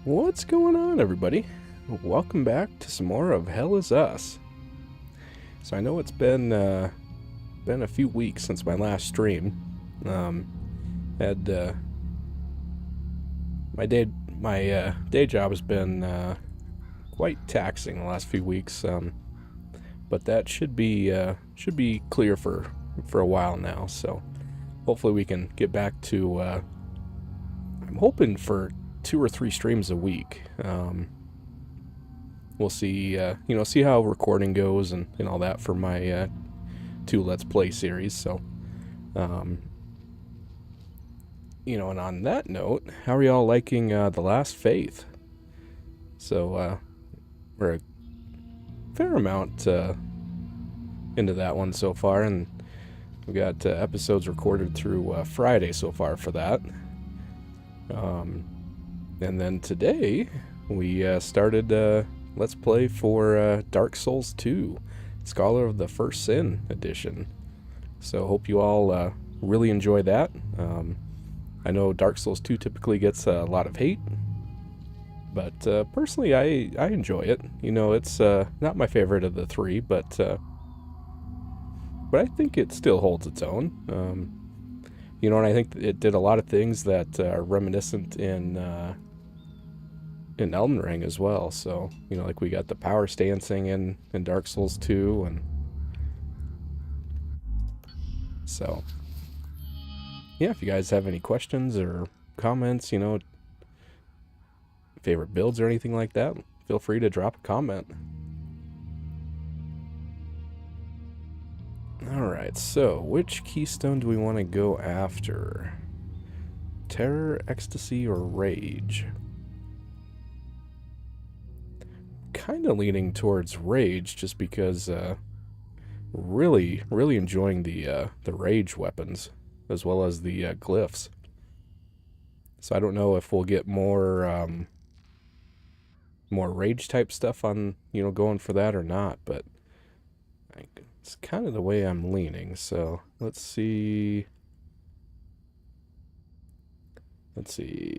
What's going on, everybody? Welcome back to some more of Hell Is Us. So I know it's been a few weeks since my last stream. Had my day job has been quite taxing the last few weeks, but that should be clear for a while now. So hopefully we can get back to. I'm hoping for 2 or 3 streams a week. We'll see, see how recording goes and all that for my 2 Let's Play series. So, and on that note, how are y'all liking The Last Faith? So, we're a fair amount into that one so far, and we got episodes recorded through Friday so far for that. And then today, we started Let's Play for Dark Souls 2, Scholar of the First Sin edition. So hope you all really enjoy that. I know Dark Souls 2 typically gets a lot of hate, but personally I enjoy it. It's not my favorite of the 3, but I think it still holds its own. And I think it did a lot of things that are reminiscent in Elden Ring as well. So, like we got the power stancing in Dark Souls 2, and so, yeah, if you guys have any questions or comments, favorite builds or anything like that, feel free to drop a comment. Alright, so which keystone do we want to go after? Terror, Ecstasy, or Rage? Kind of leaning towards Rage, just because really enjoying the Rage weapons, as well as the glyphs. So I don't know if we'll get more Rage type stuff on, going for that or not, but it's kind of the way I'm leaning. So let's see.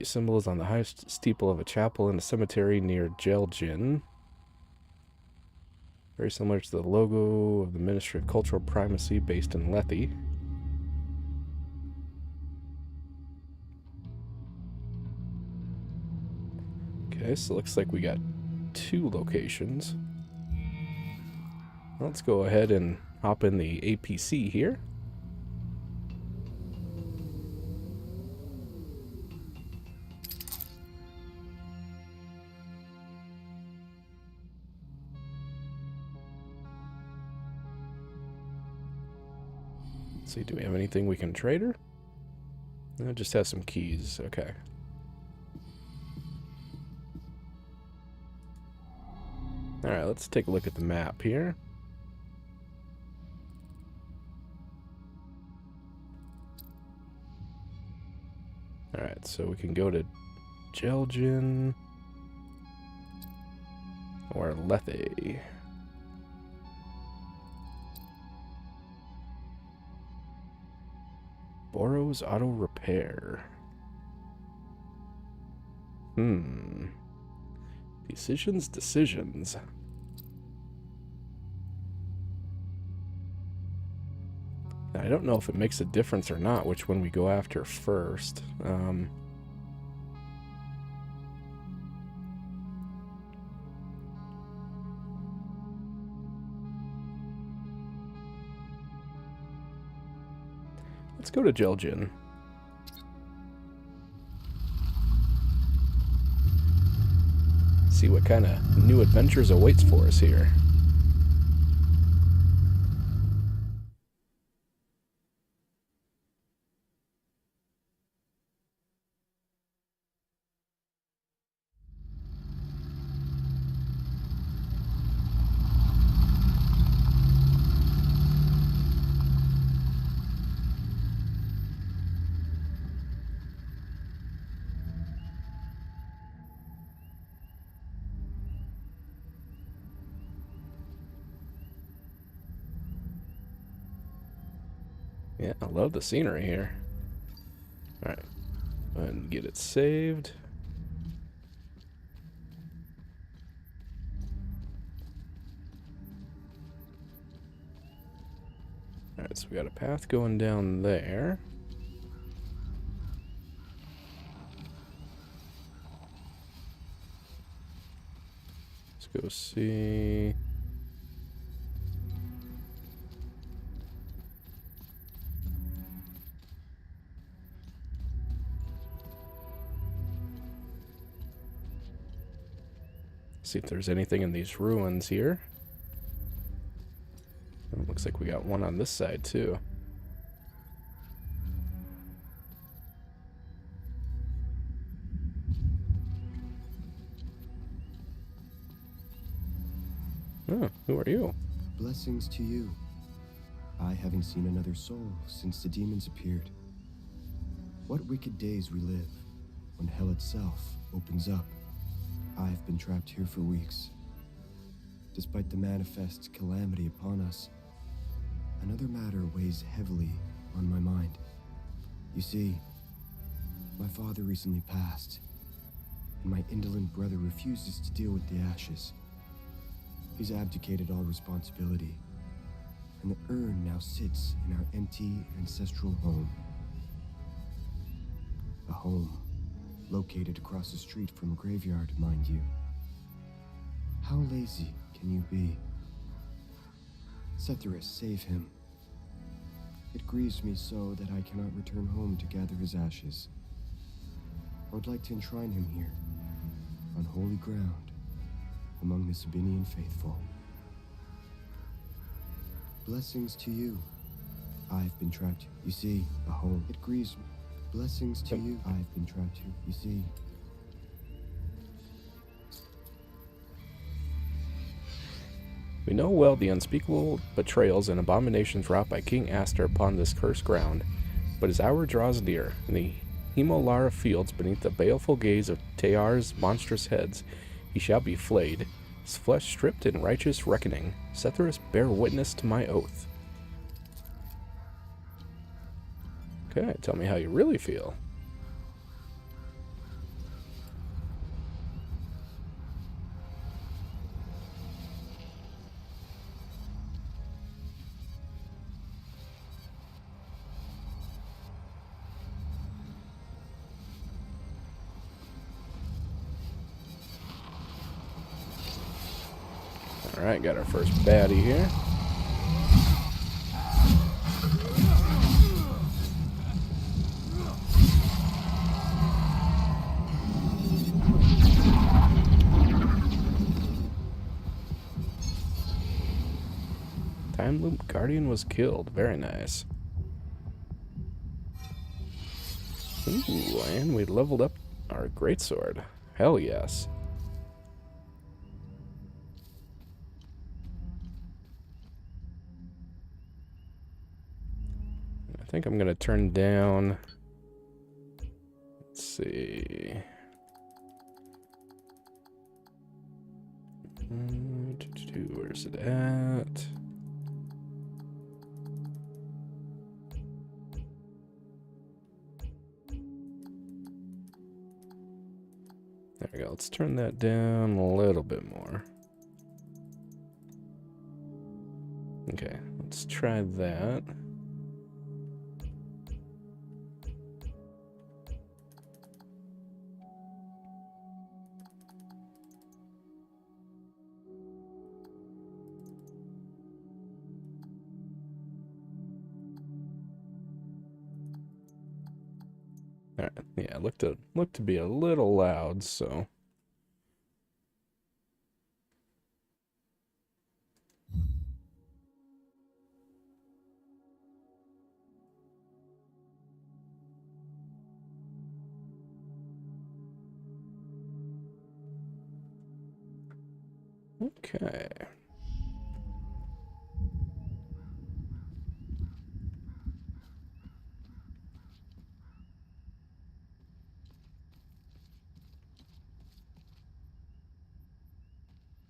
Symbol is on the highest steeple of a chapel in a cemetery near Jelgin. Very similar to the logo of the Ministry of Cultural Primacy based in Lethe. Okay, so looks like we got 2 locations. Let's go ahead and hop in the APC here. Let's see, do we have anything we can trade her? No, it just has some keys. Okay. Alright, let's take a look at the map here. Alright, so we can go to Jelgin or Lethe. Boros Auto Repair. Decisions. I don't know if it makes a difference or not which one we go after first. Let's go to Jelgin. See what kind of new adventures awaits for us here. Yeah, I love the scenery here. Alright, go ahead and get it saved. Alright, so we got a path going down there. Let's go see. See if there's anything in these ruins here. It looks like we got one on this side too. Oh, who are you? Blessings to you. I haven't seen another soul since the demons appeared. What wicked days we live when hell itself opens up. I've been trapped here for weeks. Despite the manifest calamity upon us, another matter weighs heavily on my mind. You see, my father recently passed, and my indolent brother refuses to deal with the ashes. He's abdicated all responsibility, and the urn now sits in our empty ancestral home. A home located across the street from a graveyard, mind you. How lazy can you be? Setherus, save him. It grieves me so that I cannot return home to gather his ashes. I would like to enshrine him here, on holy ground, among the Sabinian faithful. Blessings to you. I've been trapped, you see, a home. It grieves me. Blessings to you. I've been trapped here, you see. We know well the unspeakable betrayals and abominations wrought by King Aster upon this cursed ground, but as hour draws near, in the Hemolara fields beneath the baleful gaze of Tear's monstrous heads, he shall be flayed, his flesh stripped in righteous reckoning. Setherus, bear witness to my oath. Okay, tell me how you really feel. Alright, got our first baddie here. Time Loop Guardian was killed. Very nice. Ooh, and we leveled up our greatsword. Hell yes. I think I'm gonna turn down. Let's see. Where's it at? There we go. Let's turn that down a little bit more. Okay, let's try that. Alright, yeah, looked to be a little loud, so. Okay.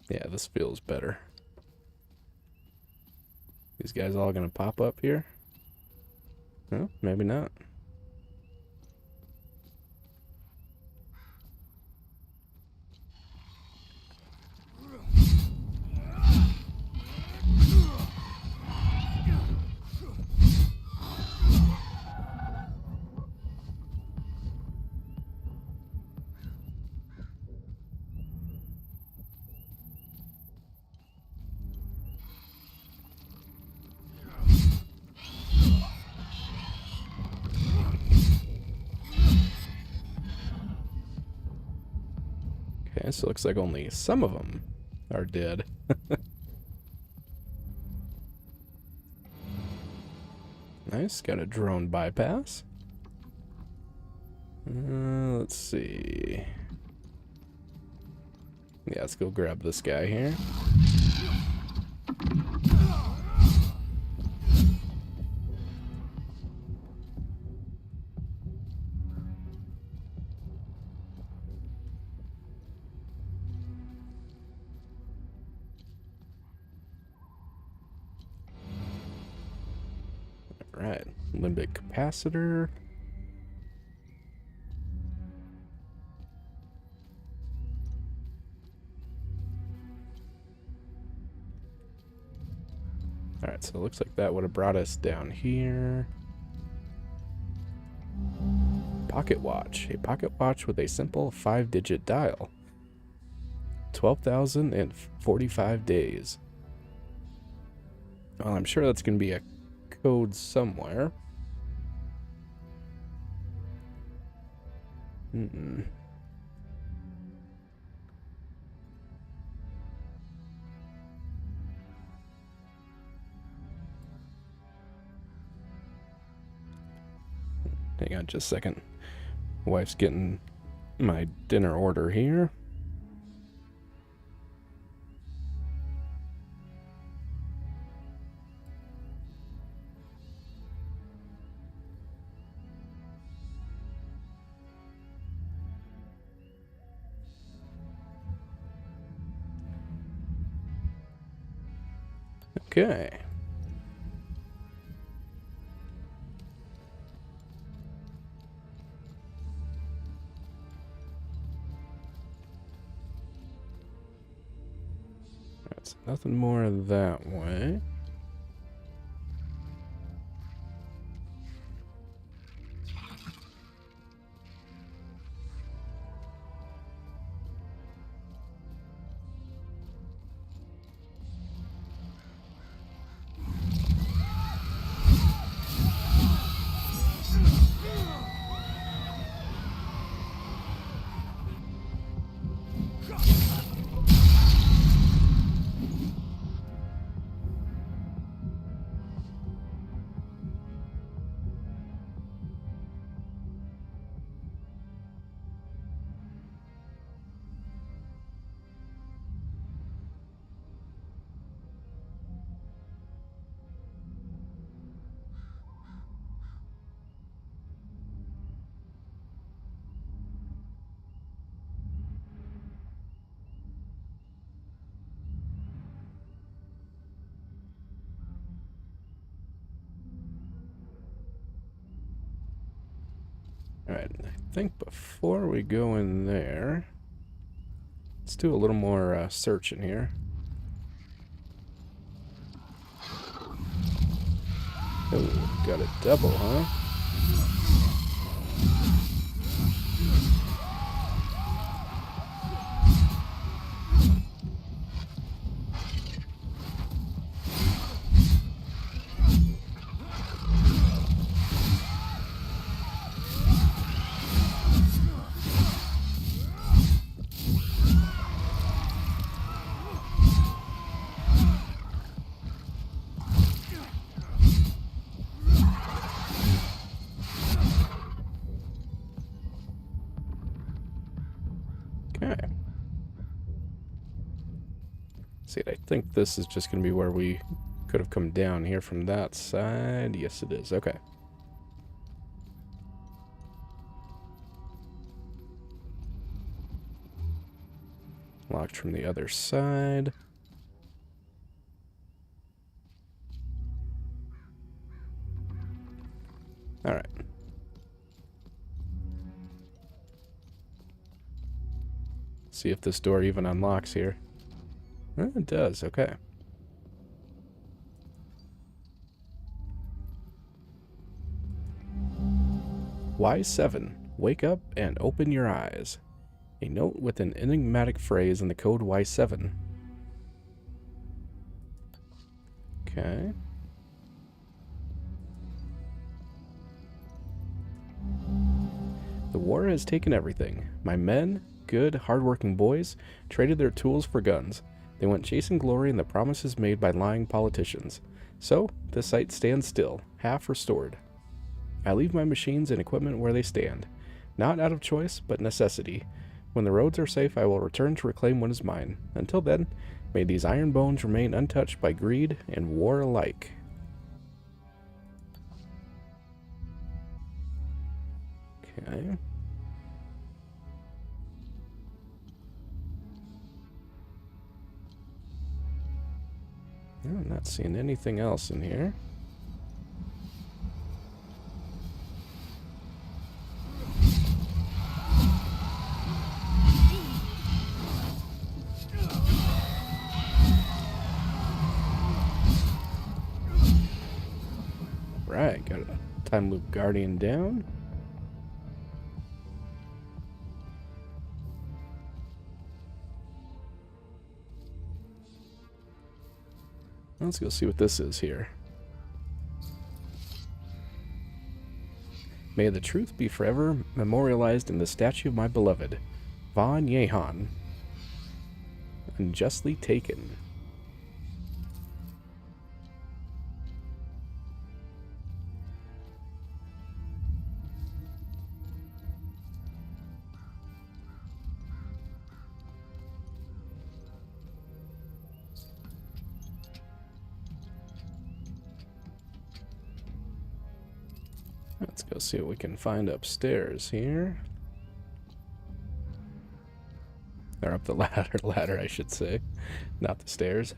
Yeah, this feels better. These guys all gonna pop up here? No, maybe not. Okay, so it looks like only some of them are dead. Nice, got a drone bypass. Let's see. Yeah, let's go grab this guy here. Alright, limbic capacitor. Alright, so it looks like that would have brought us down here. Pocket watch. A pocket watch with a simple 5-digit dial. 12,045 days. Well, I'm sure that's going to be a code somewhere. Hang on just a second. Wife's getting my dinner order here. Okay. That's nothing more that way. Alright, I think before we go in there, let's do a little more searching here. Oh, got a double, huh? Okay. See, I think this is just going to be where we could have come down here from that side. Yes, it is. Okay. Locked from the other side. Alright. See if this door even unlocks here. It does, okay. Y7, wake up and open your eyes. A note with an enigmatic phrase in the code Y7. Okay. The war has taken everything. My men, good, hard-working boys traded their tools for guns. They went chasing glory and the promises made by lying politicians. So, the site stands still, half restored. I leave my machines and equipment where they stand, not out of choice, but necessity. When the roads are safe, I will return to reclaim what is mine. Until then, may these iron bones remain untouched by greed and war alike. Okay. I'm not seeing anything else in here. Right, got a time loop guardian down. Let's go see what this is here. May the truth be forever memorialized in the statue of my beloved, Von Yehan. Unjustly taken. Let's go see what we can find upstairs here. Or up the ladder, I should say. Not the stairs.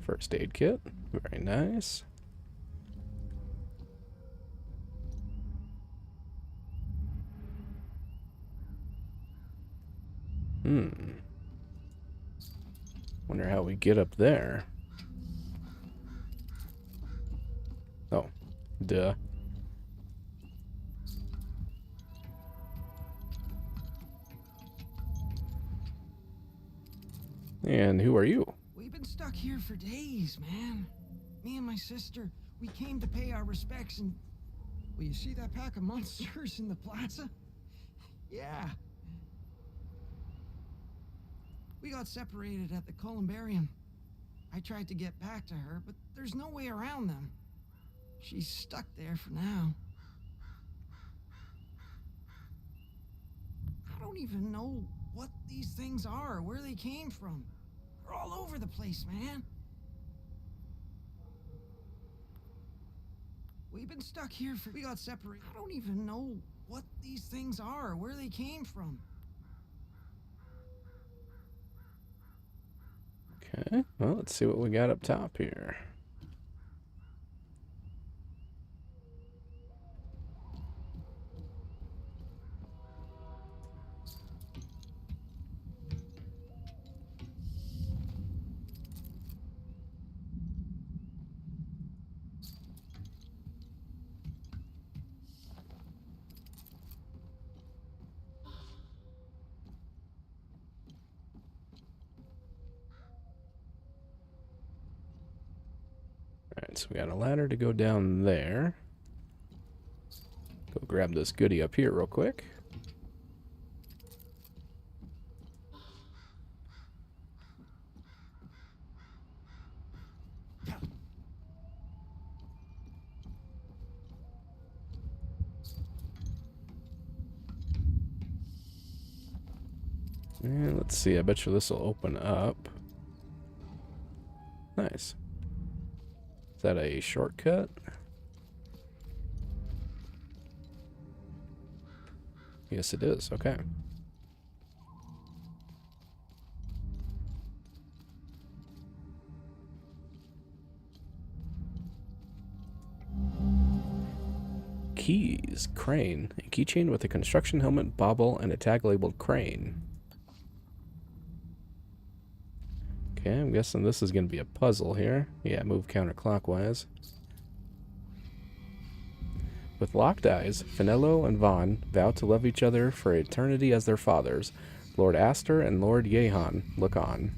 First aid kit. Very nice. Wonder how we get up there. Oh, duh. And who are you? We've been stuck here for days, man. Me and my sister, we came to pay our respects and... Well, you see that pack of monsters in the plaza? Yeah. We got separated at the columbarium. I tried to get back to her, but there's no way around them. She's stuck there for now. I don't even know what these things are, where they came from. They're all over the place, man. We've been stuck here for... We got separated. I don't even know what these things are, where they came from. Okay, well, let's see what we got up top here. Alright, so we got a ladder to go down there. Go grab this goodie up here real quick. And let's see, I bet you this will open up. Nice. Is that a shortcut? Yes, it is. Okay. Keys. Crane. A keychain with a construction helmet, bauble, and a tag labeled crane. Okay, I'm guessing this is going to be a puzzle here. Yeah, move counterclockwise. With locked eyes, Finello and Vaughn vow to love each other for eternity as their fathers. Lord Astor and Lord Yehan look on.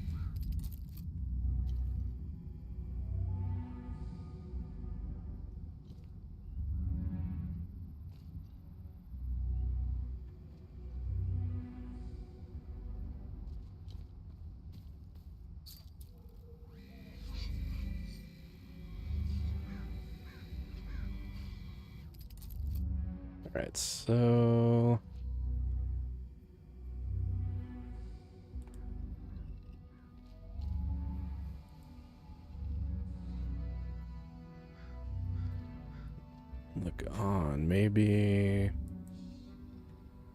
Alright, so... Look on, maybe...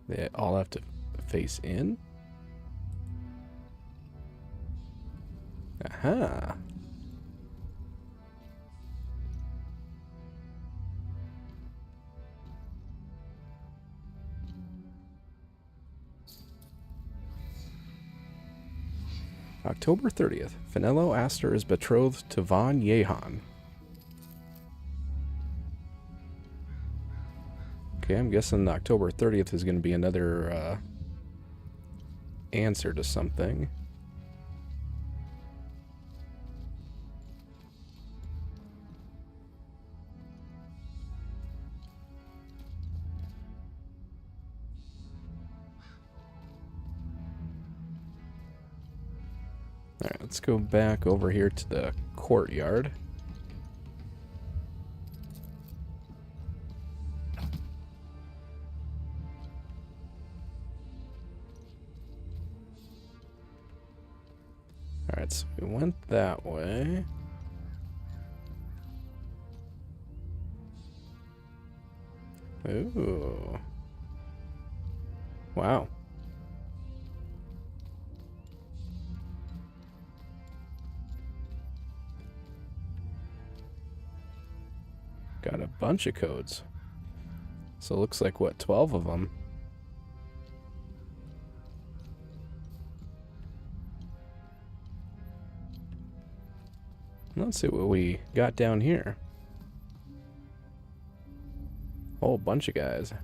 They all have to face in? Aha! October 30th. Finello Astor is betrothed to Von Yehan. Okay, I'm guessing October 30th is going to be another answer to something. Alright, let's go back over here to the courtyard. Alright, so we went that way. Ooh. Wow. Got a bunch of codes. So it looks like, what, 12 of them? Let's see what we got down here. Whole bunch of guys.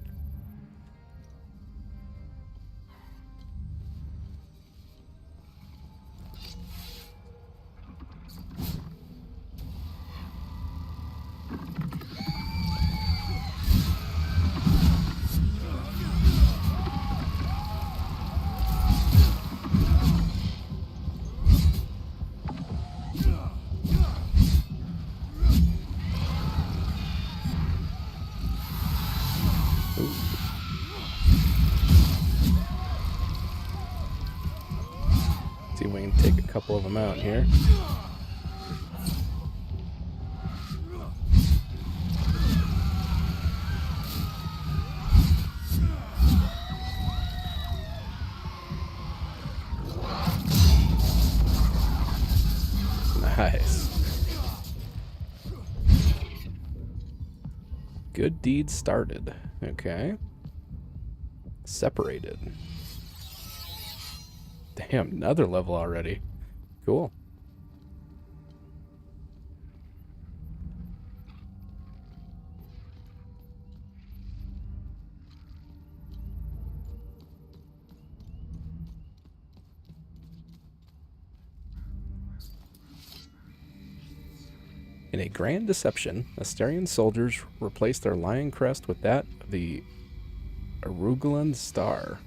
See if we can take a couple of them out here. Nice. Good deed started. Okay. Separated. Damn, another level already. Cool. In a grand deception, Asterian soldiers replaced their lion crest with that of the Arugulan star.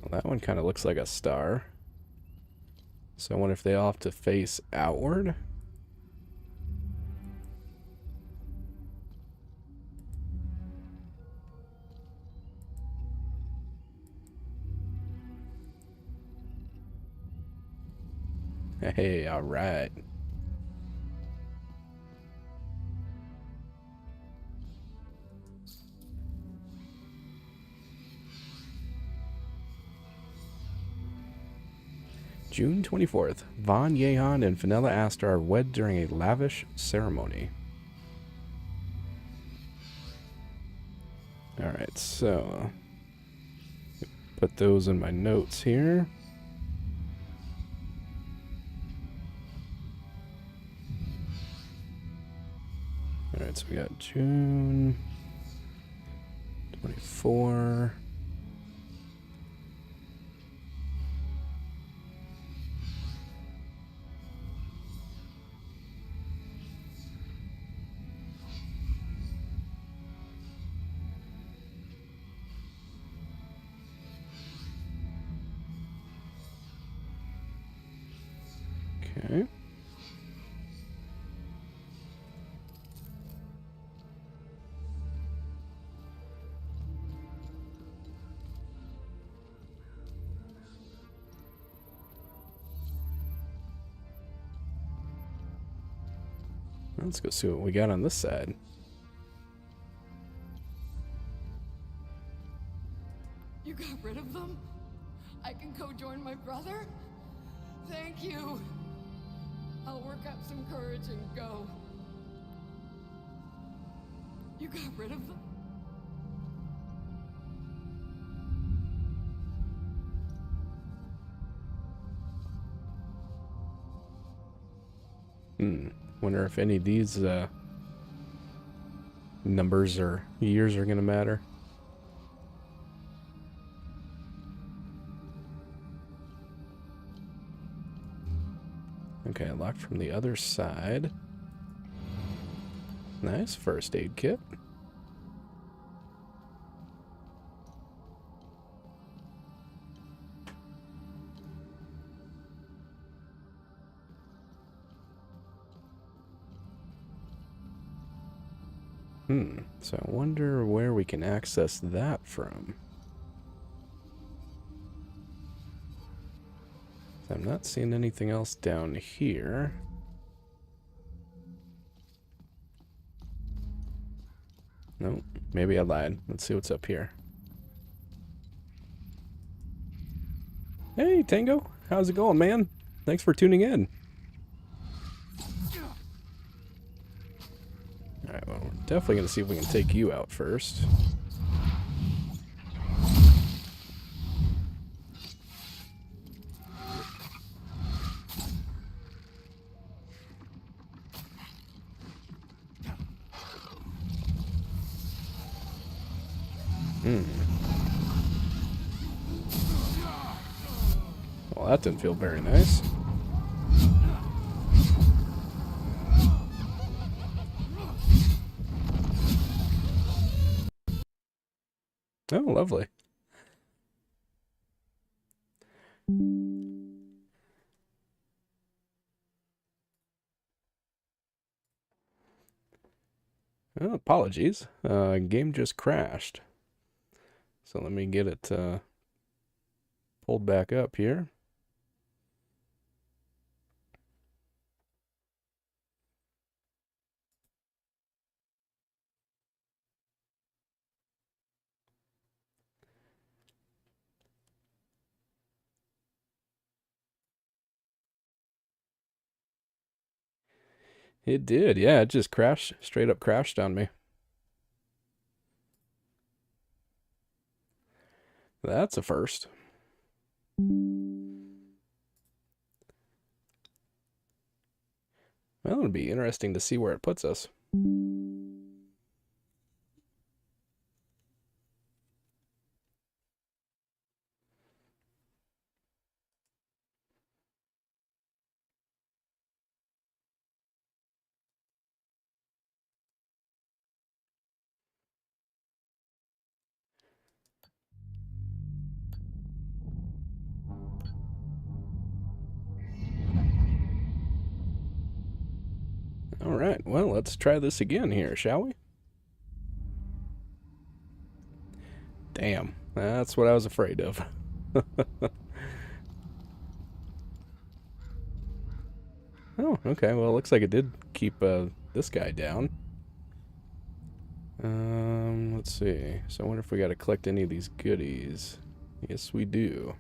Well, that one kind of looks like a star. So I wonder if they all have to face outward? Hey, alright. June 24th. Von Yehan and Finella Astor are wed during a lavish ceremony. Alright, so... put those in my notes here. Alright, so we got June 24. Let's go see what we got on this side. You got rid of them? I can go join my brother? Thank you. I'll work up some courage and go. You got rid of them? Wonder if any of these numbers or years are gonna matter. Okay, locked from the other side. Nice first aid kit. So I wonder where we can access that from. I'm not seeing anything else down here. Nope, maybe I lied. Let's see what's up here. Hey, Tango. How's it going, man? Thanks for tuning in. Alright, well, we're definitely going to see if we can take you out first. Well, that didn't feel very nice. Oh, lovely. Oh, apologies. Game just crashed. So let me get it pulled back up here. It did, yeah, it just crashed, straight up crashed on me. That's a first. Well, it'll be interesting to see where it puts us. Alright, well, let's try this again here, shall we? Damn, that's what I was afraid of. Oh, okay, well, it looks like it did keep this guy down. Let's see. So I wonder if we gotta collect any of these goodies. Yes, we do.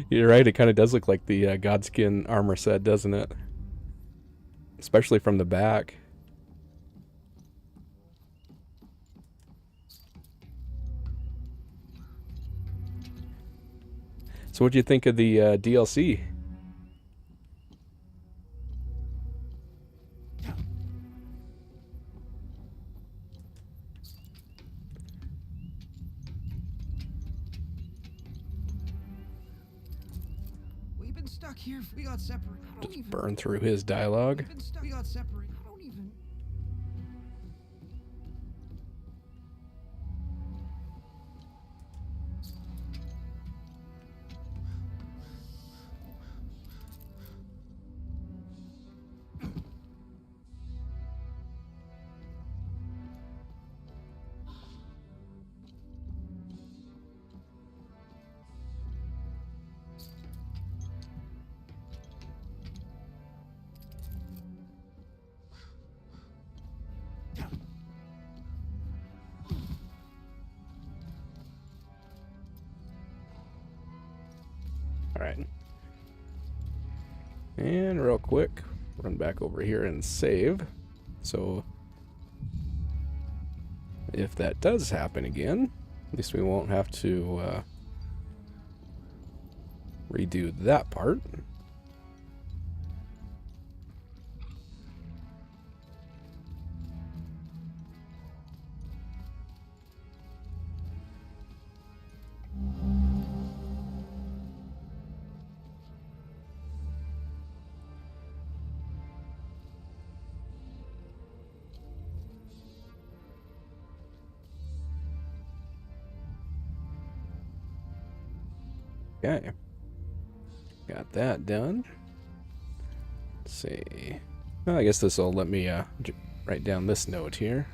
You're right, it kind of does look like the Godskin armor set, doesn't it? Especially from the back. So what'd you think of the DLC? We've been stuck here. We got separated. I don't Just even. burn through his dialogue. We've been stuck. We got separated. I don't even. Alright. And real quick, run back over here and save. So if that does happen again, at least we won't have to redo that part. Okay. Got that done. Let's see. Well, I guess this will let me write down this note here.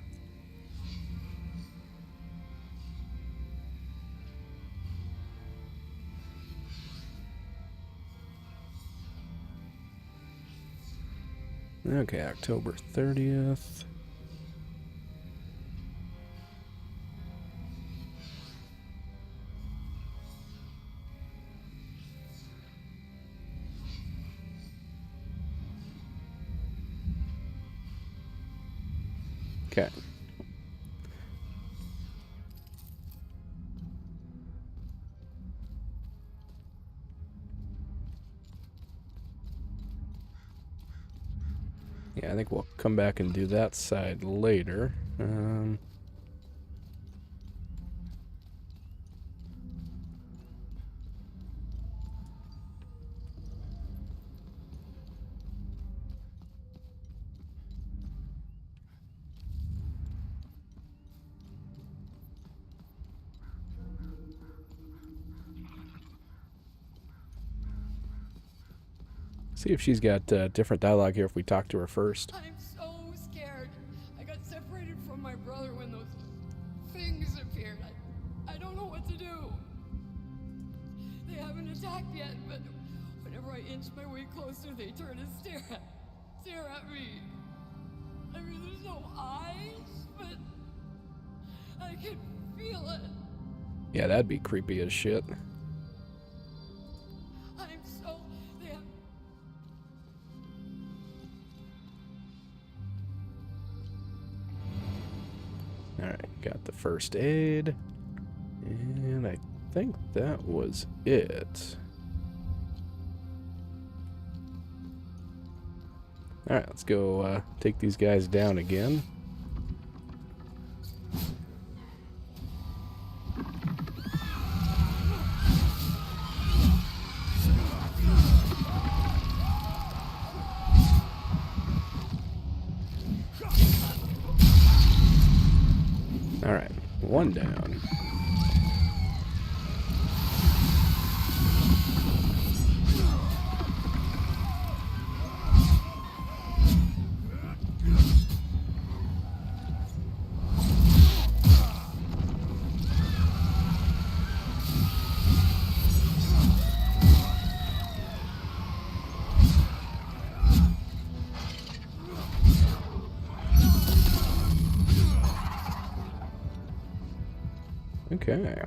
Okay, October 30th. Okay. Yeah, I think we'll come back and do that side later. See if she's got different dialogue here if we talk to her first. I'm so scared. I got separated from my brother when those things appeared. I don't know what to do. They haven't attacked yet, but whenever I inch my way closer, they turn and stare at me. I mean, there's no eyes, but I can feel it. Yeah, that'd be creepy as shit. Alright, got the first aid. And I think that was it. Alright, let's go take these guys down again. Alright, one down. Okay.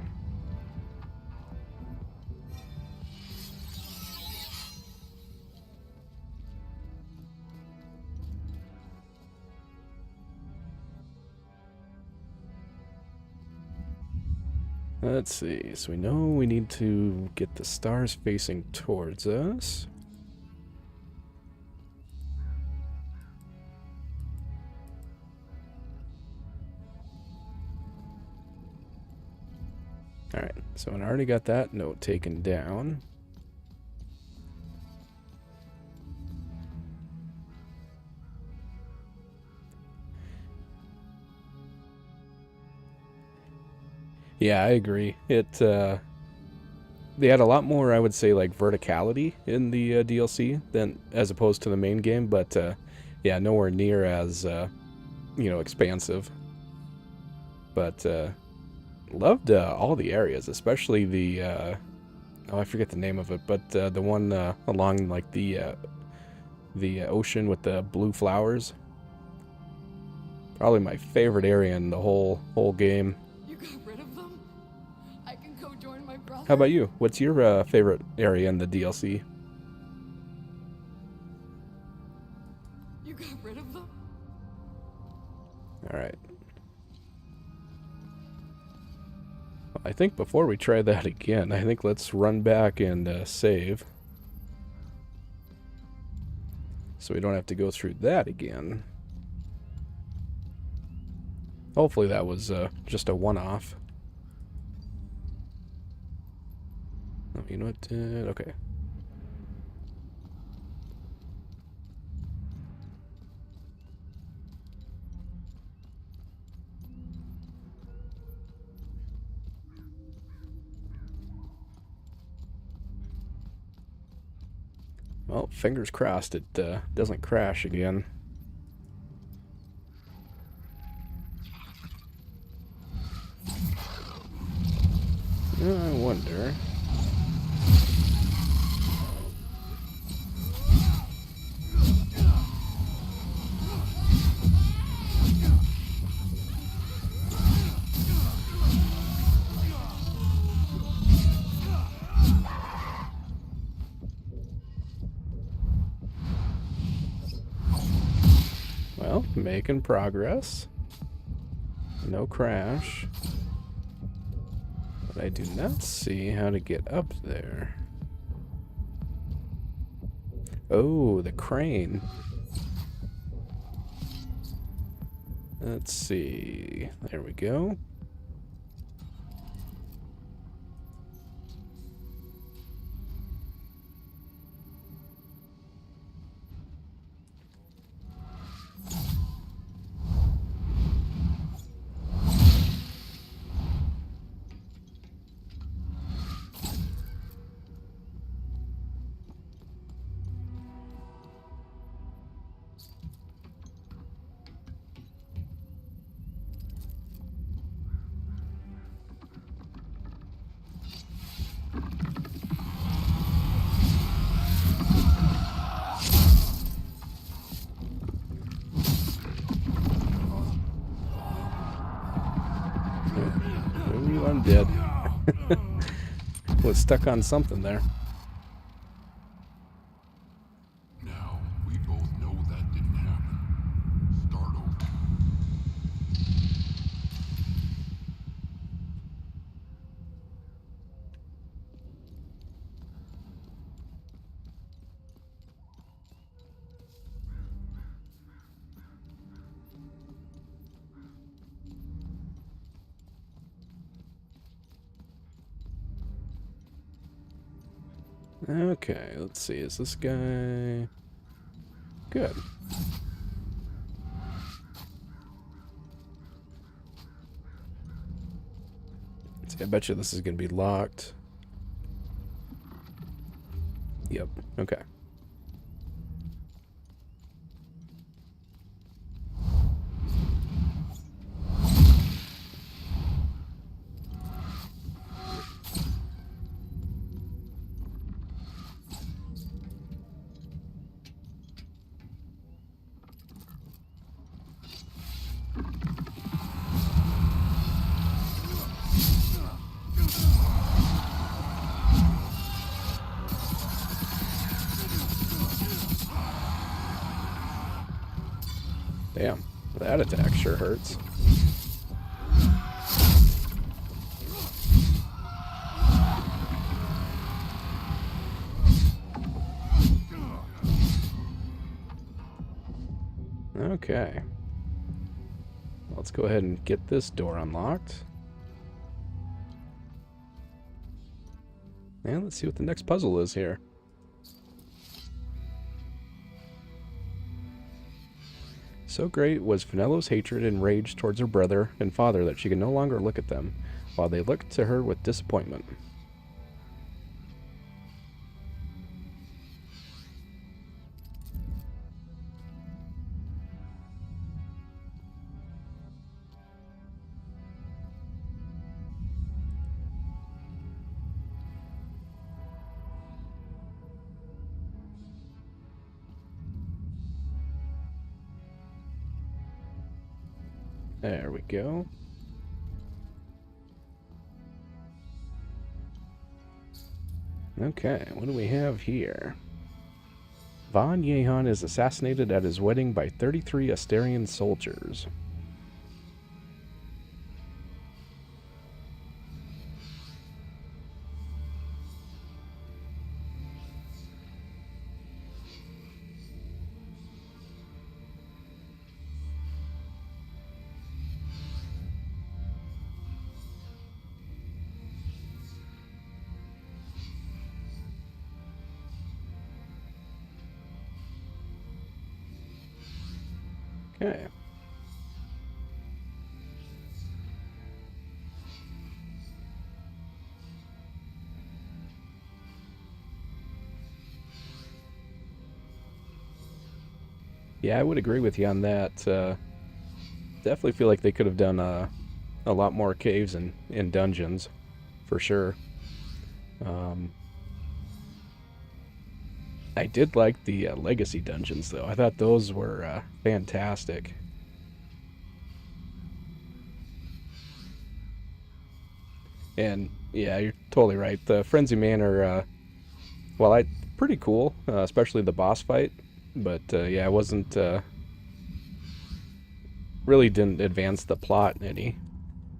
Let's see. So we know we need to get the stars facing towards us. Alright, so I already got that note taken down. Yeah, I agree. They had a lot more, I would say, like verticality in the DLC than as opposed to the main game, but yeah, nowhere near as expansive. But loved all the areas, especially the oh, I forget the name of it, but the one along like the ocean with the blue flowers. Probably my favorite area in the whole game. You got rid of them? I can go join my brother. How about you? What's your favorite area in the DLC? You got rid of them? All right. I think before we try that again, I think let's run back and save. So we don't have to go through that again. Hopefully that was just a one-off. Oh, you know what? Okay. Well, fingers crossed it doesn't crash again. I wonder. Well, making progress. No crash. But I do not see how to get up there. Oh, the crane. Let's see. There we go. Ooh, I'm dead. Was stuck on something there. Now, we both know that didn't happen. Start over. Okay, let's see. Is this guy... Good. See, I bet you this is going to be locked. Yep, okay. Damn, that attack sure hurts. Okay. Let's go ahead and get this door unlocked. And let's see what the next puzzle is here. So great was Finello's hatred and rage towards her brother and father that she could no longer look at them, while they looked to her with disappointment. There we go. Okay, what do we have here? Von Yehan is assassinated at his wedding by 33 Asterian soldiers. Okay. Yeah, I would agree with you on that. Definitely feel like they could have done a lot more caves and dungeons, for sure. I did like the legacy dungeons, though. I thought those were fantastic. And yeah, you're totally right. The Frenzy Manor, well, pretty cool, especially the boss fight. But yeah, I wasn't really didn't advance the plot any.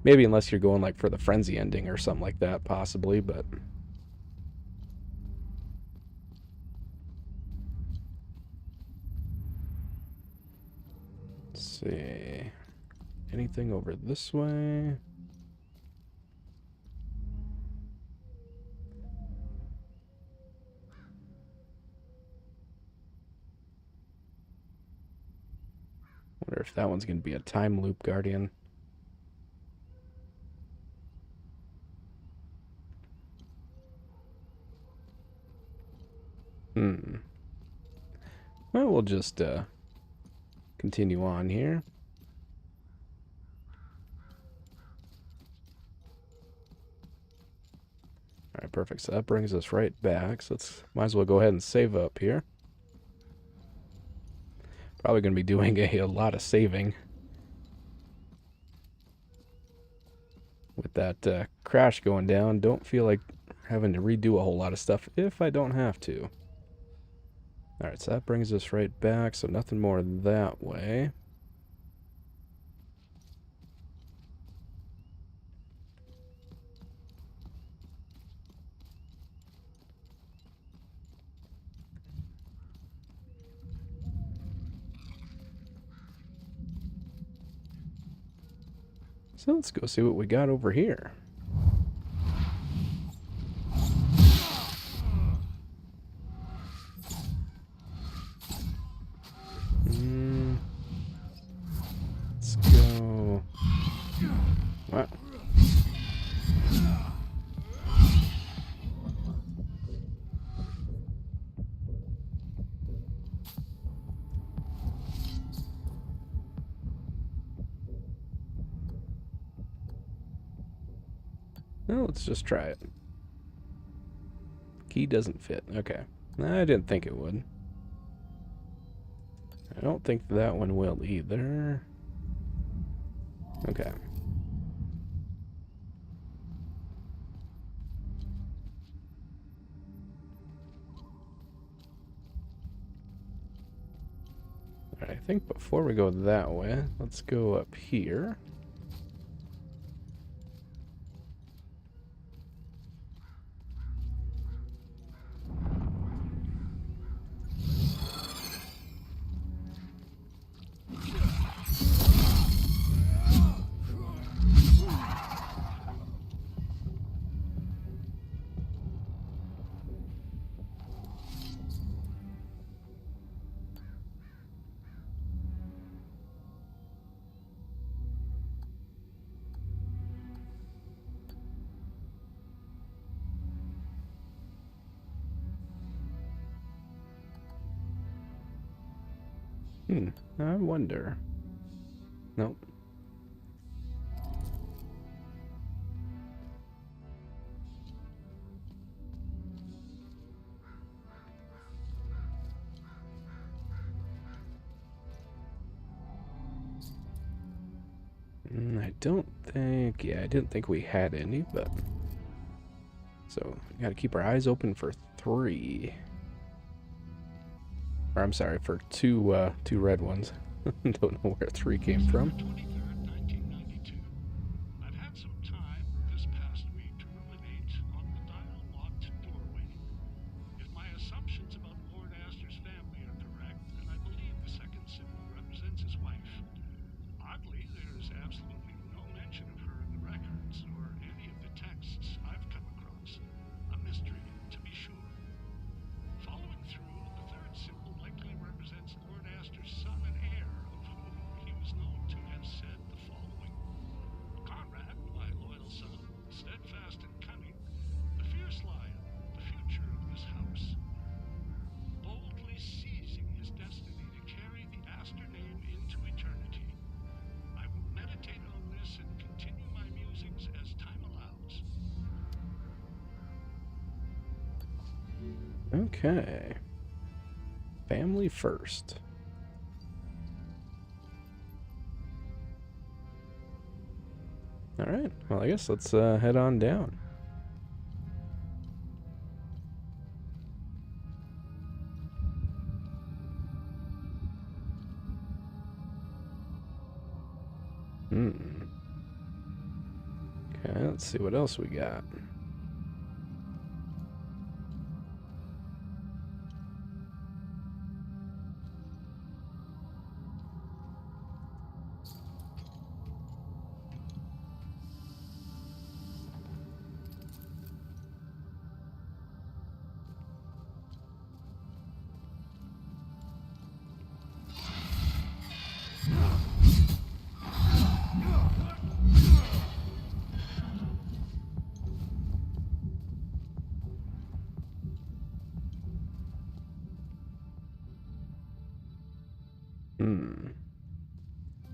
Maybe unless you're going like for the frenzy ending or something like that, possibly. But let's see, anything over this way? Wonder if that one's gonna be a time loop guardian. Hmm. Well, we'll just continue on here. All right, perfect. So that brings us right back. So might as well go ahead and save up here. Probably going to be doing a lot of saving with that crash going down. Don't feel like having to redo a whole lot of stuff if I don't have to. All right, so that brings us right back. So nothing more that way. So let's go see what we got over here. Let's go. What? Well, let's just try it. Key doesn't fit. Okay. I didn't think it would. I don't think that one will either. Okay. Alright, I think before we go that way, let's go up here. I wonder. Nope. I don't think... Yeah, I didn't think we had any, but... So we got to keep our eyes open for 3. Or I'm sorry, for two red ones. Don't know where 3 came from. 23rd, 1992. I've had some time this past week to ruminate on the dial-locked doorway. If my assumptions about Lord Astor's family are correct, then I believe the second symbol represents his wife. Oddly, there is absolutely no mention of her in the records or any of the texts I've come across. A mystery, to be sure. Following through, the third symbol likely represents Lord Astor's son and heir, of whom he was known to have said the following: Conrad, my loyal son, steadfast and cunning, the fierce lion, the future of this house. Boldly seizing his destiny to carry the Astor name into eternity. I will meditate on this and continue my musings as time allows. Okay. Family first. Alright, well, I guess let's head on down. Okay, let's see what else we got.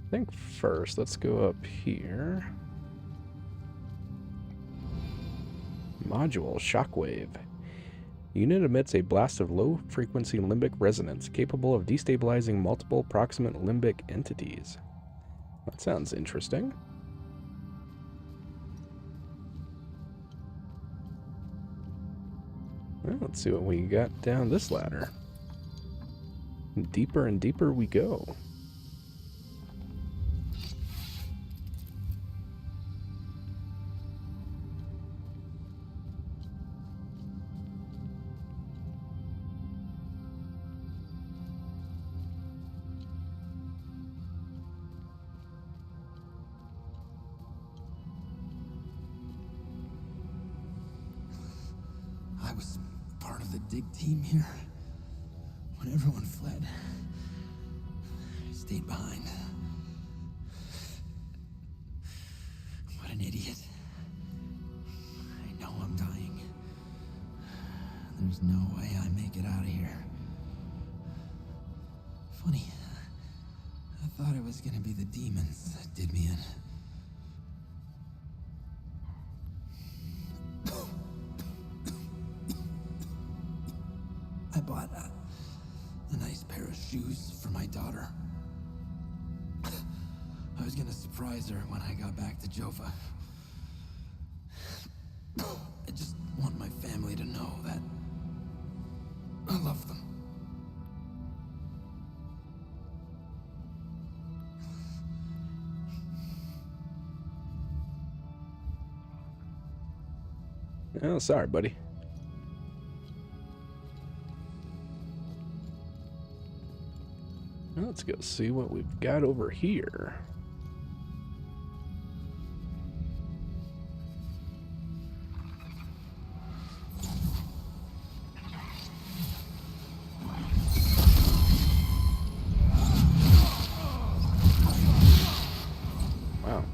I think first, let's go up here. Module Shockwave. Unit emits a blast of low-frequency limbic resonance capable of destabilizing multiple proximate limbic entities. That sounds interesting. Well, let's see what we got down this ladder. Deeper and deeper we go. I was part of the dig team here. When everyone fled, I stayed behind. What an idiot. I know I'm dying. There's no way I make it out of here. Funny. I thought it was gonna be the demons that did me in. I bought a nice pair of shoes for my daughter. I was gonna surprise her when I got back to Jova. I just want my family to know that I love them. Oh, sorry, buddy. Let's go see what we've got over here. Wow.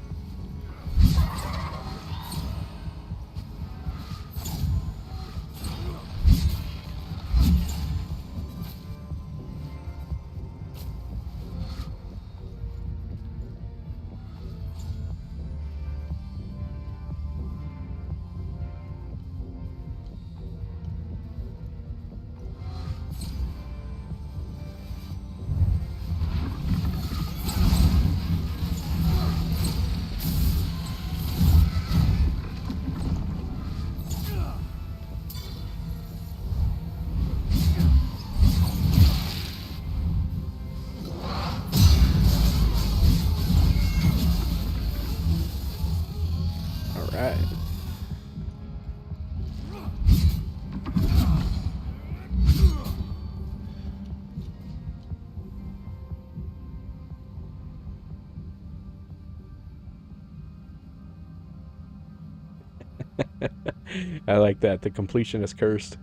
I like that. The completion is cursed.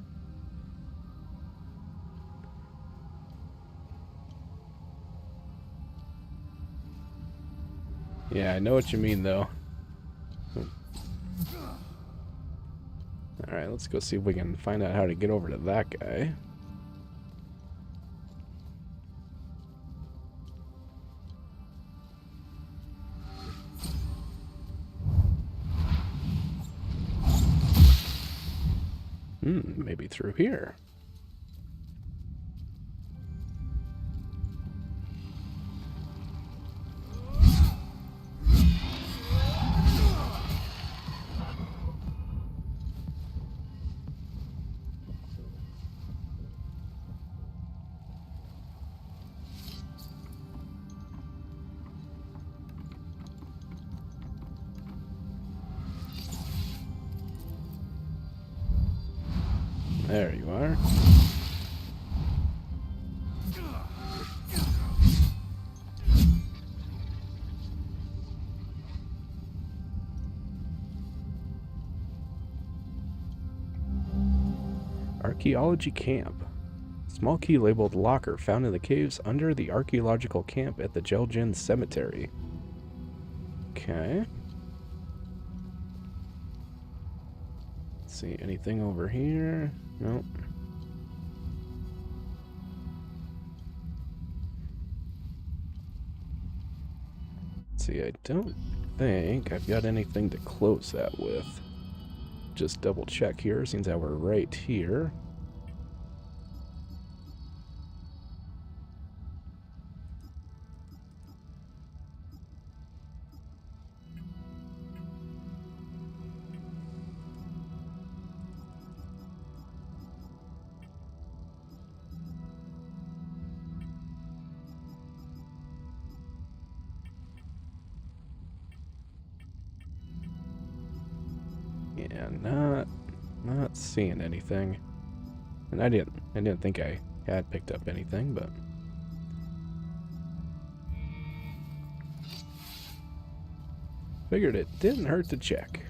Yeah, I know what you mean, though. Alright, let's go see if we can find out how to get over to that guy. Maybe through here. There you are. Archaeology camp. Small key labeled locker found in the caves under the archaeological camp at the Jeljin Cemetery. Okay. Let's see, anything over here? Nope. Let's see, I don't think I've got anything to close that with. Just double check here, seems that we're right here. Yeah, not seeing anything. And I didn't think I had picked up anything, but figured it didn't hurt to check.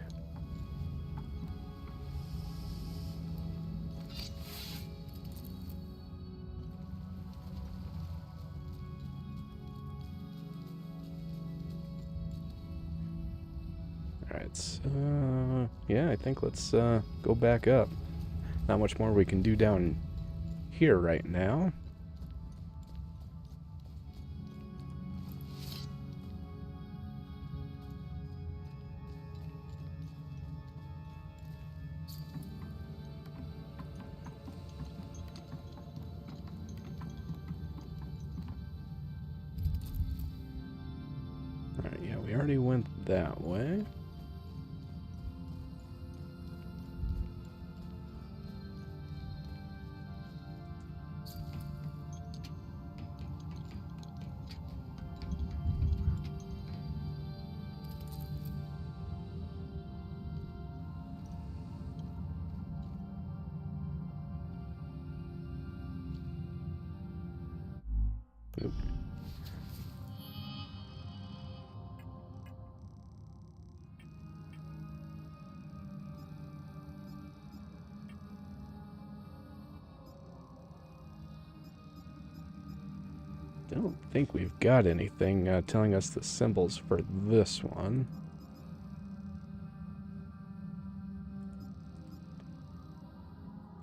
Alright, so yeah, I think let's go back up. Not much more we can do down here right now. Alright, yeah, we already went that way. Oop. Don't think we've got anything telling us the symbols for this one.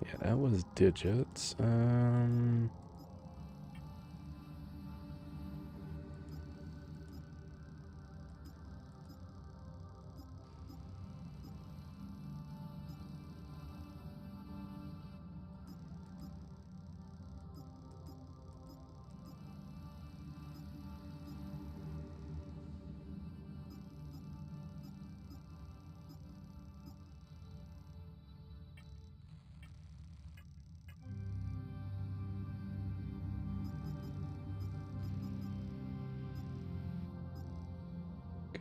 Yeah, that was digits.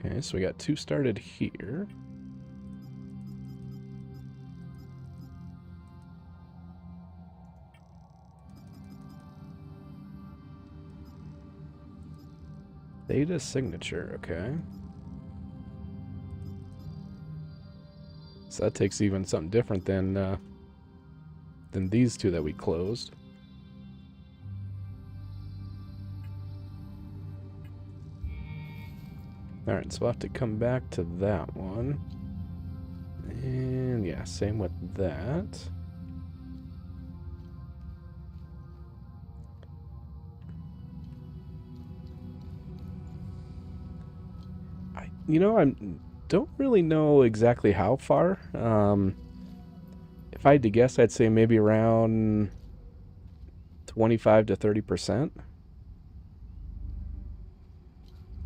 Okay, so we got two started here. Theta signature, okay. So that takes even something different than these two that we closed. Alright, so we'll have to come back to that one. And yeah, same with that. I don't really know exactly how far. If I had to guess, I'd say maybe around 25 to 30%.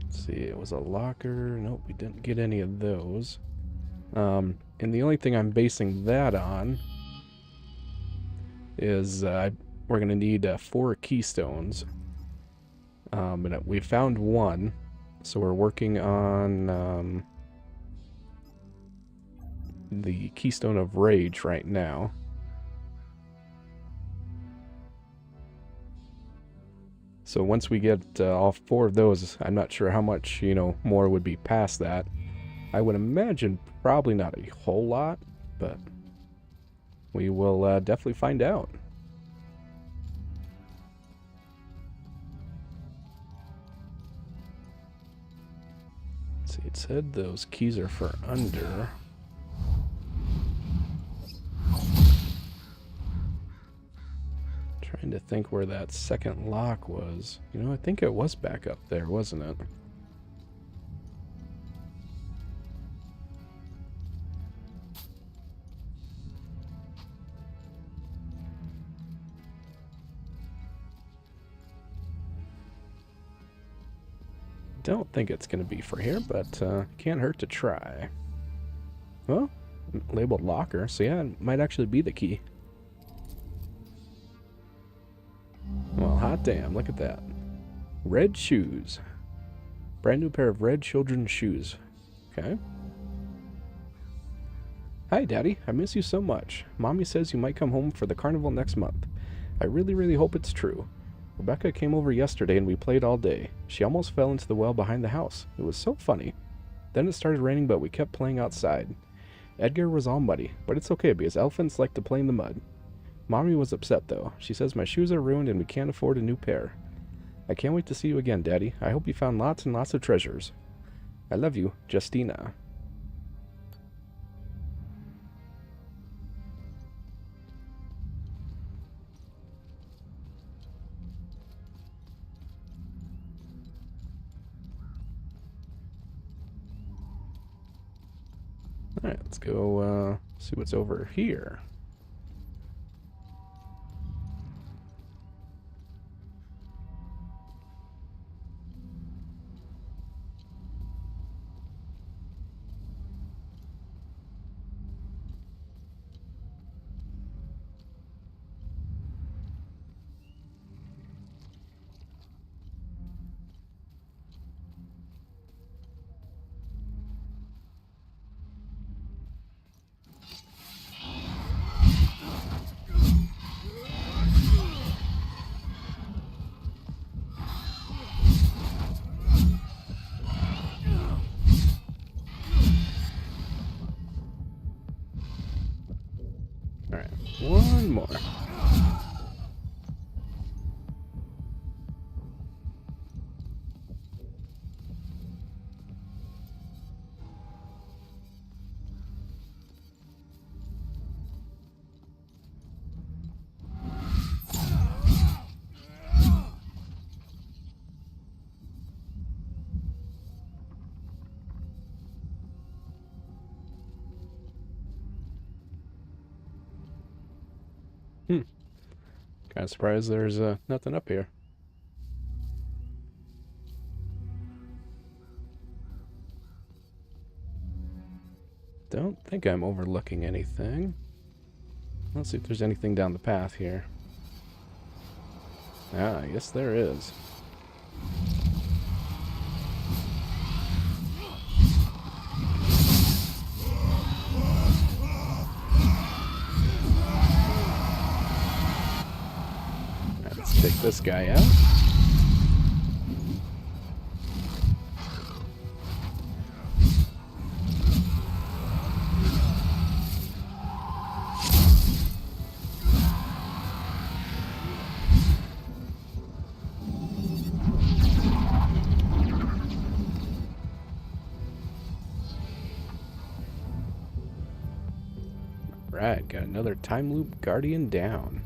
Let's see, it was a locker. Nope, we didn't get any of those. And the only thing I'm basing that on is we're going to need 4 keystones. And we found one, so we're working on the Keystone of Rage right now. So once we get all 4 of those, I'm not sure how much, more would be past that. I would imagine probably not a whole lot, but we will definitely find out. Let's see, it said those keys are for under. Trying to think where that second lock was. I think it was back up there, wasn't it? Don't think it's going to be for here, but can't hurt to try. Well, labeled locker, so yeah, it might actually be the key. Well, hot damn, look at that. Red shoes. Brand new pair of red children's shoes. Okay. Hi, Daddy. I miss you so much. Mommy says you might come home for the carnival next month. I really, really hope it's true. Rebecca came over yesterday and we played all day. She almost fell into the well behind the house. It was so funny. Then it started raining, but we kept playing outside. Edgar was all muddy, but it's okay because elephants like to play in the mud. Mommy was upset though. She says my shoes are ruined and we can't afford a new pair. I can't wait to see you again, Daddy. I hope you found lots and lots of treasures. I love you, Justina. Alright, let's go see what's over here. Alright, one more. Kind of surprised there's nothing up here. Don't think I'm overlooking anything. Let's see if there's anything down the path here. Ah, yes there is. Take this guy out. Alright, got another time loop guardian down.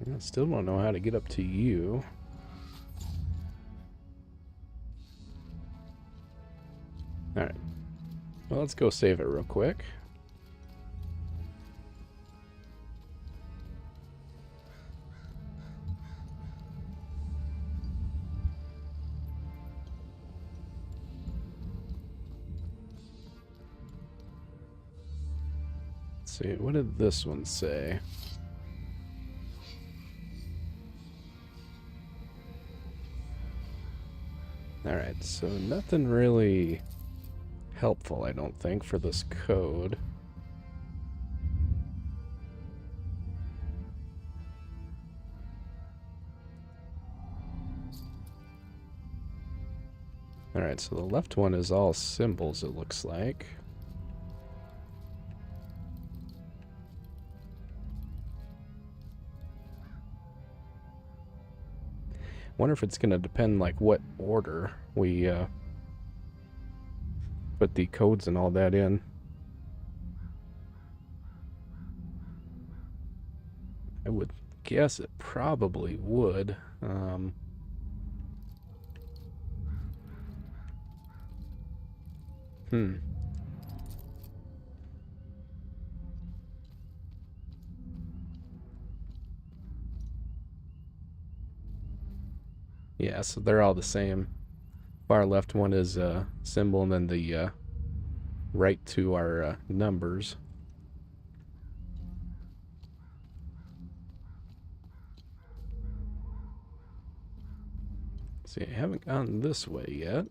I still don't know how to get up to you. Alright. Well, let's go save it real quick. Let's see, what did this one say? Alright, so nothing really helpful, I don't think, for this code. Alright, so the left one is all symbols, it looks like. Wonder if it's going to depend, like, what order we put the codes and all that in. I would guess it probably would. Yeah, so they're all the same. Far left one is a symbol, and then the right two are numbers. See, I haven't gone this way yet.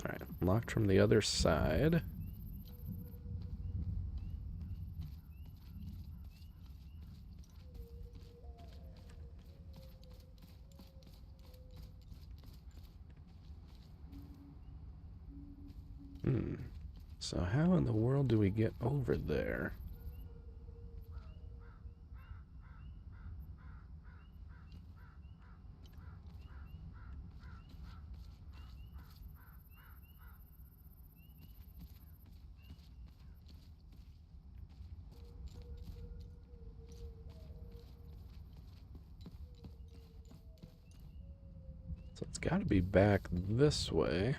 Alright, locked from the other side. So how in the world do we get over there? So it's got to be back this way.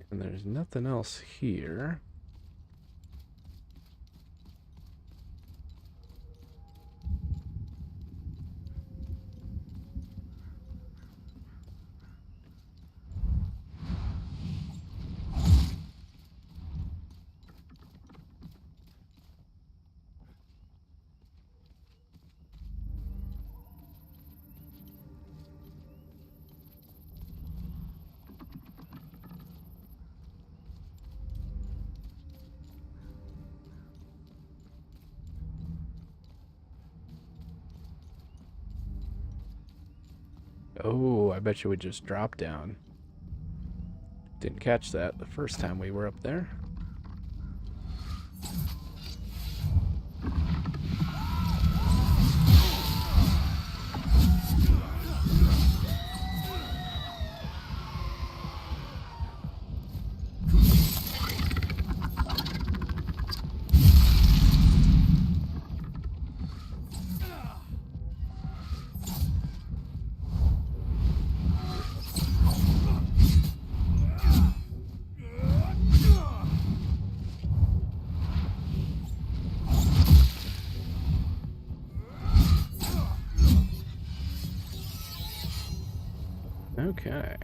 And there's nothing else here. Oh, I bet you we just dropped down. Didn't catch that the first time we were up there. Okay.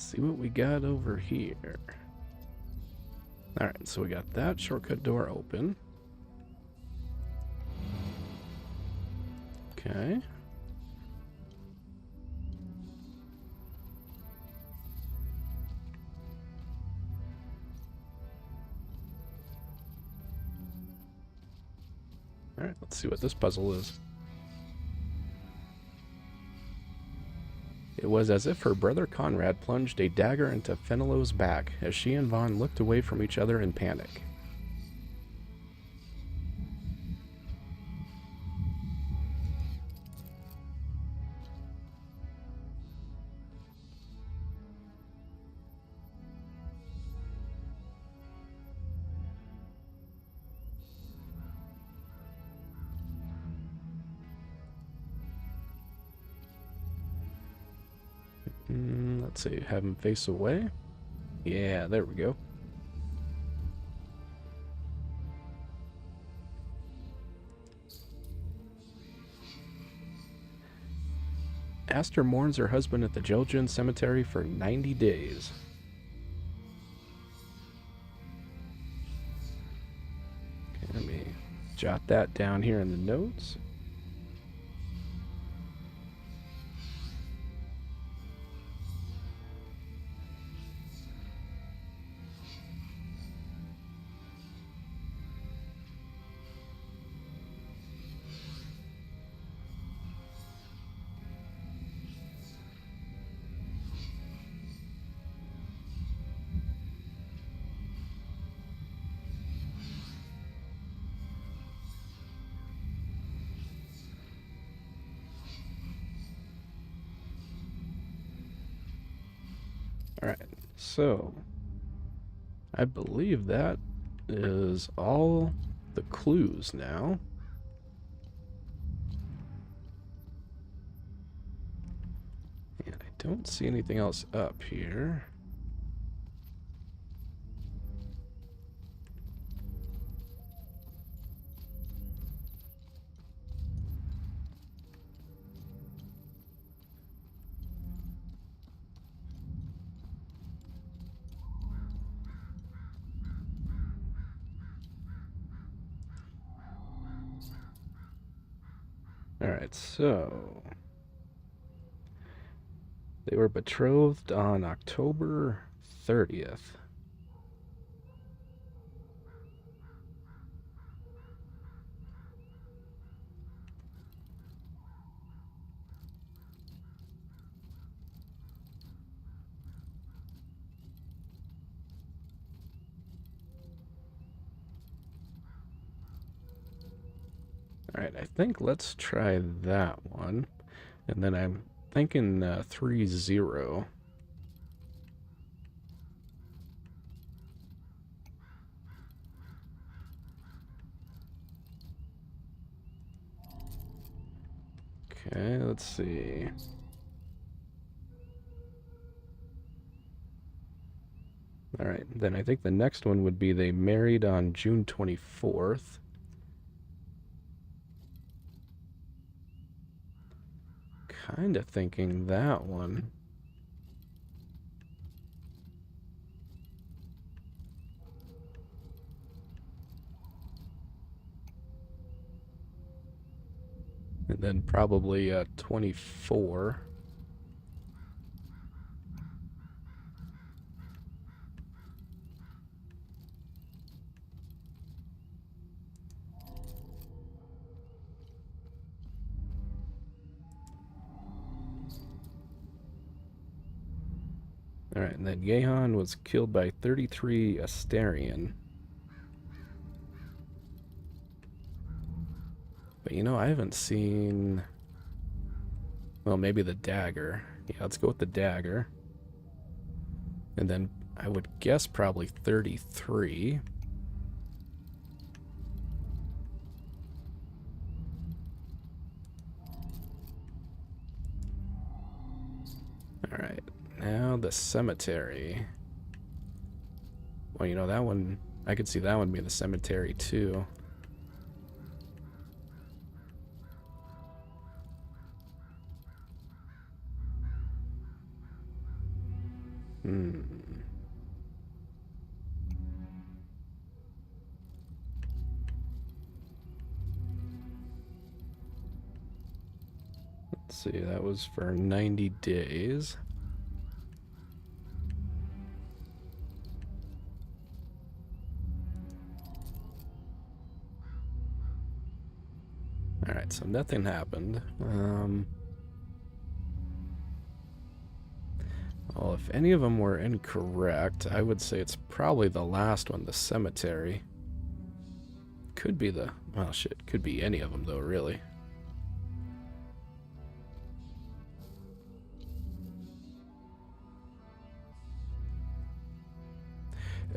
Let's see what we got over here. Alright, so we got that shortcut door open. Okay. Alright, let's see what this puzzle is. It was as if her brother Conrad plunged a dagger into Fenelon's back as she and Vaughn looked away from each other in panic. Let's see, have him face away. Yeah, there we go. Astor mourns her husband at the Georgian cemetery for 90 days. Okay, let me jot that down here in the notes. Alright, so I believe that is all the clues now. And I don't see anything else up here. Alright, so they were betrothed on October 30th. Alright, I think let's try that one. And then I'm thinking 3-0. Okay, let's see. Alright, then I think the next one would be they married on June 24th. Kind of thinking that one. And then probably 24. Alright, and then Yehan was killed by 33 Asterian. But you know, I haven't seen... Well, maybe the dagger. Yeah, let's go with the dagger. And then I would guess probably 33. Alright, now the cemetery. Well, you know, that one... I could see that one being the cemetery, too. Let's see, that was for 90 days. Alright, so nothing happened. Well, if any of them were incorrect, I would say it's probably the last one, the cemetery. Could be the... well, shit, could be any of them, though, really.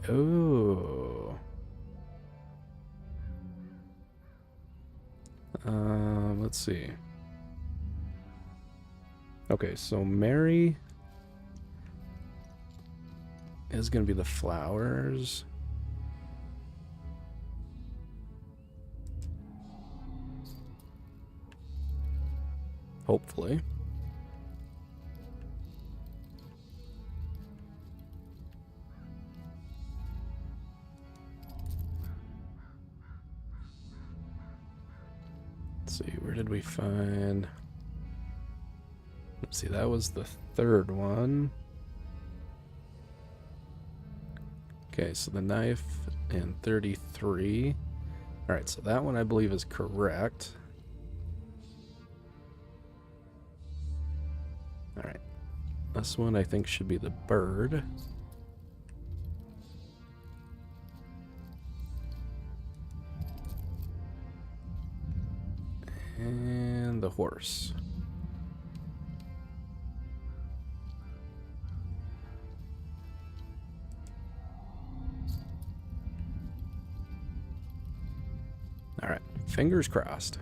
Oh. Let's see. Okay, so Mary is going to be the flowers. Hopefully. Let's see, where did we find... let's see, that was the third one. Okay, so the knife and 33. Alright, so that one I believe is correct. Alright. This one I think should be the bird. And the horse. Alright, fingers crossed.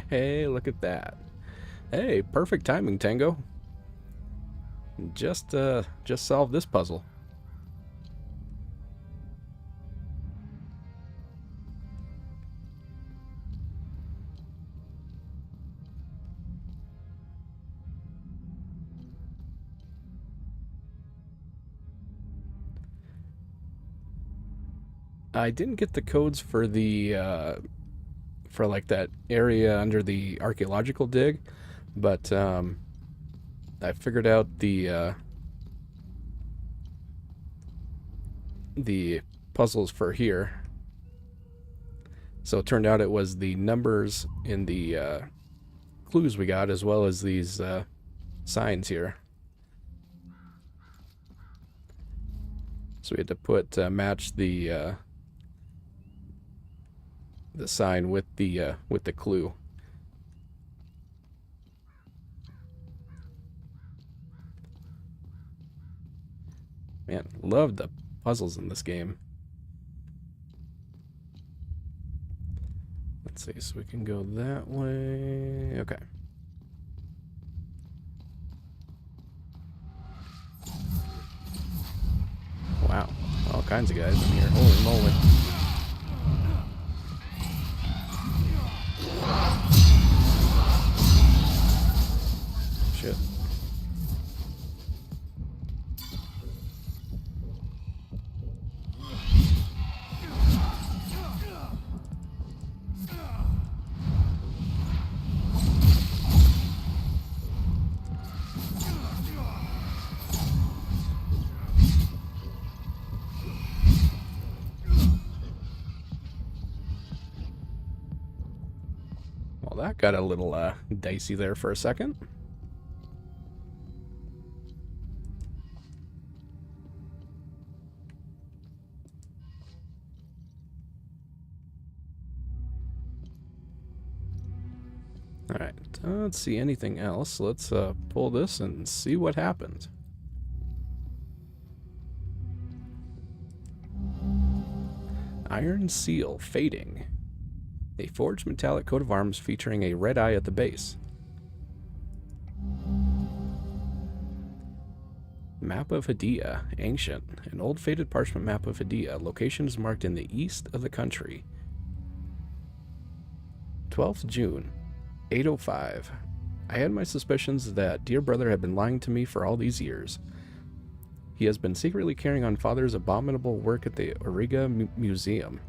Hey, look at that. Hey, perfect timing, Tango. Just solved this puzzle. I didn't get the codes for the for like that area under the archaeological dig, but I figured out the puzzles for here. So it turned out it was the numbers in the clues we got, as well as these signs here. So we had to put match the sign with the clue. Man, love the puzzles in this game. Let's see, so we can go that way. Okay. Wow, all kinds of guys in here. Holy moly. Shit. Well, that got a little dicey there for a second. Alright, let's see anything else. Let's pull this and see what happens. Iron seal fading. A forged metallic coat of arms featuring a red eye at the base. Map of Hadia, ancient. An old faded parchment map of Hadia. Location is marked in the east of the country. 12th June, 8:05. I had my suspicions that dear brother had been lying to me for all these years. He has been secretly carrying on father's abominable work at the Auriga Museum.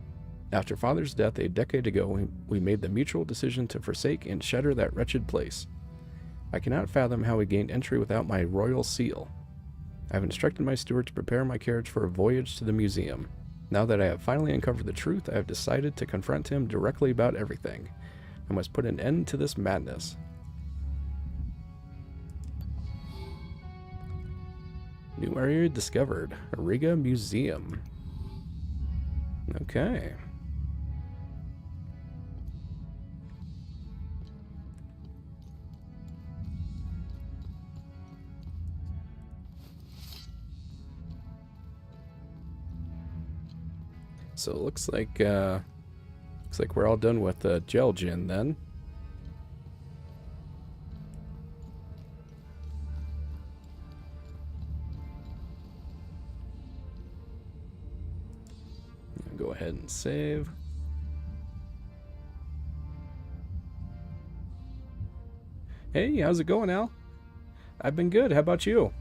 After Father's death a decade ago, we made the mutual decision to forsake and shutter that wretched place. I cannot fathom how we gained entry without my royal seal. I have instructed my steward to prepare my carriage for a voyage to the museum. Now that I have finally uncovered the truth, I have decided to confront him directly about everything. I must put an end to this madness. New area discovered. Riga Museum. Okay. So it looks like we're all done with gel gin then. Go ahead and save. Hey, how's it going, Al? I've been good. How about you?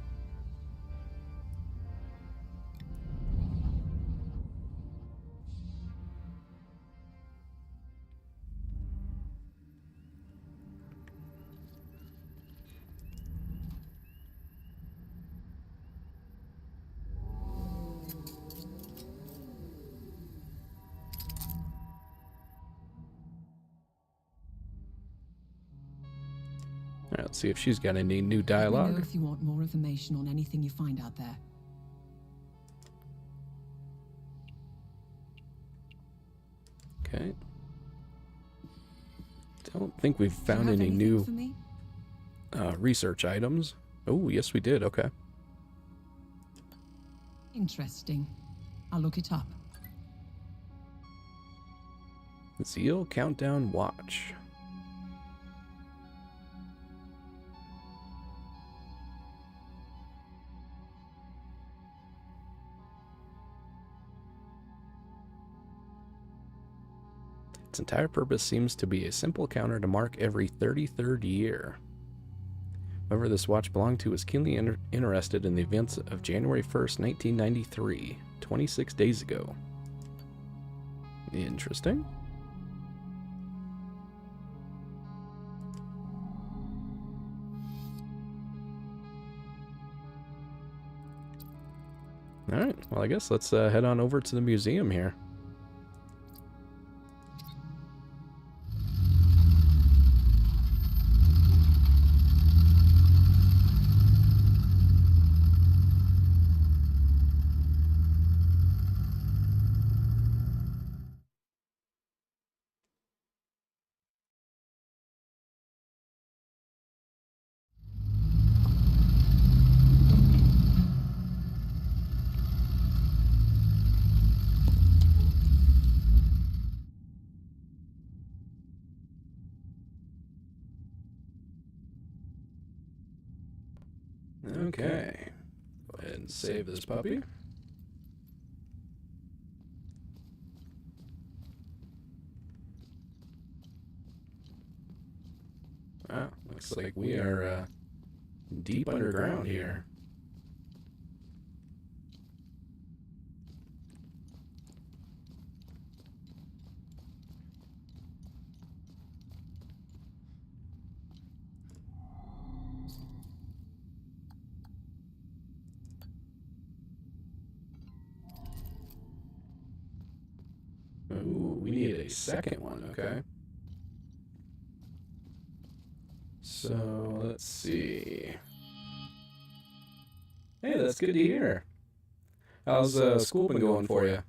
All right, let's see if she's got any new Let me know dialogue. if you want more information on anything you find out there. Okay. Don't think we've Do you found have any anything for new me? research items. Oh, yes, we did. Okay. Interesting. I'll look it up. Zeal Countdown Watch. Its entire purpose seems to be a simple counter to mark every 33rd year. Whoever this watch belonged to was keenly interested in the events of January 1st, 1993, 26 days ago. Interesting. Alright, well, I guess let's head on over to the museum here. Okay. Go ahead and save this puppy. Wow, looks like we are deep underground here. Ooh, we need a second one, okay. So, let's see. Hey, that's good to hear. How's school been going for you?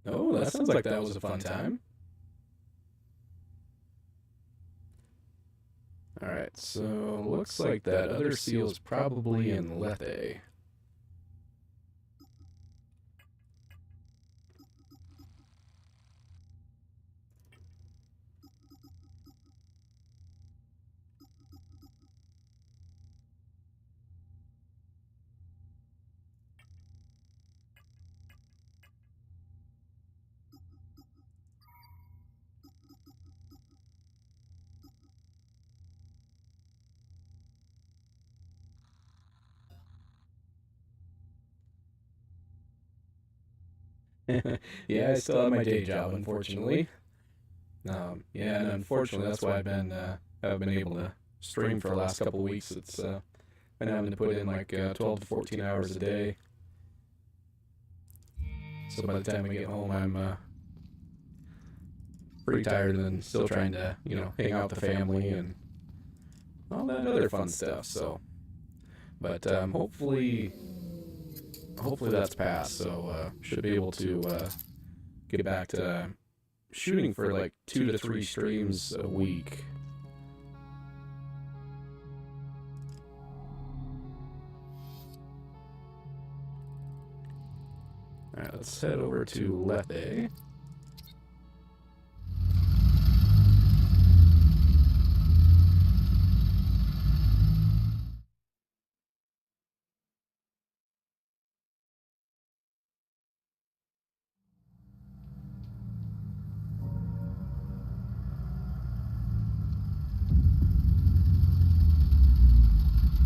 Oh, that sounds like that was a fun time. Alright, so looks like that other seal is probably in Lethe. Yeah, I still have my day job, unfortunately. Yeah, and unfortunately, that's why I've been able to stream for the last couple of weeks. It's been having to put in like 12 to 14 hours a day. So by the time I get home, I'm pretty tired, and then still trying to, hang out with the family and all that other fun stuff. So, but hopefully that's passed. So should be able to get back to shooting for like 2 to 3 streams a week. All right, let's head over to Lethe.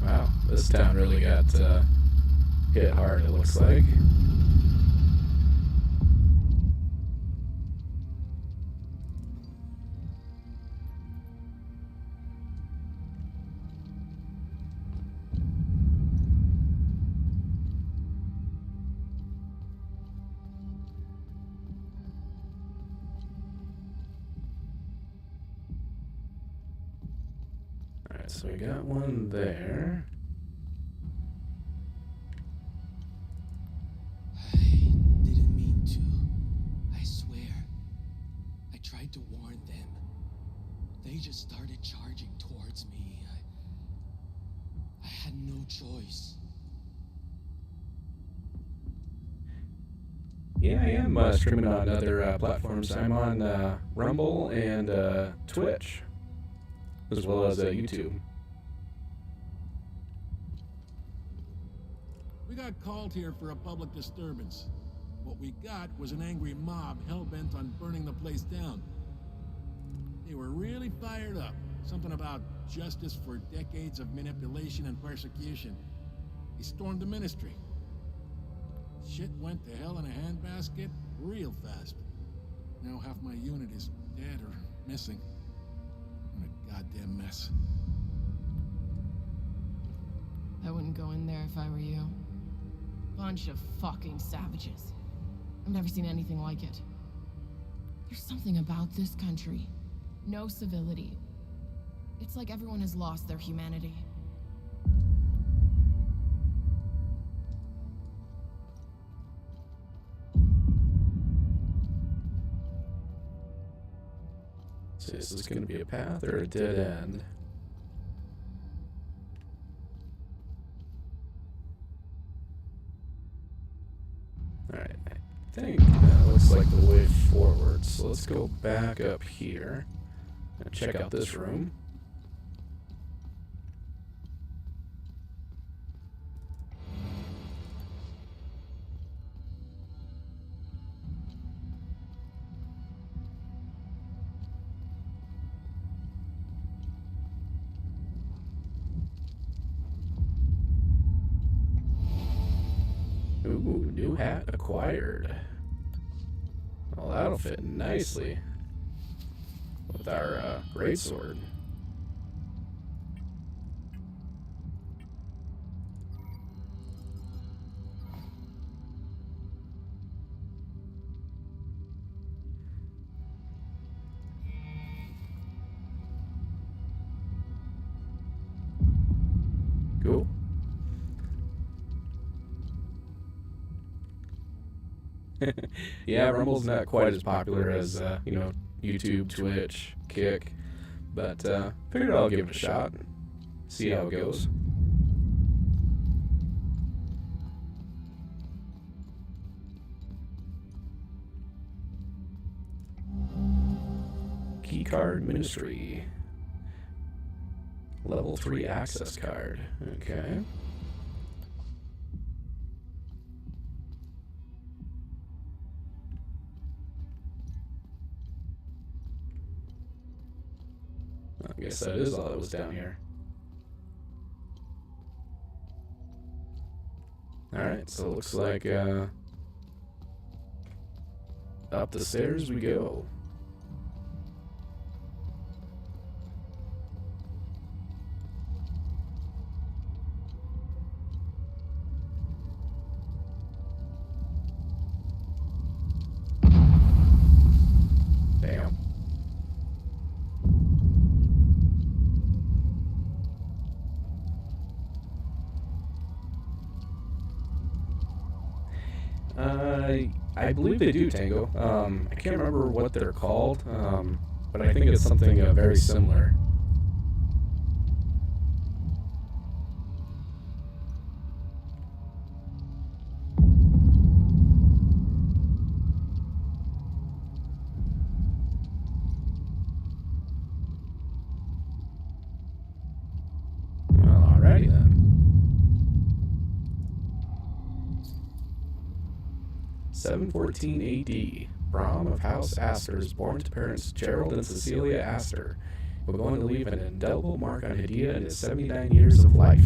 Wow, this town really got hit hard, it looks like. Alright, so we got one there. I didn't mean to. I swear. I tried to warn them. They just started charging towards me. I had no choice. Yeah, I am streaming on other platforms. I'm on Rumble and Twitch, as well as YouTube. We got called here for a public disturbance. What we got was an angry mob hell-bent on burning the place down. They were really fired up. Something about justice for decades of manipulation and persecution. They stormed the ministry. Shit went to hell in a handbasket real fast. Now half my unit is dead or missing. What a goddamn mess. I wouldn't go in there if I were you. Bunch of fucking savages. I've never seen anything like it. There's something about this country. No civility. It's like everyone has lost their humanity. So this is going to be a path or a dead end? Alright, I think that looks like the way forward. So let's go back up here and check out this room. Ooh, new hat acquired. Well, that'll fit nicely with our greatsword. Cool. Yeah, Rumble's not quite as popular as, YouTube, Twitch, Kick, but figured I'll give it a shot, see how it goes. Keycard Ministry. Level 3 access card. Okay. I guess that is all that was down here. Alright, so it looks like Up the stairs we go. Damn. I believe they do, Tango. I can't remember what they're called, but I think it's something very similar. Well, alrighty then. 714 AD. Brom of House Astor is born to parents Gerald and Cecilia Astor. We're going to leave an indelible mark on Hadia in his 79 years of life.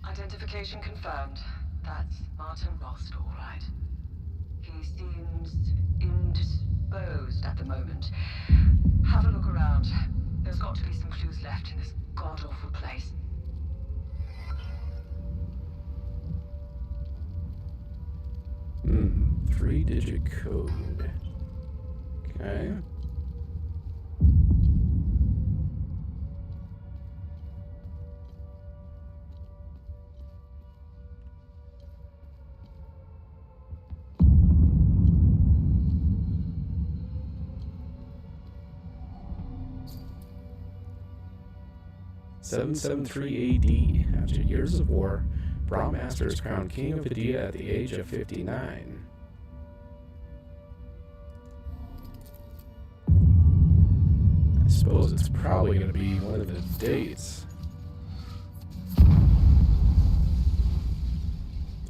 Identification confirmed. That's Martin Rost, all right. He seems indisposed at the moment. Have a look around. There's got to be some clues left in this god-awful place. Three-digit code. Okay. (773 AD). After years of war, Brom Astor is crowned King of Hadia at the age of 59. I suppose it's probably going to be one of the dates.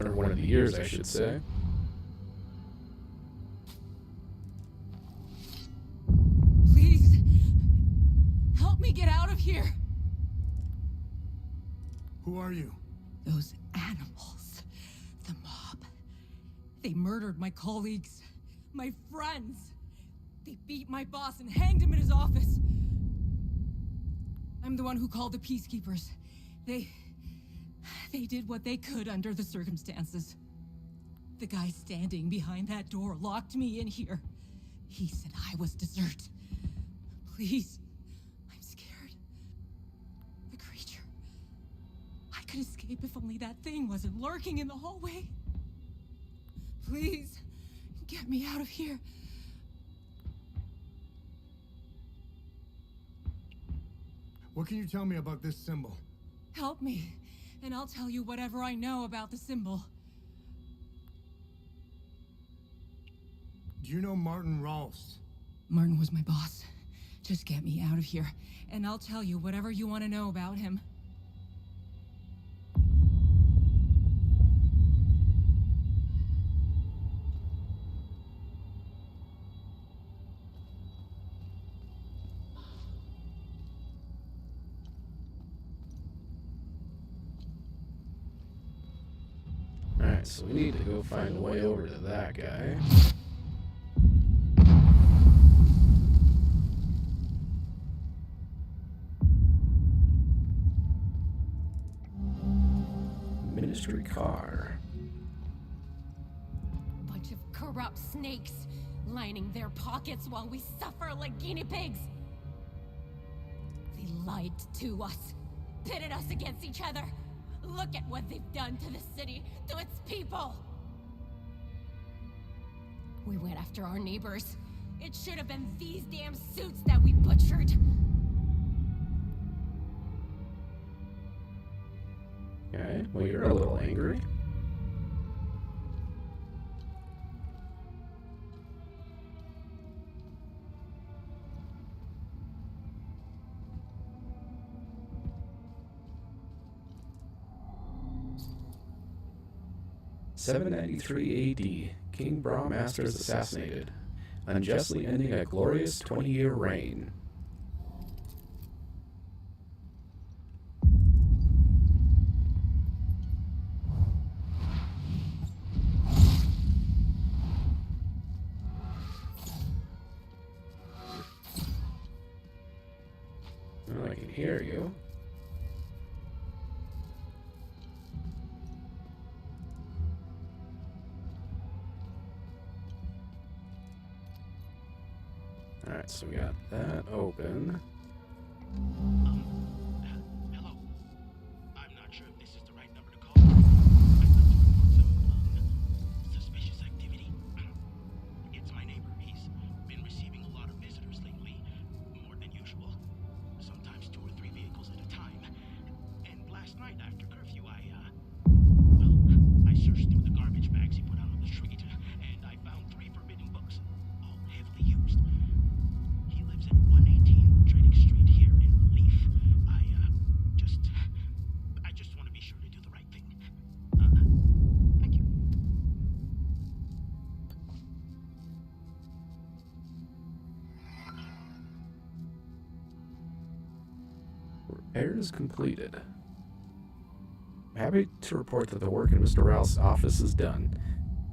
Or one of the years, I should say. Please, help me get out of here. Who are you? Those animals. The mob. They murdered my colleagues. My friends. They beat my boss and hanged him in his office. I'm the one who called the peacekeepers. They did what they could under the circumstances. The guy standing behind that door locked me in here. He said I was dessert. Please, I'm scared. The creature. I could escape if only that thing wasn't lurking in the hallway. Please, get me out of here. What can you tell me about this symbol? Help me, and I'll tell you whatever I know about the symbol. Do you know Martin Rolst? Martin was my boss. Just get me out of here, and I'll tell you whatever you want to know about him. Alright, so we need to go find a way over to that guy. Ministry car. Bunch of corrupt snakes lining their pockets while we suffer like guinea pigs. They lied to us, pitted us against each other. Look at what they've done to the city, to its people. We went after our neighbors. It should have been these damn suits that we butchered. Okay, well, you're a little angry. (793 AD). King Brom Astor is assassinated, unjustly ending a glorious 20-year reign. I can hear you. Alright, so we got that open. Hello. I'm not sure if this is the right number to call. I'd like to report some, suspicious activity. It's my neighbor. He's been receiving a lot of visitors lately, more than usual. Sometimes 2 or 3 vehicles at a time. And last night after curfew, I searched through the garbage bags he put out on the street, and I found 3 forbidden books, all heavily used. He lives at 118 Trading Street here in Leaf. I just want to be sure to do the right thing. Thank you. Repairs completed. I'm happy to report that the work in Mr. Ralph's office is done.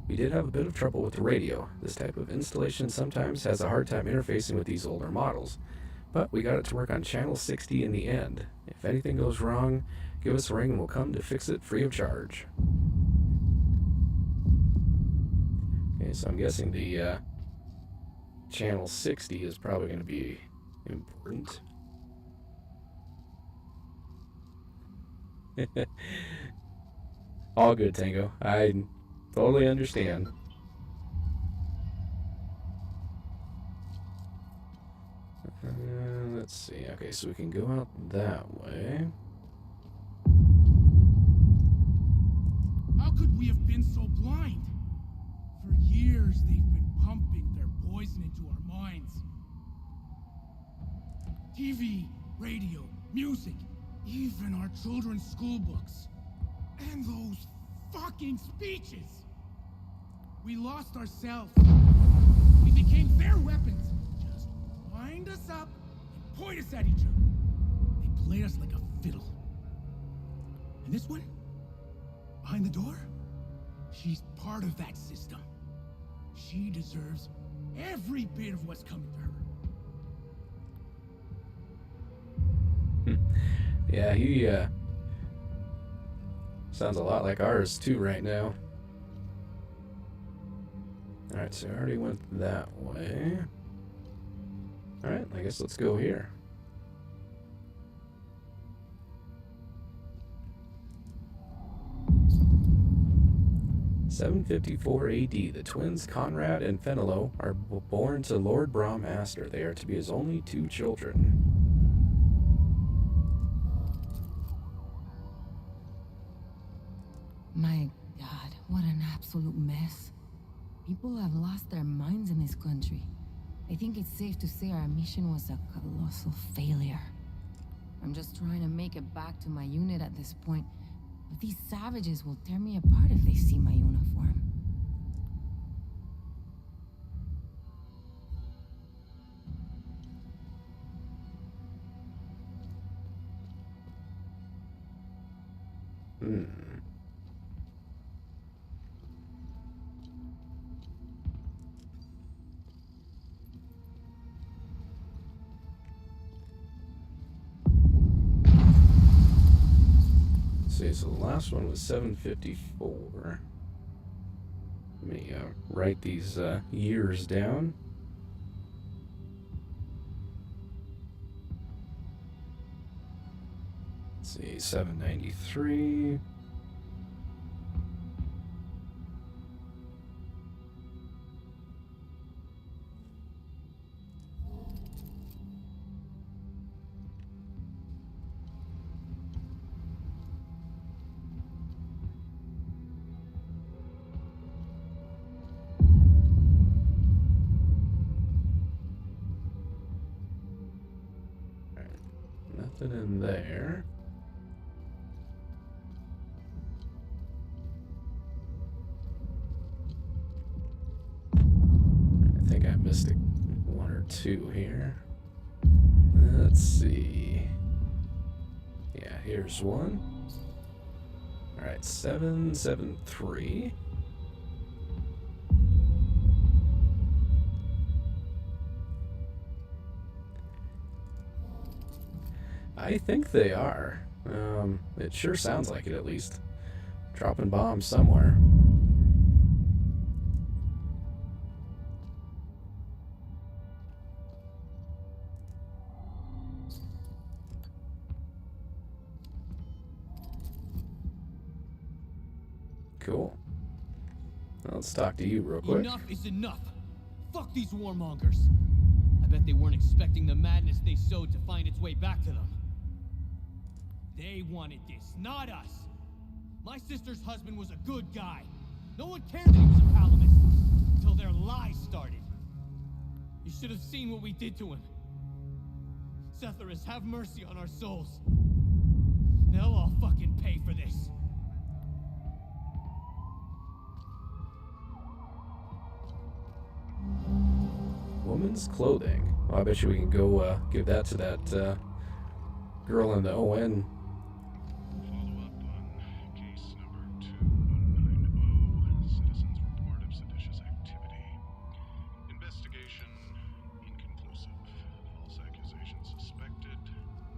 We did have a bit of trouble with the radio. This type of installation sometimes has a hard time interfacing with these older models, but we got it to work on channel 60 in the end. If anything goes wrong, give us a ring and we'll come to fix it free of charge. Okay, so I'm guessing the channel 60 is probably going to be important. All good, Tango. I totally understand. Let's see. Okay, so we can go out that way. How could we have been so blind? For years, they've been pumping their poison into our minds. TV, radio, music, even our children's school books. And those fucking speeches! We lost ourselves. We became their weapons. Just wind us up and point us at each other. They played us like a fiddle. And this one? Behind the door? She's part of that system. She deserves every bit of what's coming to her. Yeah, he sounds a lot like ours too right now. Alright, so I already went that way. Alright, I guess let's go here. (754 AD), the twins Conrad and Fenelo are born to Lord Brom Astor. They are to be his only 2 children. My God, what an absolute mess. People have lost their minds in this country. I think it's safe to say our mission was a colossal failure. I'm just trying to make it back to my unit at this point, but these savages will tear me apart if they see my uniform. See, so the last one was 754. Let me write these years down. Let's see, 793. Nothing in there. I think I missed 1 or 2 here. Let's see. Yeah, here's 1. Alright, 773. I think they are. It sure sounds like it, at least. Dropping bombs somewhere. Cool. Well, let's talk to you real quick. Enough is enough. Fuck these warmongers. I bet they weren't expecting the madness they sowed to find its way back to them. They wanted this, not us. My sister's husband was a good guy. No one cared that he was a Palamist until their lies started. You should have seen what we did to him. Setharus, have mercy on our souls. They'll all fucking pay for this. Woman's clothing. Well, I bet you we can go give that to that girl in the ON. Follow up on case number 2190, citizens report of seditious activity. Investigation inconclusive. False accusation suspected.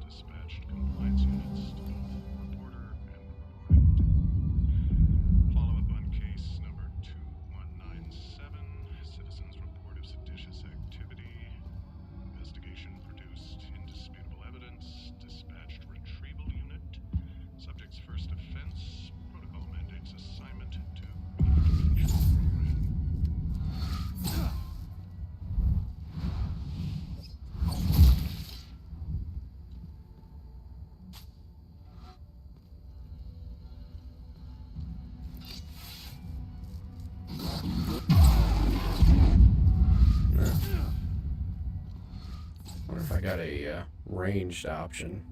Dispatched compliance units to both reporter and reported. Follow up on case number 2197, citizens report of seditious activity. Investigation produced indisputable evidence. Dispatched retrieval unit. Subject's first offense. Protocol mandates assignment to control program. Wonder if I got a ranged option.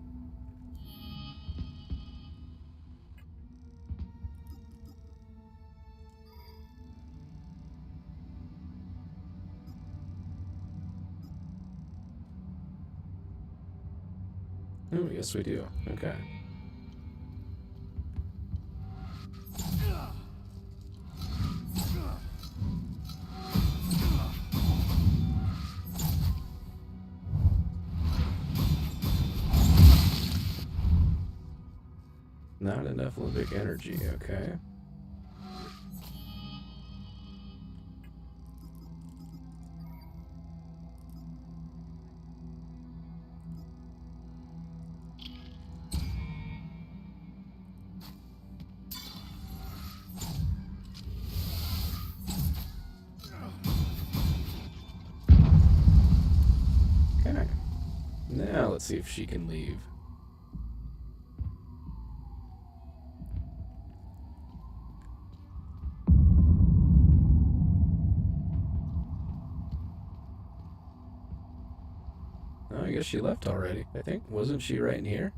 Oh, yes we do. Okay. Not enough limbic energy, okay. Okay. Now let's see if she can leave. Oh, I guess she left already, I think. Wasn't she right in here?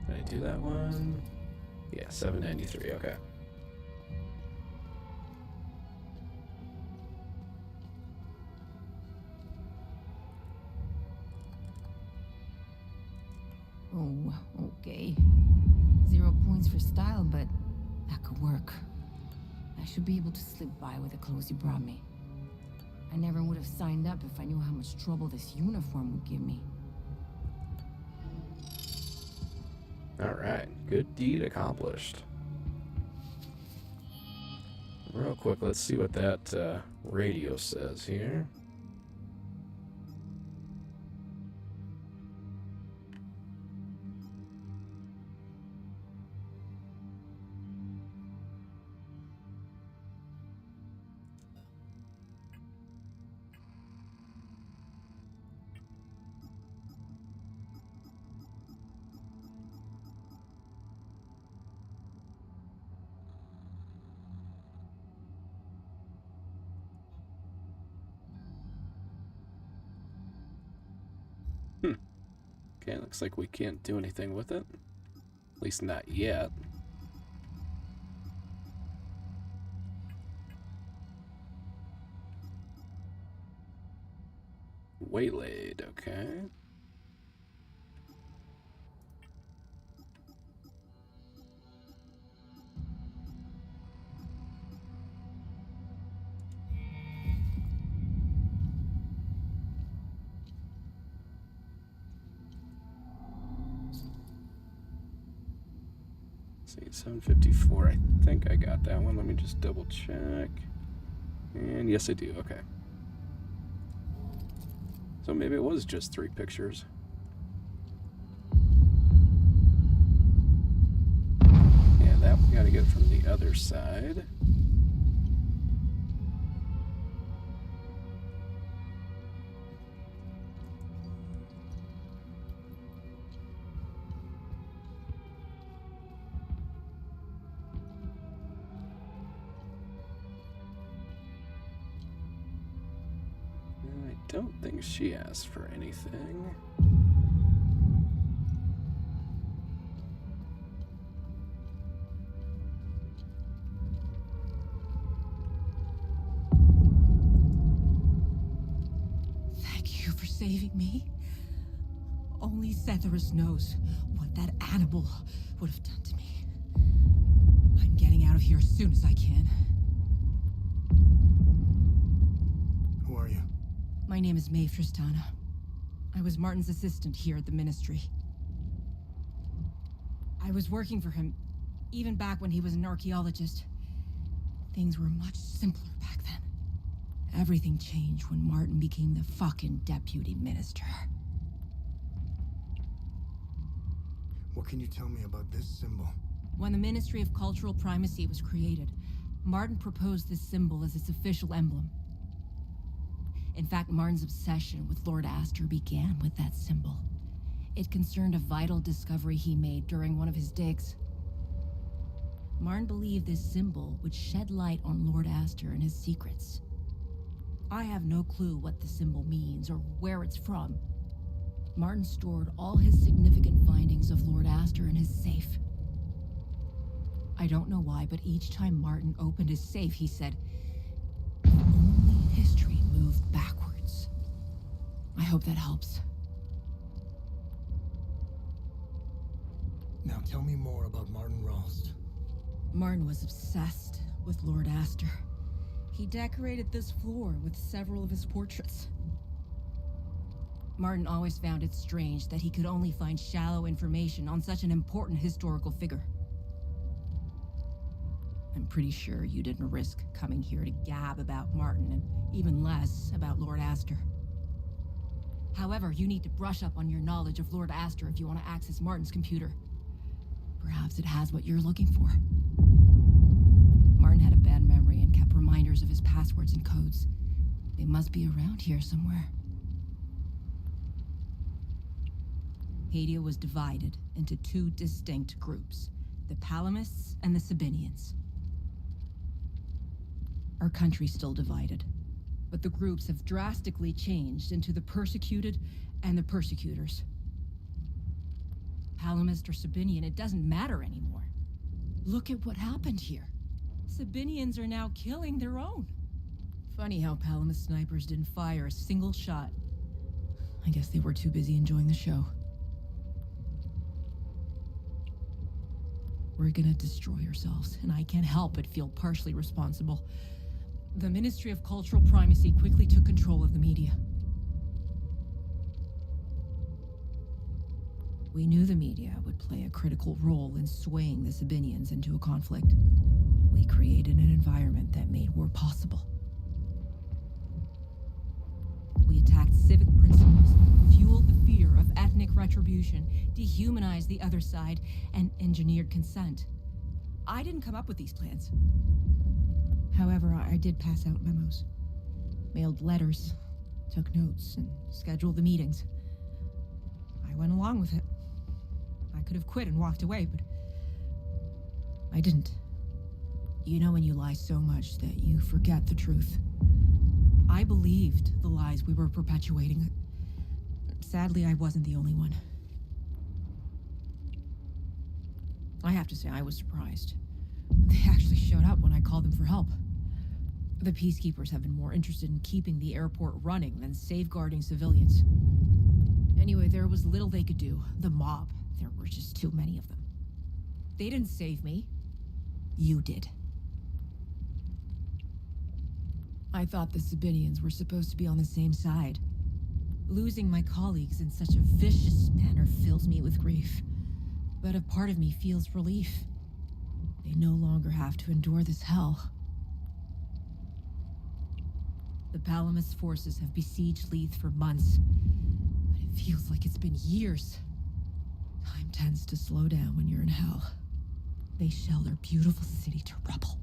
Did I do that one? Yeah, 793, okay. Oh, okay. 0 points for style, but that could work. I should be able to slip by with the clothes you brought me. I never would have signed up if I knew how much trouble this uniform would give me. Alright, good deed accomplished. Real quick, let's see what that radio says here. Okay, looks like we can't do anything with it. At least not yet. Waylaid, okay. See, 754. I think I got that one. Let me just double check. And yes, I do. Okay. So maybe it was just 3 pictures. Yeah, that we gotta get from the other side. I don't think she asked for anything. Thank you for saving me. Only Setherus knows what that animal would have done to me. I'm getting out of here as soon as I can. Who are you? My name is Maeve Tristana. I was Martin's assistant here at the Ministry. I was working for him, even back when he was an archaeologist. Things were much simpler back then. Everything changed when Martin became the fucking deputy minister. What can you tell me about this symbol? When the Ministry of Cultural Primacy was created, Martin proposed this symbol as its official emblem. In fact, Martin's obsession with Lord Astor began with that symbol. It concerned a vital discovery he made during one of his digs. Martin believed this symbol would shed light on Lord Astor and his secrets. I have no clue what the symbol means or where it's from. Martin stored all his significant findings of Lord Astor in his safe. I don't know why, but each time Martin opened his safe, he said, "If only history moved backwards." I hope that helps. Now tell me more about Martin Ralst. Martin was obsessed with Lord Astor. He decorated this floor with several of his portraits. Martin always found it strange that he could only find shallow information on such an important historical figure. I'm pretty sure you didn't risk coming here to gab about Martin, and even less about Lord Astor. However, you need to brush up on your knowledge of Lord Astor if you want to access Martin's computer. Perhaps it has what you're looking for. Martin had a bad memory and kept reminders of his passwords and codes. They must be around here somewhere. Hadia was divided into 2 distinct groups, the Palamists and the Sabinians. Our country's still divided, but the groups have drastically changed into the persecuted and the persecutors. Palamist or Sabinian, it doesn't matter anymore. Look at what happened here. Sabinians are now killing their own. Funny how Palamist snipers didn't fire a single shot. I guess they were too busy enjoying the show. We're gonna destroy ourselves, and I can't help but feel partially responsible. The Ministry of Cultural Primacy quickly took control of the media. We knew the media would play a critical role in swaying the Sabinians into a conflict. We created an environment that made war possible. We attacked civic principles, fueled the fear of ethnic retribution, dehumanized the other side, and engineered consent. I didn't come up with these plans. However, I did pass out memos, mailed letters, took notes, and scheduled the meetings. I went along with it. I could have quit and walked away, but I didn't. You know when you lie so much that you forget the truth. I believed the lies we were perpetuating. Sadly, I wasn't the only one. I have to say, I was surprised. They actually showed up when I called them for help. The peacekeepers have been more interested in keeping the airport running than safeguarding civilians. Anyway, there was little they could do. The mob, there were just too many of them. They didn't save me. You did. I thought the Sabinians were supposed to be on the same side. Losing my colleagues in such a vicious manner fills me with grief. But a part of me feels relief. They no longer have to endure this hell. The Palamas forces have besieged Leith for months, but it feels like it's been years. Time tends to slow down when you're in hell. They shell their beautiful city to rubble.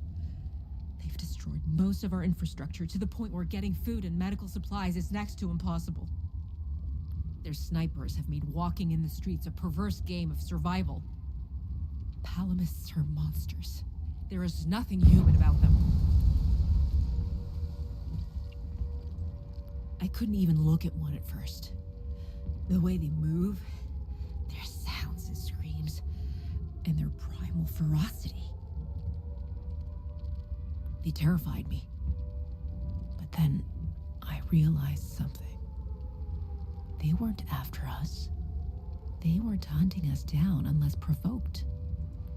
They've destroyed most of our infrastructure to the point where getting food and medical supplies is next to impossible. Their snipers have made walking in the streets a perverse game of survival. Palamists are monsters. There is nothing human about them. I couldn't even look at one at first. The way they move, their sounds and screams, and their primal ferocity. They terrified me. But then I realized something. They weren't after us. They weren't hunting us down unless provoked.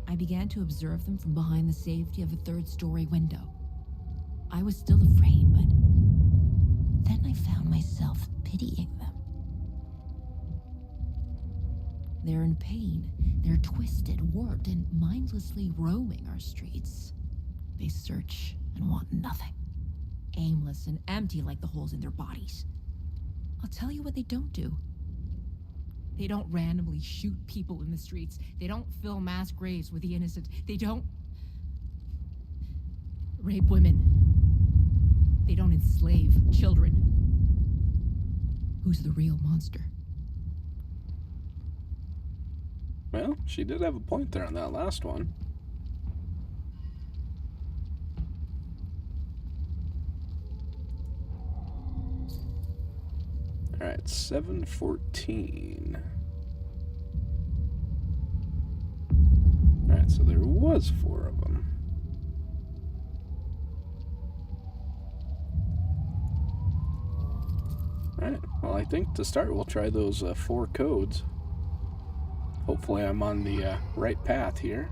I began to observe them from behind the safety of a third-story window. I was still afraid, but then I found myself pitying them. They're in pain. They're twisted, warped, and mindlessly roaming our streets. They search and want nothing. Aimless and empty like the holes in their bodies. I'll tell you what they don't do. They don't randomly shoot people in the streets. They don't fill mass graves with the innocent. They don't rape women. They don't enslave children. Who's the real monster? Well, she did have a point there on that last one. Alright, 714. Alright, so there was 4 of them. Alright, well I think to start we'll try those 4 codes. Hopefully I'm on the right path here.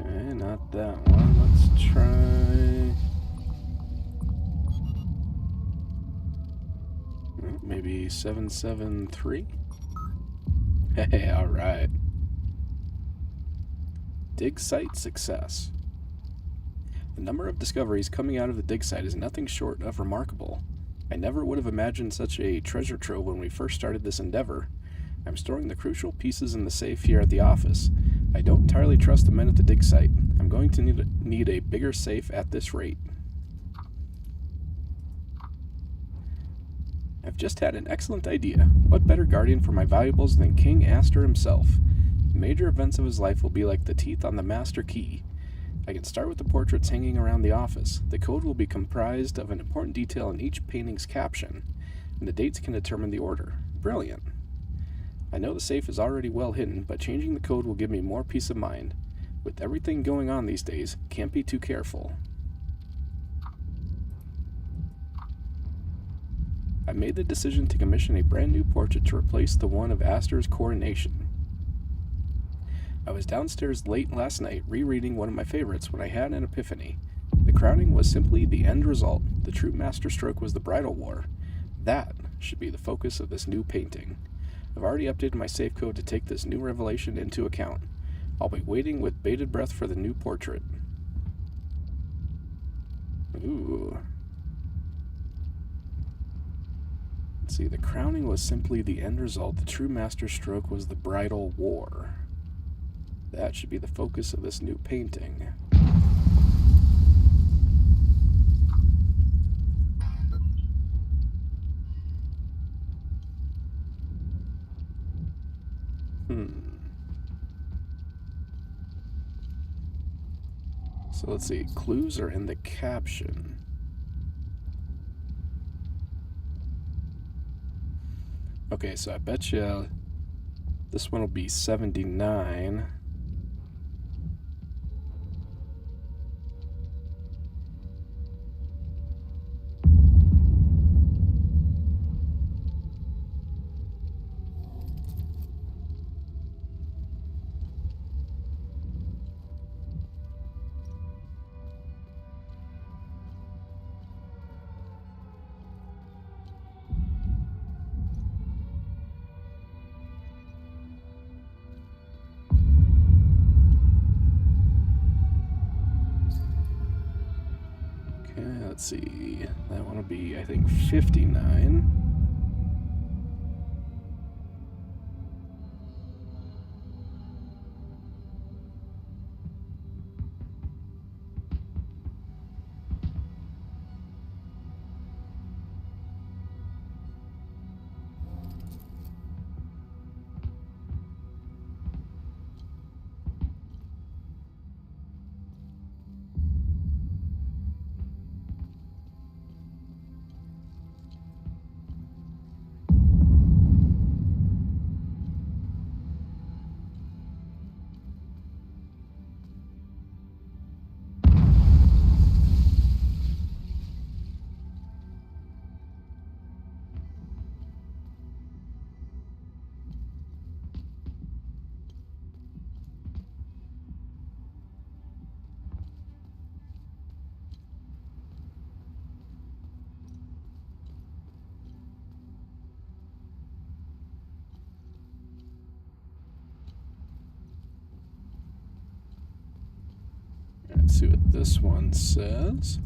Okay, not that one. Let's try... maybe 773? Hey, alright. Dig site success. The number of discoveries coming out of the dig site is nothing short of remarkable. I never would have imagined such a treasure trove when we first started this endeavor. I'm storing the crucial pieces in the safe here at the office. I don't entirely trust the men at the dig site. I'm going to need a bigger safe at this rate. I've just had an excellent idea. What better guardian for my valuables than King Astor himself? The major events of his life will be like the teeth on the master key. I can start with the portraits hanging around the office. The code will be comprised of an important detail in each painting's caption, and the dates can determine the order. Brilliant. I know the safe is already well hidden, but changing the code will give me more peace of mind. With everything going on these days, can't be too careful. I made the decision to commission a brand new portrait to replace the one of Astor's coronation. I was downstairs late last night rereading one of my favorites when I had an epiphany. The crowning was simply the end result. The true masterstroke was the bridal war. That should be the focus of this new painting. I've already updated my safe code to take this new revelation into account. I'll be waiting with bated breath for the new portrait. Ooh. Let's see, the crowning was simply the end result. The true masterstroke was the bridal war. That should be the focus of this new painting. So let's see, clues are in the caption. Okay, so I bet you This one will be 79. Let's see, that one will be, I think, 59. Let's see what this one says.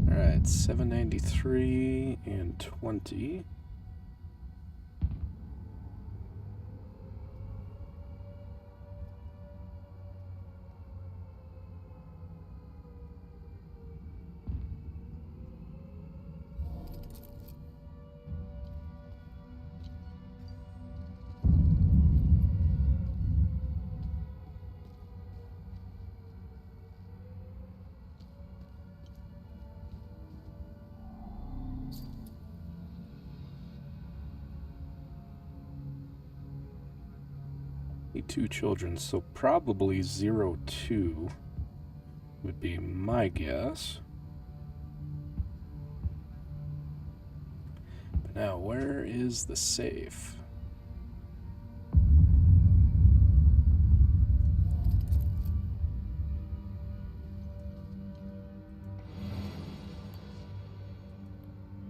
Alright, 793 and 20. Two children, so probably 02 would be my guess. But now, where is the safe?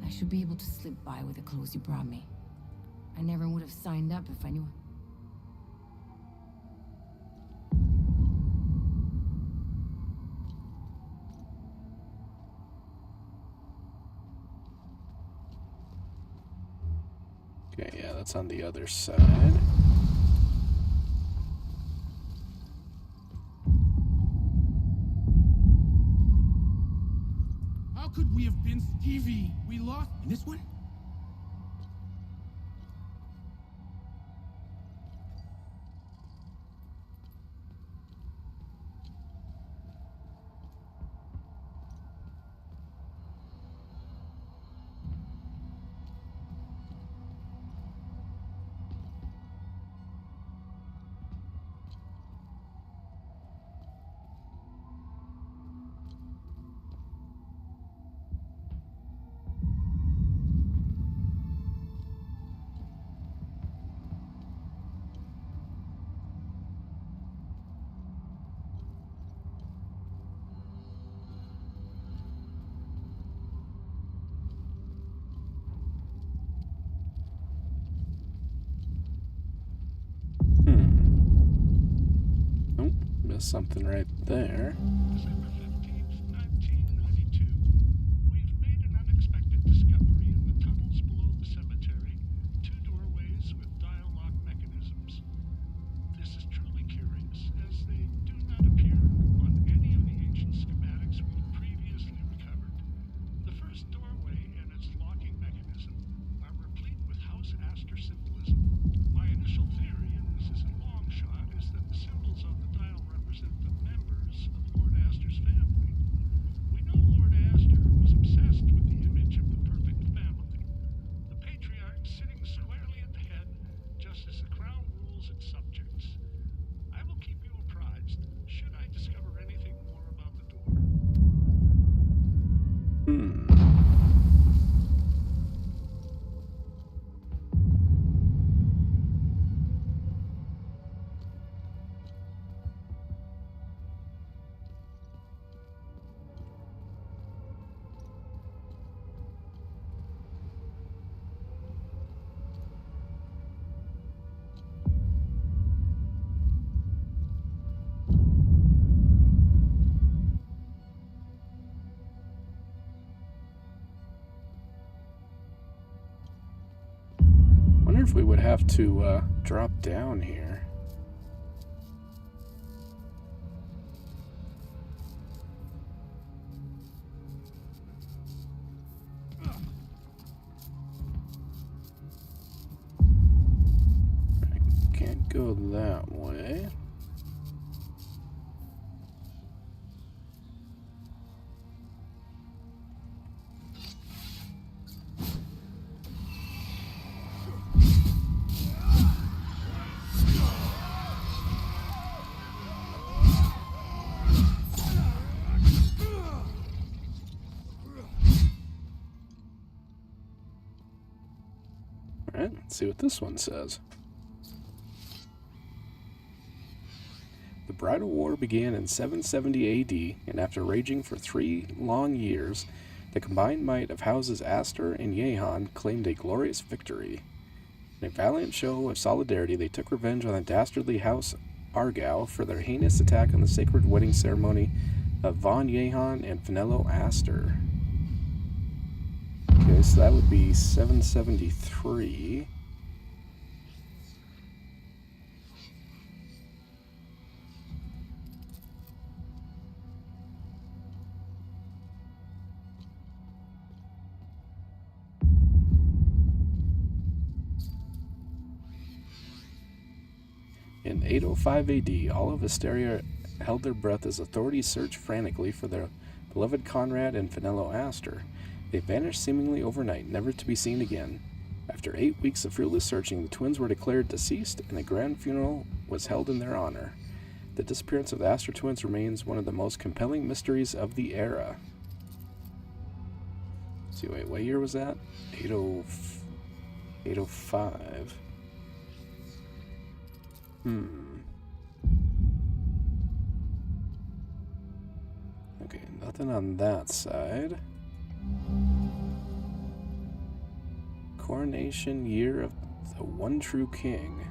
I should be able to slip by with the clothes you brought me. I never would have signed up if I knew. Okay, yeah, that's on the other side. How could we have been Stevie? We lost. And this one? Nope, missed something right there. December 15th, 1992. We've made an unexpected discovery in the tunnels below the cemetery. 2 doorways with dial-lock mechanisms. This is truly curious, as they do not appear on any of the ancient schematics we've previously recovered. The first doorway and its locking mechanism are replete with House Astor symbolism. My initial theory, and this is a long shot, is that the symbols on the dial represent the members of Lord Astor's family. Wonder if we would have to drop down here. I can't go that way. Alright, let's see what this one says. The Bridal War began in 770 AD, and after raging for 3 long years, the combined might of houses Astor and Yehan claimed a glorious victory. In a valiant show of solidarity, they took revenge on the dastardly House Argyle for their heinous attack on the sacred wedding ceremony of Von Yehan and Finello Astor. Okay, so that would be 773. In 805 AD, all of Asteria held their breath as authorities searched frantically for their beloved Conrad and Finello Astor. They vanished seemingly overnight, never to be seen again. After 8 weeks of fruitless searching, the twins were declared deceased, and a grand funeral was held in their honor. The disappearance of the Astor twins remains one of the most compelling mysteries of the era. Let's see, wait, what year was that? 805. Okay, nothing on that side. Coronation year of the one true king.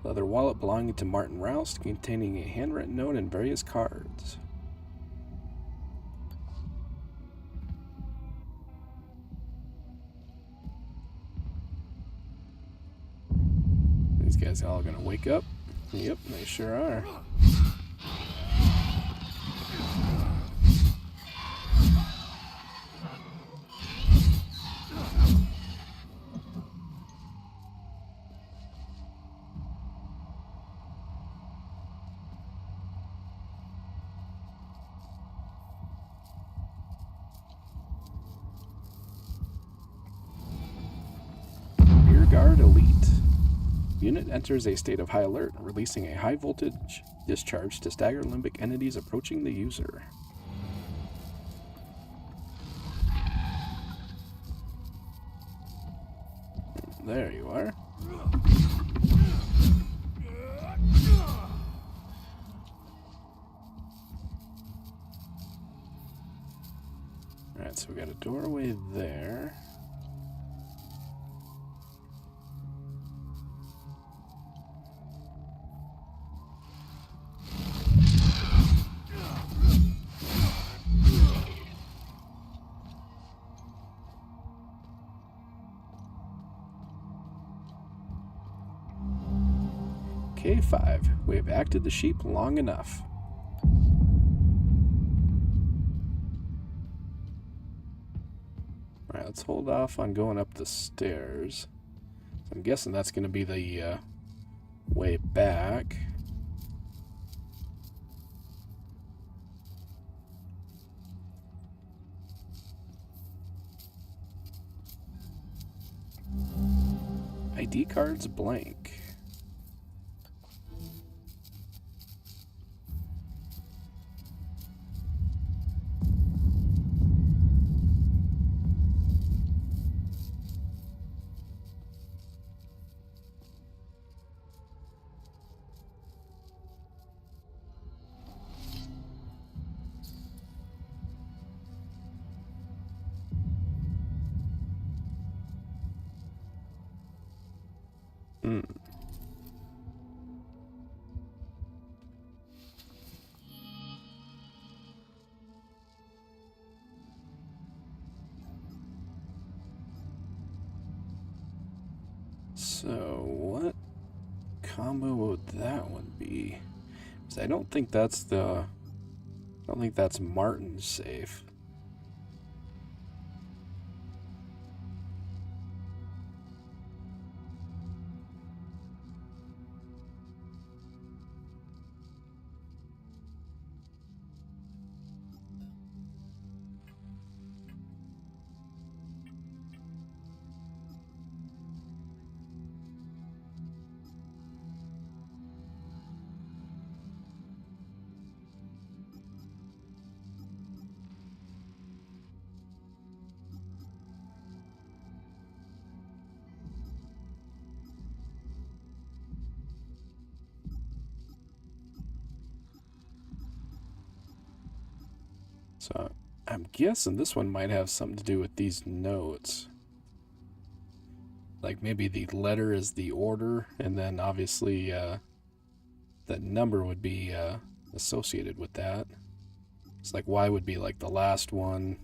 Leather wallet belonging to Martin Roust, containing a handwritten note and various cards. These guys all gonna wake up? Yep, they sure are. Rear Guard Elite. Unit enters a state of high alert, releasing a high voltage discharge to stagger limbic entities approaching the user. There you are. Alright, so we got a doorway there. K5, we have acted the sheep long enough. Alright, let's hold off on going up the stairs. I'm guessing that's going to be the way back. ID cards blank. So, what combo would that one be? Because I don't think that's Martin's safe. So I'm guessing this one might have something to do with these notes. Like maybe the letter is the order, and then obviously the number would be associated with that. It's like Y would be like the last one.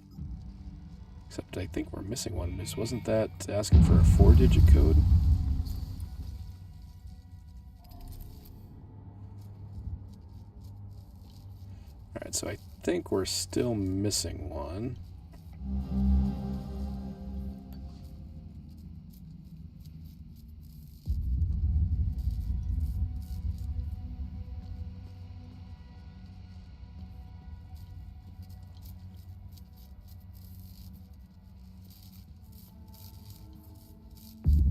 Except I think we're missing one. Wasn't that asking for a 4-digit code? Alright, so I think we're still missing one.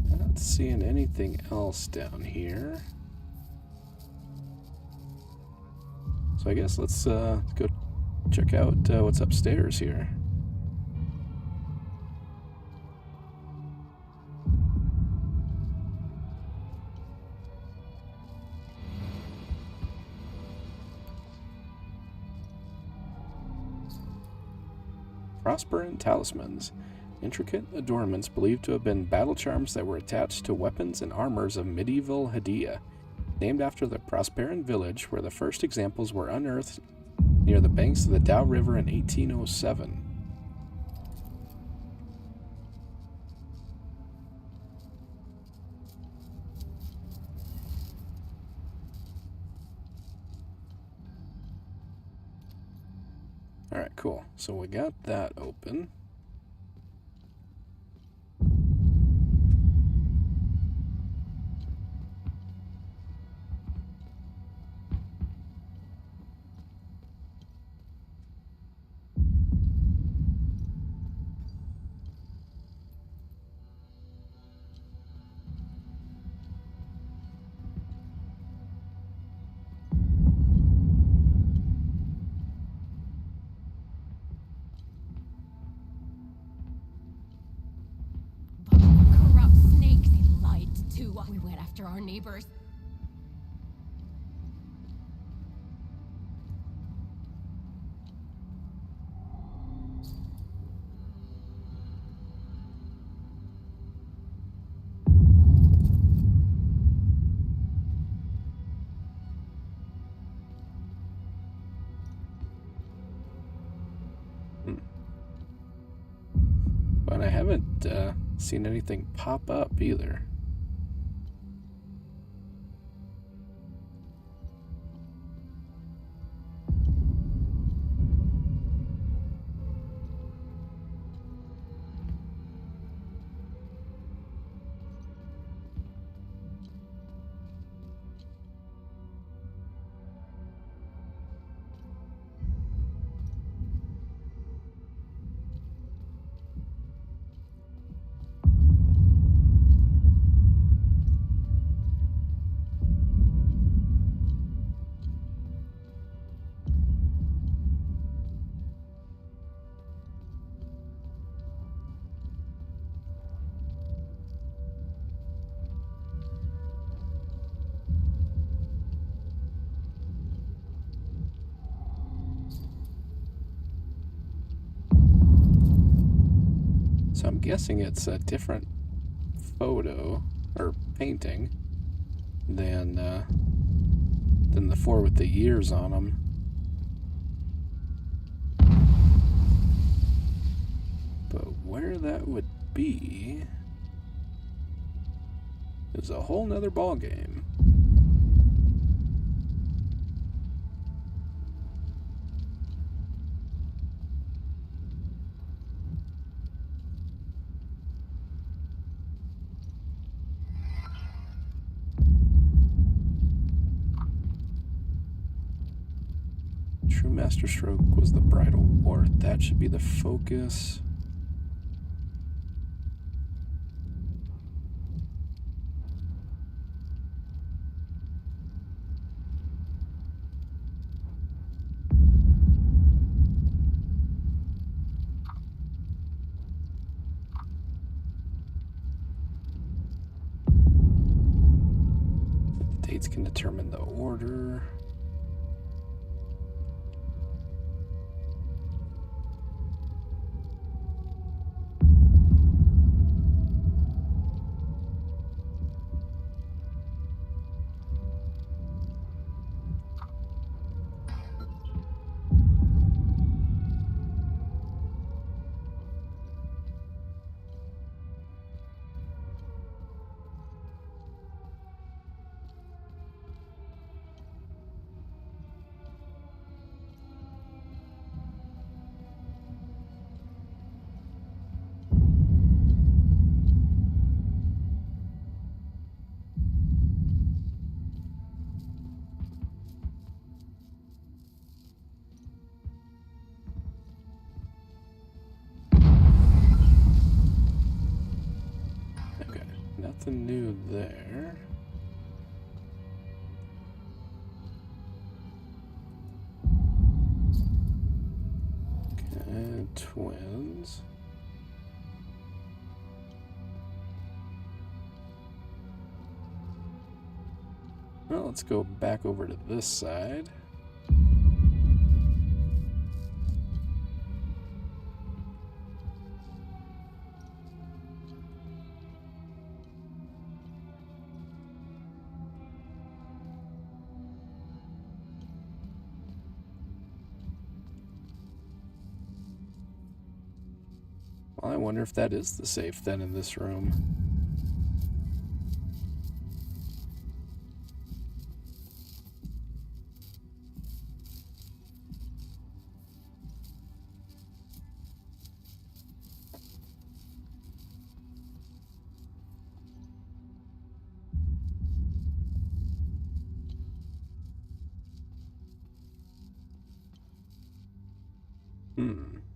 Not seeing anything else down here. So I guess let's go check out what's upstairs here. Prosperant talismans. Intricate adornments believed to have been battle charms that were attached to weapons and armors of medieval Hadia. Named after the Prosperan village where the first examples were unearthed near the banks of the Dow River in 1807. Alright, cool. So we got that open. Corrupt snakes, they lied too. We went after our neighbors. But I haven't seen anything pop up either. So I'm guessing it's a different photo or painting. than the four with the years on them. But where that would be is a whole nother ball game. True masterstroke was the bridal wart. That should be the focus. The dates can determine the order. Nothing new there. Okay, twins. Well, let's go back over to this side. Well, I wonder if that is the safe then in this room.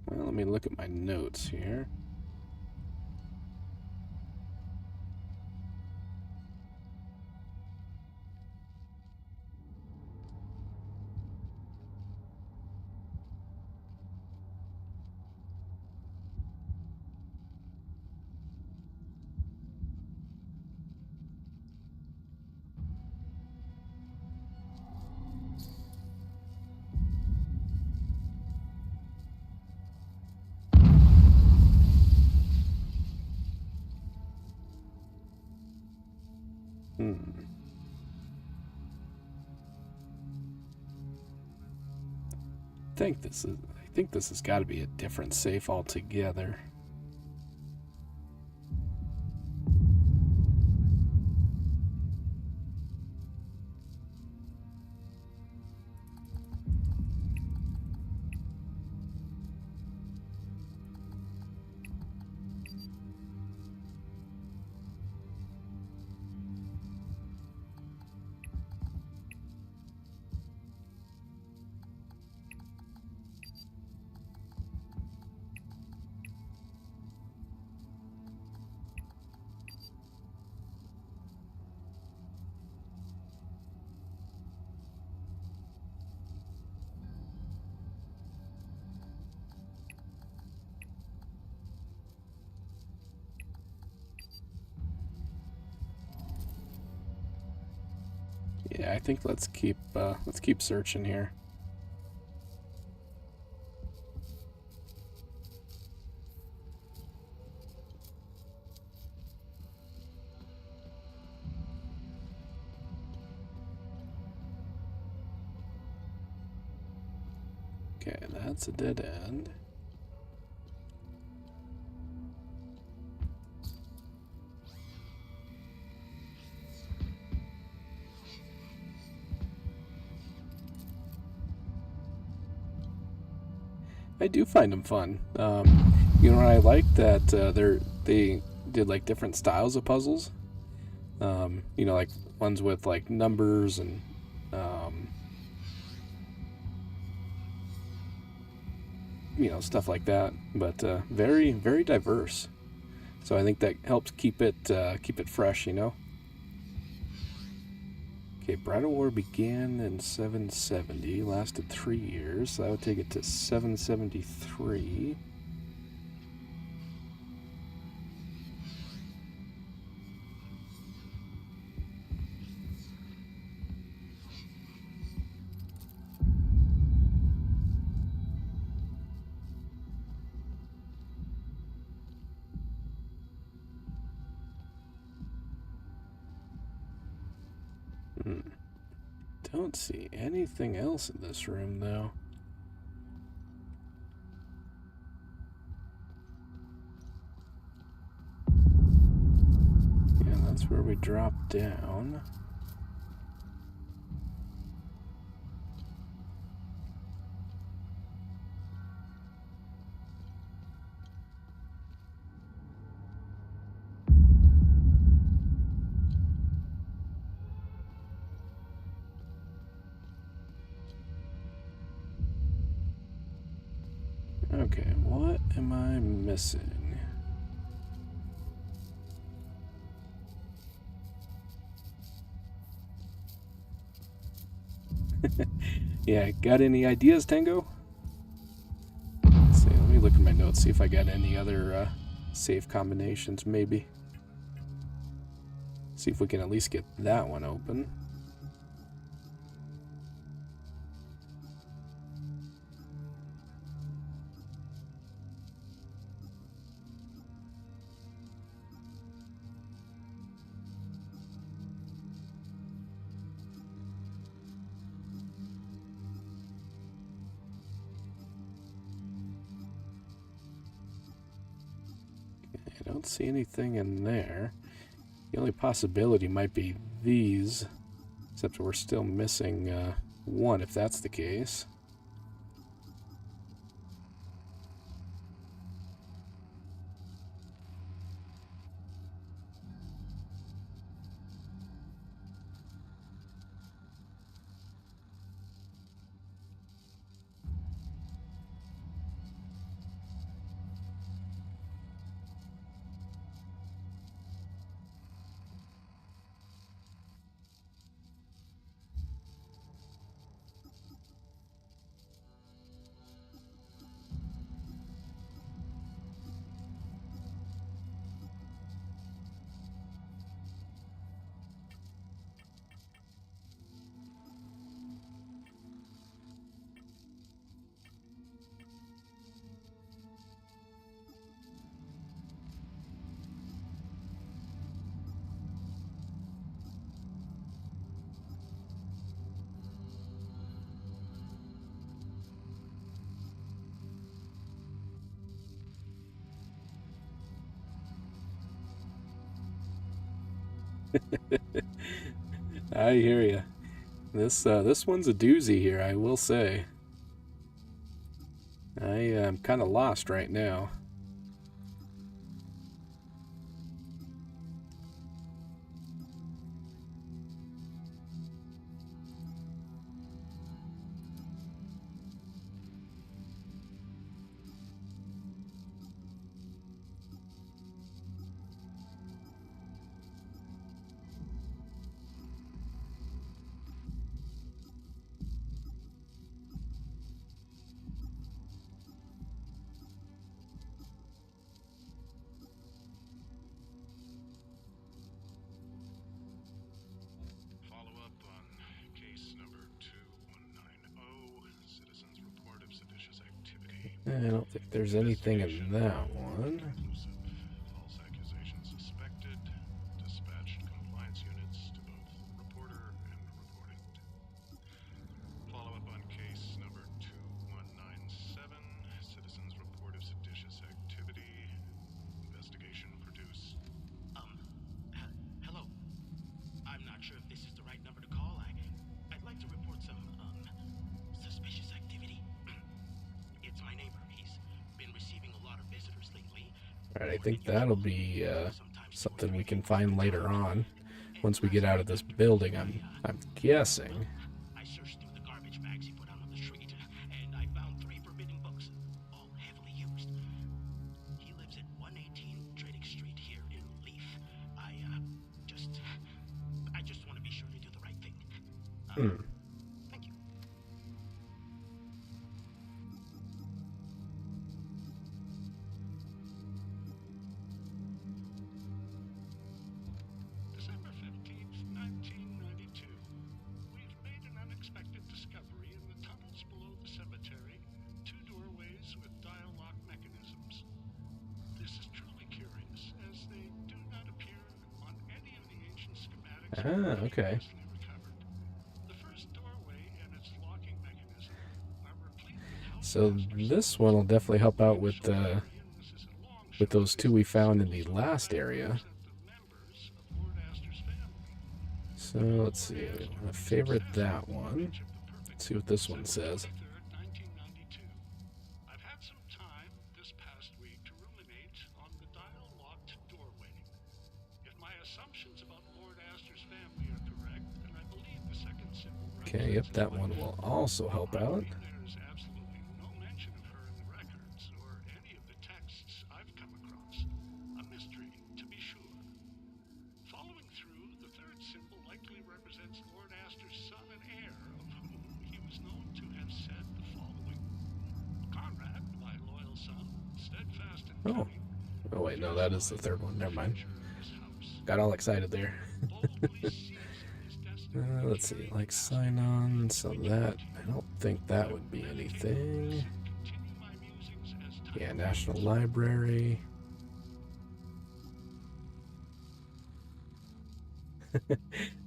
Well, let me look at my notes here. I think this has got to be a different safe altogether. Yeah, I think let's keep searching here. Okay, that's a dead end. I do find them fun. You know what I like? That they did like different styles of puzzles. You know, like ones with like numbers and you know, stuff like that. But very, very diverse. So I think that helps keep it fresh. You know. Okay, Bridal War began in 770, lasted 3 years. So that would take it to 773. Don't see anything else in this room, though. Yeah, that's where we drop down. Okay, what am I missing? Yeah, got any ideas, Tango? Let's see, let me look at my notes, see if I got any other save combinations, maybe. See if we can at least get that one open. I don't see anything in there. The only possibility might be these, except we're still missing one if that's the case. I hear you. This one's a doozy here, I will say. I am kind of lost right now. Follow-up on case number 2190, citizens report of seditious activity. I don't think there's anything in that one. False accusations suspected. Dispatched compliance units to both reporter and reporting. Follow-up on case number 2190, Alright, I think that'll be something we can find later on. Once we get out of this building, I'm guessing. I searched through the garbage bags he put out on the street, and I found 3 forbidden books, all heavily used. He lives at 118 Trading Street here in Leaf. I just want to be sure to do the right thing. Thank you. December 15th, 1992. We've made an unexpected discovery in the tunnels below the cemetery. 2 doorways with dial lock mechanisms. This is truly curious, as they do not appear on any of the ancient schematics Okay. previously recovered. The first doorway and its locking mechanism are replete with So this one will definitely help out with those 2 we found in the last area. So let's see. I'm gonna favorite that one. Let's see what this one says. 1992. I've had some time this past week to ruminate on the dial-locked doorway. If my assumptions about Lord Astor's family are correct, then I believe the second symbol. Okay, yep, that one will also help out. There's absolutely no mention of her in the records or any of the texts I've come across. A mystery, to be sure. Following through, the third symbol likely represents Lord Astor's son and heir, of whom he was known to have said the following: Conrad, my loyal son, steadfast and cunning. Oh wait, no, that is the third one. Never mind. Got all excited there. Let's see, like sign on, so that, I don't think that would be anything. Yeah, National Library.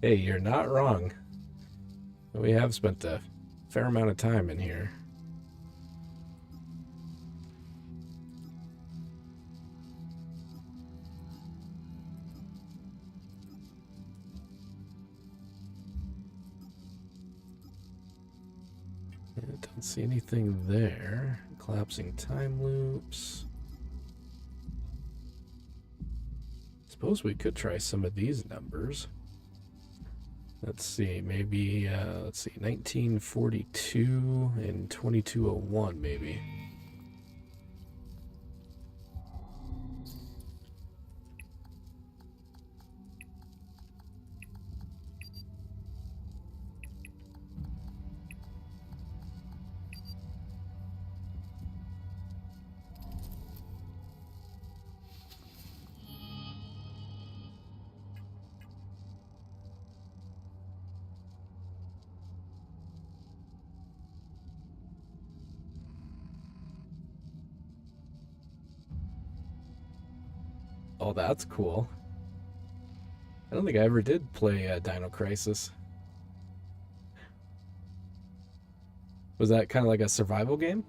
Hey, you're not wrong. We have spent a fair amount of time in here. Don't see anything there. Collapsing time loops. Suppose we could try some of these numbers. Let's see, maybe, 1942 and 2201, maybe. Oh, that's cool. I don't think I ever did play Dino Crisis. Was that kind of like a survival game?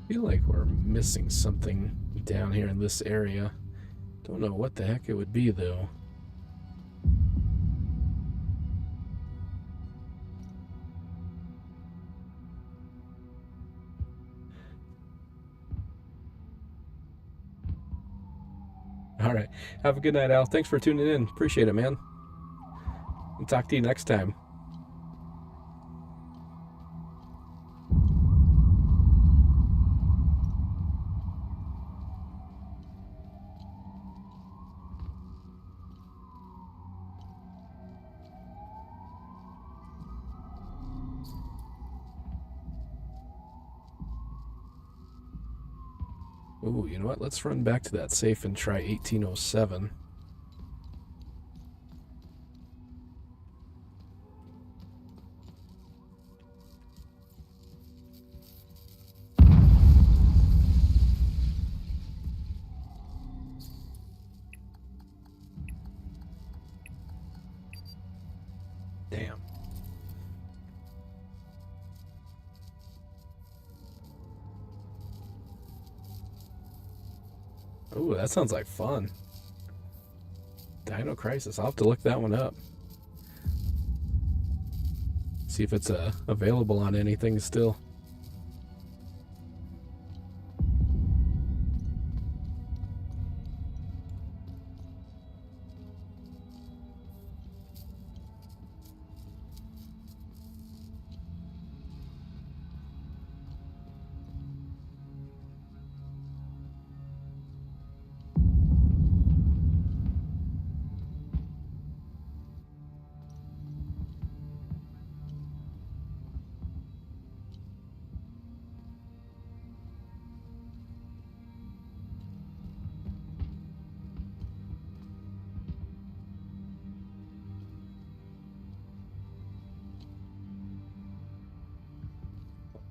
feel like we're missing something down here in this area. Don't know what the heck it would be, though. All right. Have a good night, Al. Thanks for tuning in. Appreciate it, man. And talk to you next time. Ooh, you know what? Let's run back to that safe and try 1807. Damn. Ooh, that sounds like fun. Dino Crisis. I'll have to look that one up. See if it's available on anything still.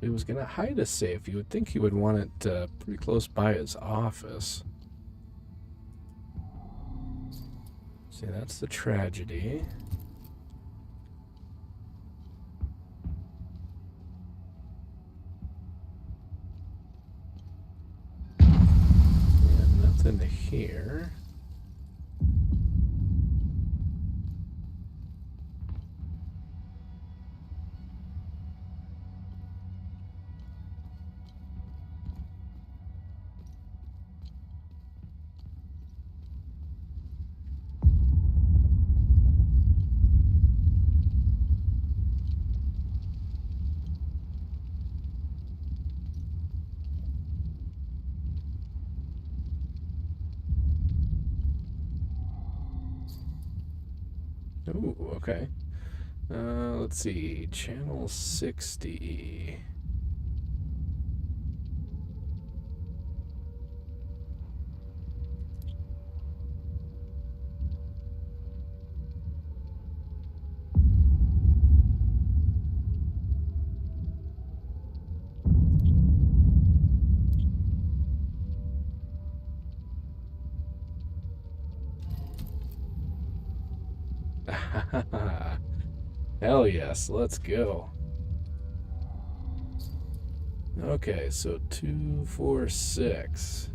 He was going to hide a safe. You would think he would want it pretty close by his office. See, that's the tragedy. Yeah, nothing here. Ooh, okay. Let's see. Channel 60. Hell yes, let's go. Okay, so 246.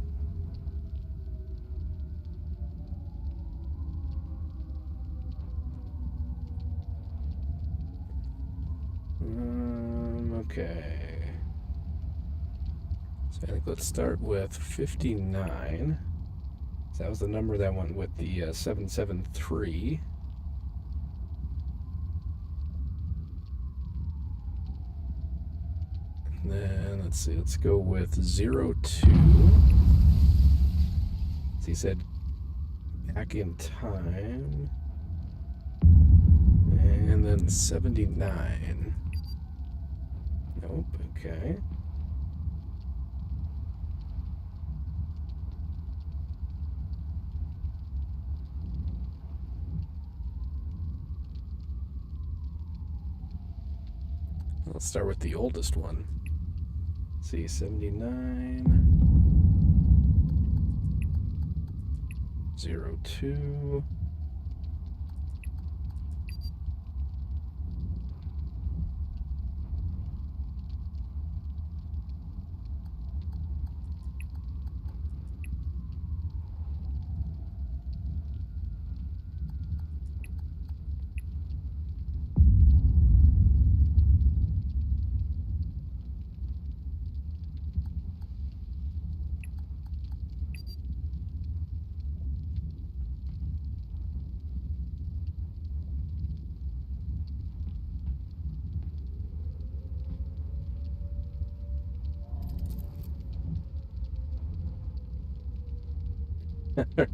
Okay. So I think let's start with 59. So that was the number that went with the 773. And then let's see, let's go with 02. So he said back in time. And then 79. Nope, okay. Let's start with the oldest one. Let's see, 79. 02.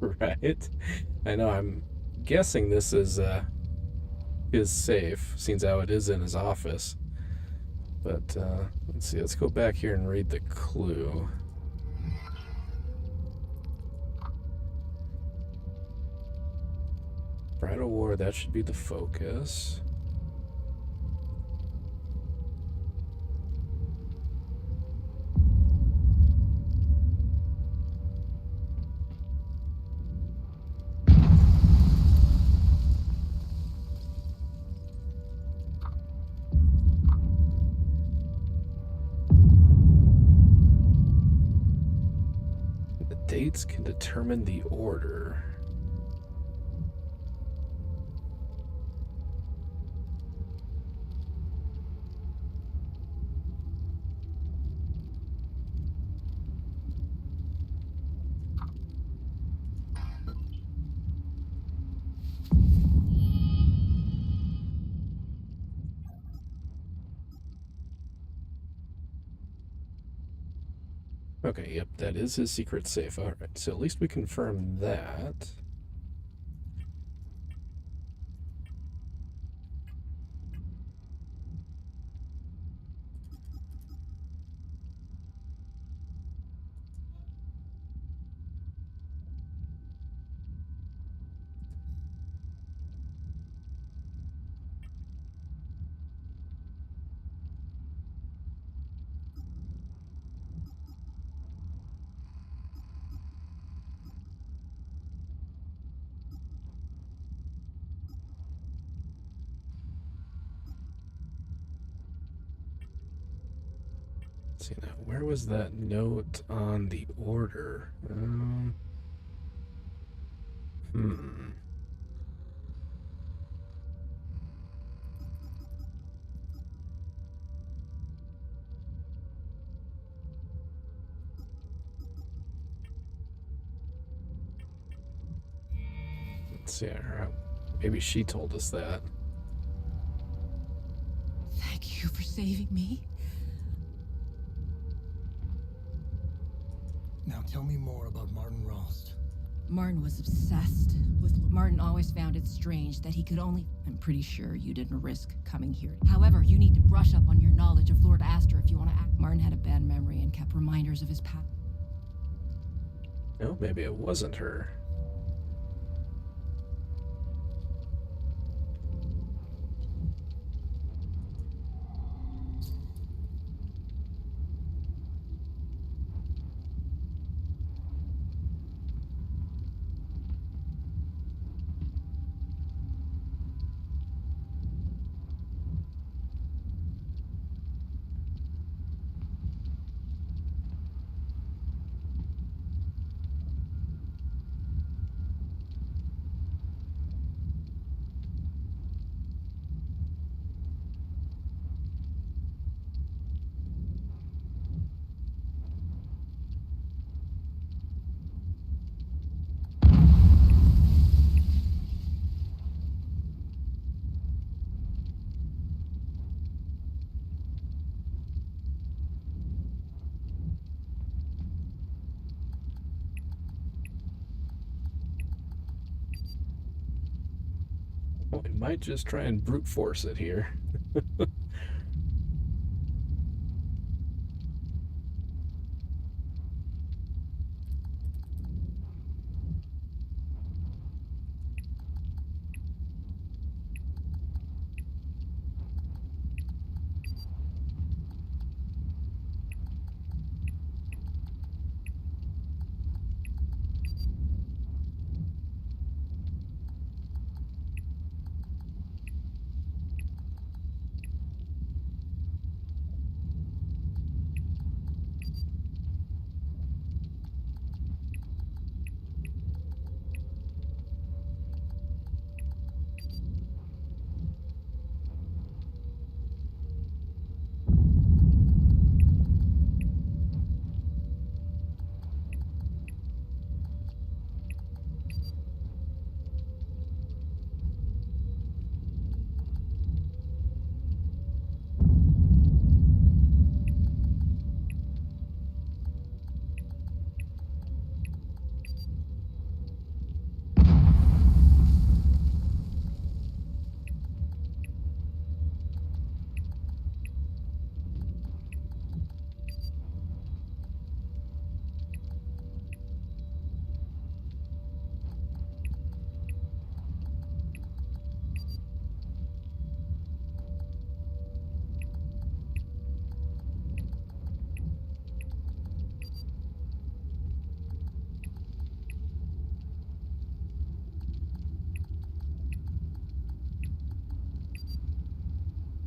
Right? I know. I'm guessing this is his safe, seems how it is in his office. But let's see. Let's go back here and read the clue. Bridal War. That should be the focus. Dates can determine the order. Okay, yep, that is his secret safe. All right, so at least we confirmed that. Let's see now, where was that note on the order? Let's see, maybe she told us that. Thank you for saving me. Now tell me more about Martin Rost. Martin was obsessed with... Martin always found it strange that he could only... I'm pretty sure you didn't risk coming here. However, you need to brush up on your knowledge of Lord Astor if you want to act. Martin had a bad memory and kept reminders of his past. No, maybe it wasn't her. Well, we might just try and brute force it here.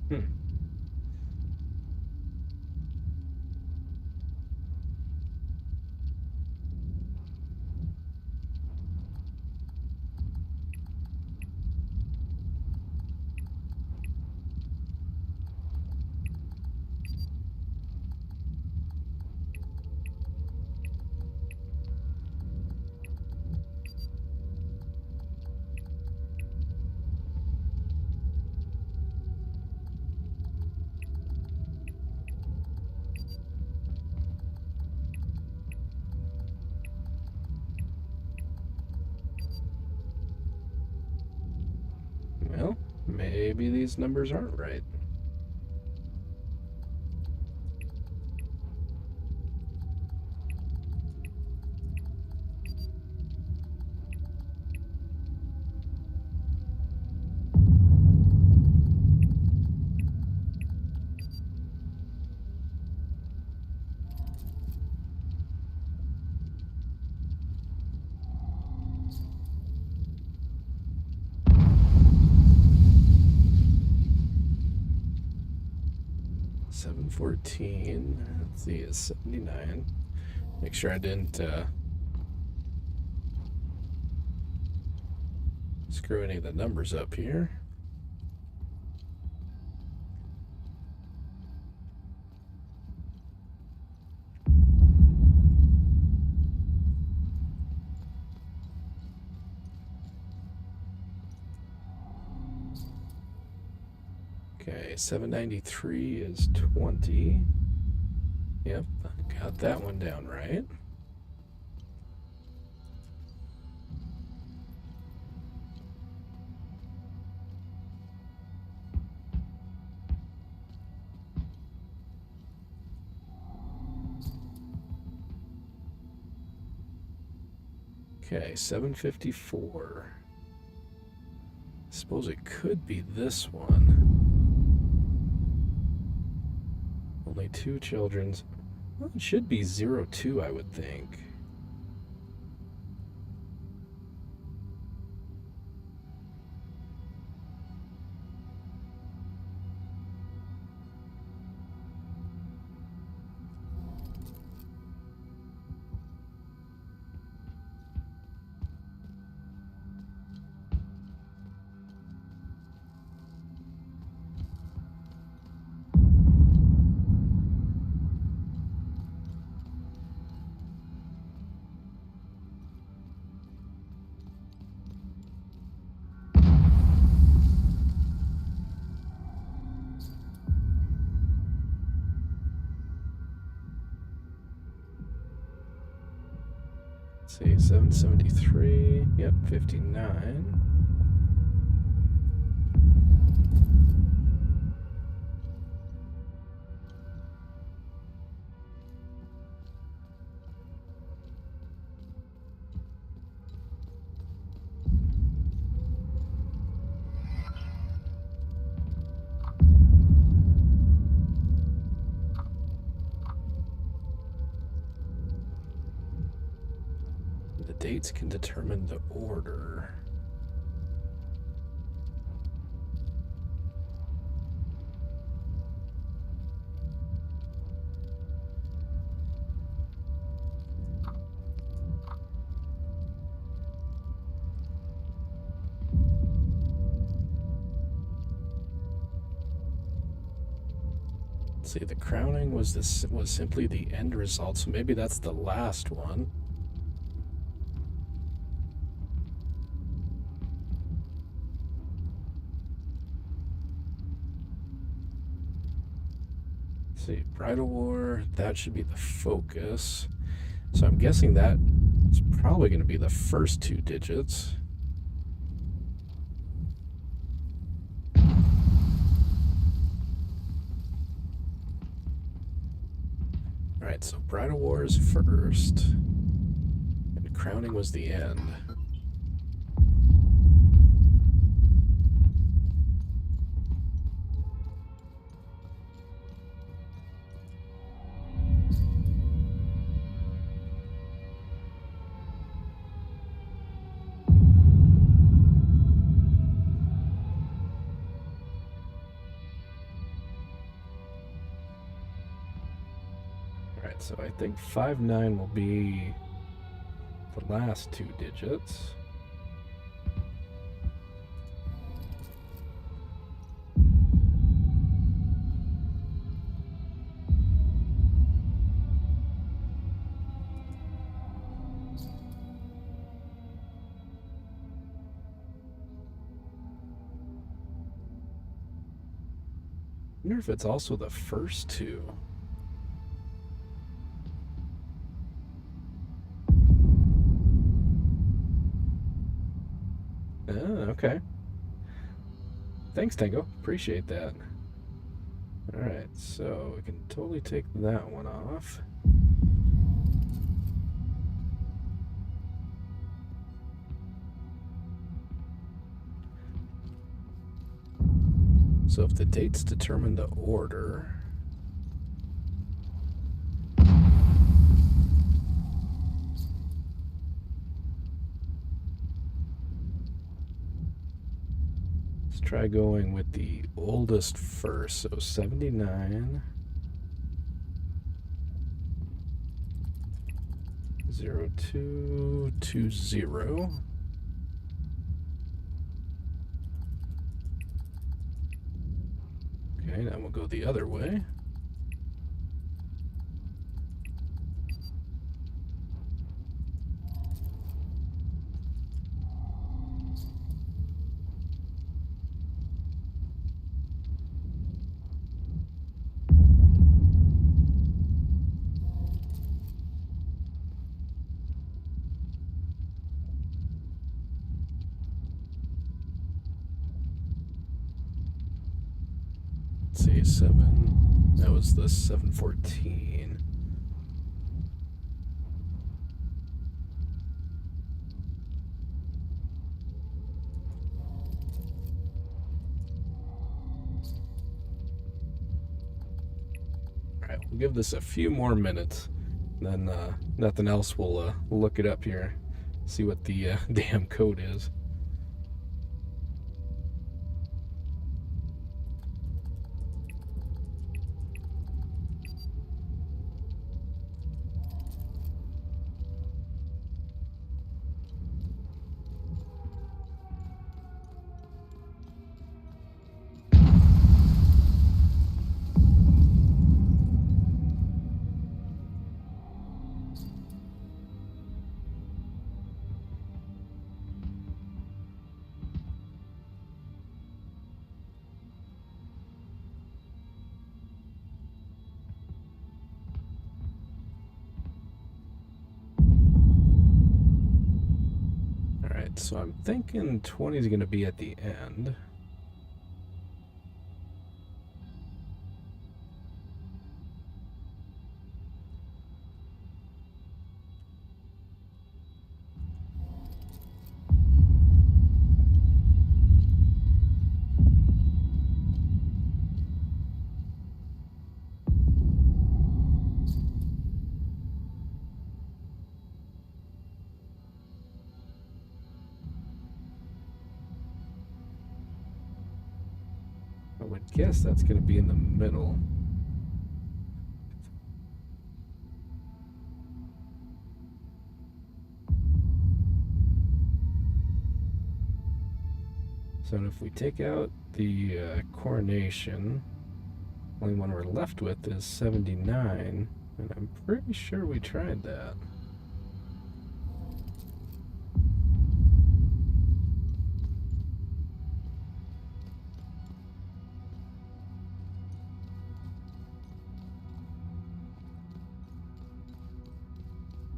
Hmm. Well, maybe these numbers aren't right. $714. Let's see, it's 79. Make sure I didn't screw any of the numbers up here. Okay, 793 is 20. Yep, got that one down right. Okay, 754. I suppose it could be this one. Only 2 children's. Well, it should be 02, I would think. Let's see, 773. Yep, 59. The dates can determine the order. Let's see, the crowning was simply the end result, so maybe that's the last one. Let's see, Bridal War, that should be the focus. So I'm guessing that it's probably going to be the first 2 digits. Alright, so Bridal War is first, and crowning was the end. Alright, so I think 59 will be the last two digits. I wonder if it's also the first two. Ah, okay. Thanks, Tango. Appreciate that. Alright, so we can totally take that one off. So if the dates determine the order... Let's try going with the oldest first. So 79... 0220. Okay, now we'll go the other way. Let's see, 7. That was the 714. Alright, we'll give this a few more minutes. Then nothing else, we'll look it up here. See what the damn code is. So I'm thinking 20 is going to be at the end. I would guess that's going to be in the middle. So if we take out the coronation, only one we're left with is 79, and I'm pretty sure we tried that.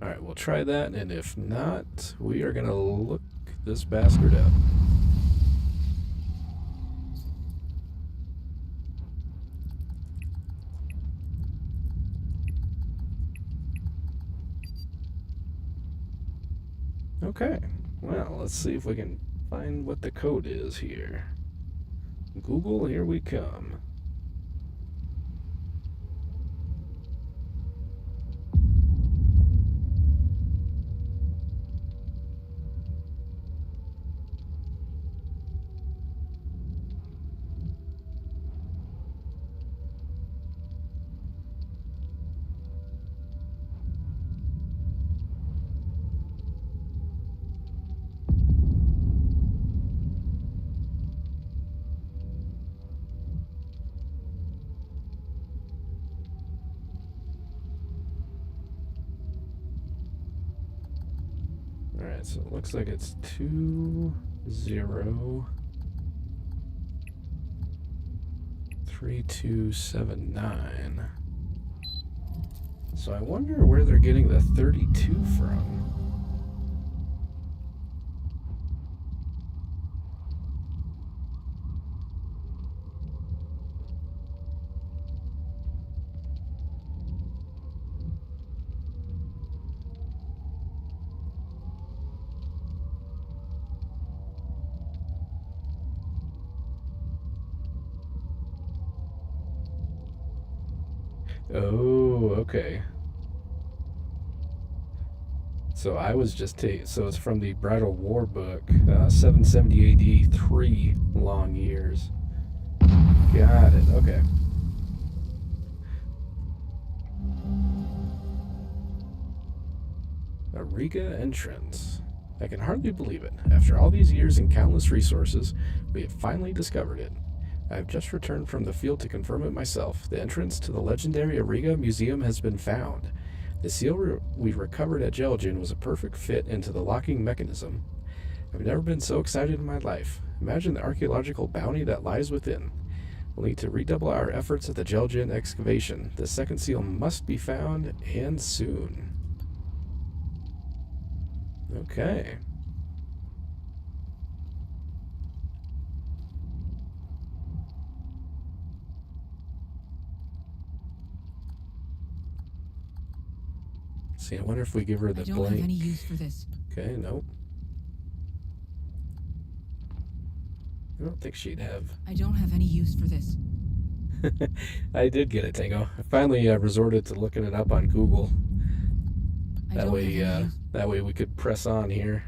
Alright, we'll try that, and if not, we are gonna look this bastard up. Okay, well, let's see if we can find what the code is here. Google, here we come. Alright, so it looks like it's 203279. So I wonder where they're getting the 32 from. Oh, okay. So I was just so it's from the Bridal War book, 770 AD, 3 long years. Got it, okay. A Riga entrance. I can hardly believe it. After all these years and countless resources, we have finally discovered it. I have just returned from the field to confirm it myself. The entrance to the legendary Riga Museum has been found. The seal we recovered at Jelgin was a perfect fit into the locking mechanism. I've never been so excited in my life. Imagine the archaeological bounty that lies within. We'll need to redouble our efforts at the Jelgin excavation. The second seal must be found, and soon. Okay. See, I wonder if we give her the I don't blank. have any use for this. Okay, nope. I don't think she'd have. I don't have any use for this. I did get it, Tango. I finally resorted to looking it up on Google. That way we could press on here.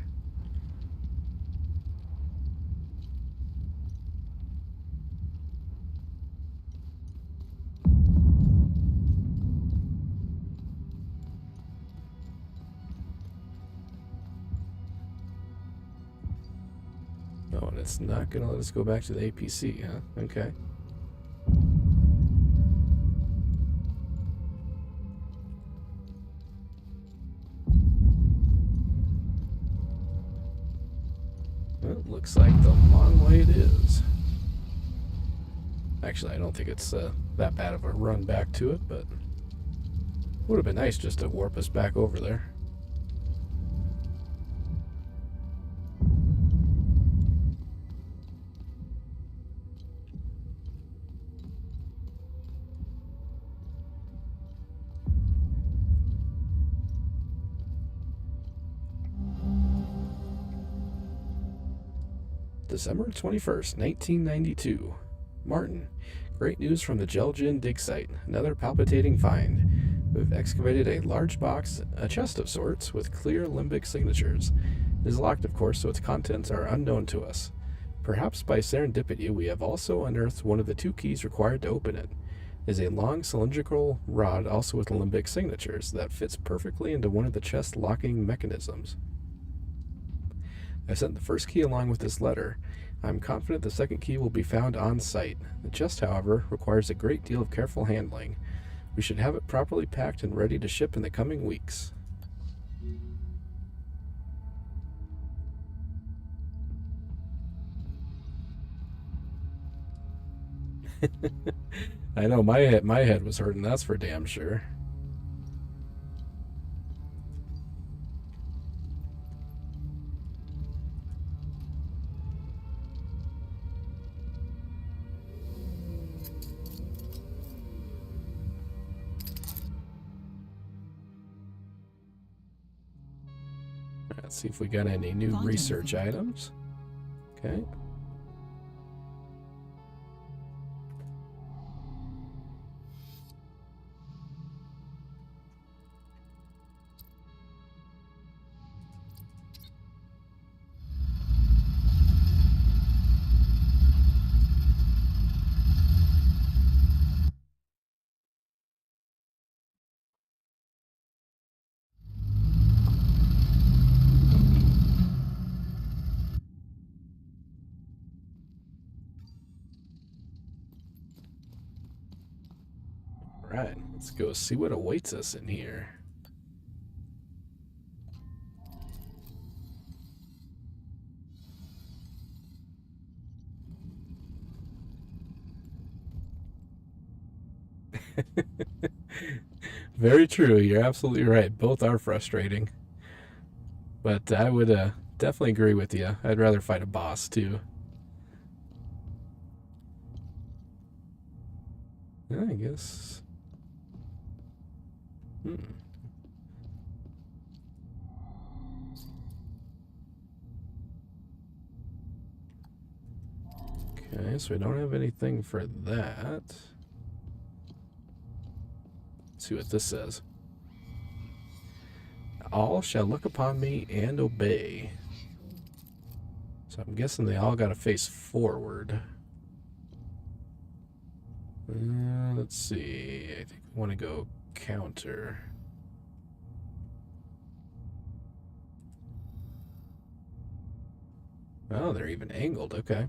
Oh, and it's not going to let us go back to the APC, huh? Okay. Well, it looks like the long way it is. Actually, I don't think it's that bad of a run back to it, but would have been nice just to warp us back over there. December 21st, 1992. Martin. Great news from the Jelgin dig site. Another palpitating find. We've excavated a large box, a chest of sorts, with clear limbic signatures. It is locked, of course, so its contents are unknown to us. Perhaps by serendipity, we have also unearthed one of the 2 keys required to open it. It is a long cylindrical rod, also with limbic signatures, that fits perfectly into one of the chest locking mechanisms. I sent the first key along with this letter. I'm confident the second key will be found on site. The chest, however, requires a great deal of careful handling. We should have it properly packed and ready to ship in the coming weeks. I know my head was hurting, that's for damn sure. Let's see if we got any new research items. Okay. Alright, let's go see what awaits us in here. Very true. You're absolutely right. Both are frustrating. But I would definitely agree with you. I'd rather fight a boss, too. I guess. Okay, so we don't have anything for that. Let's see what this says. All shall look upon me and obey. So I'm guessing they all got to face forward. Let's see. I think I want to go counter. Oh, they're even angled. Okay.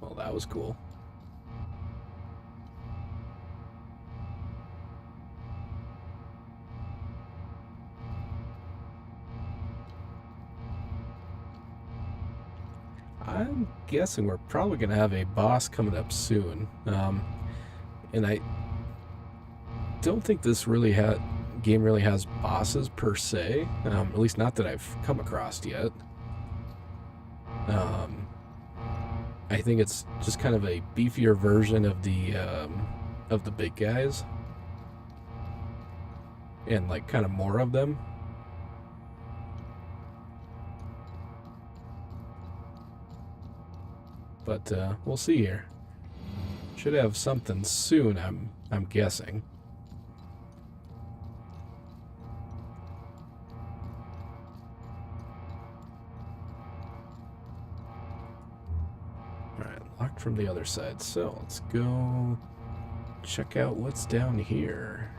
Well, that was cool. I'm guessing we're probably going to have a boss coming up soon. And I don't think this game really has bosses per se. At least not that I've come across yet. I think it's just kind of a beefier version of the big guys. And like kind of more of them. But we'll see here. Should have something soon, I'm guessing. Alright, locked from the other side. So let's go check out what's down here.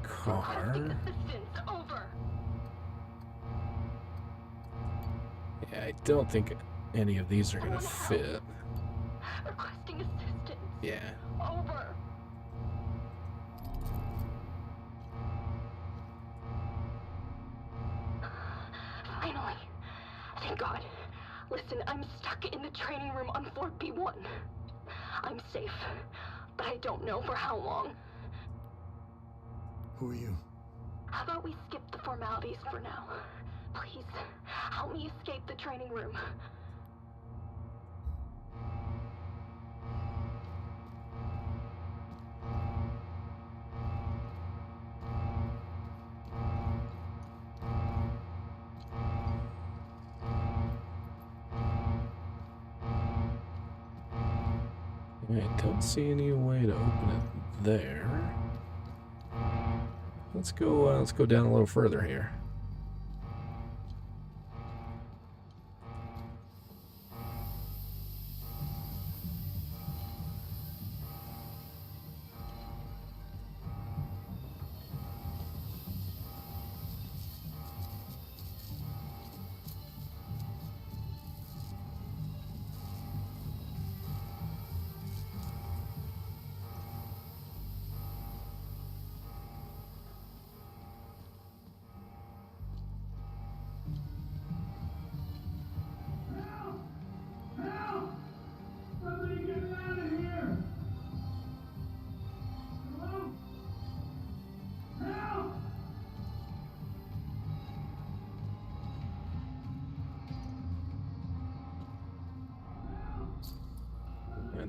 Car. Yeah, I don't think any of these are gonna fit. Requesting assistance. Yeah. Over. Finally. Thank God. Listen, I'm stuck in the training room on Fort B1. I'm safe, but I don't know for how long. Who are you? How about we skip the formalities for now? Please, help me escape the training room. I don't see any way to open it there. Let's go down a little further here.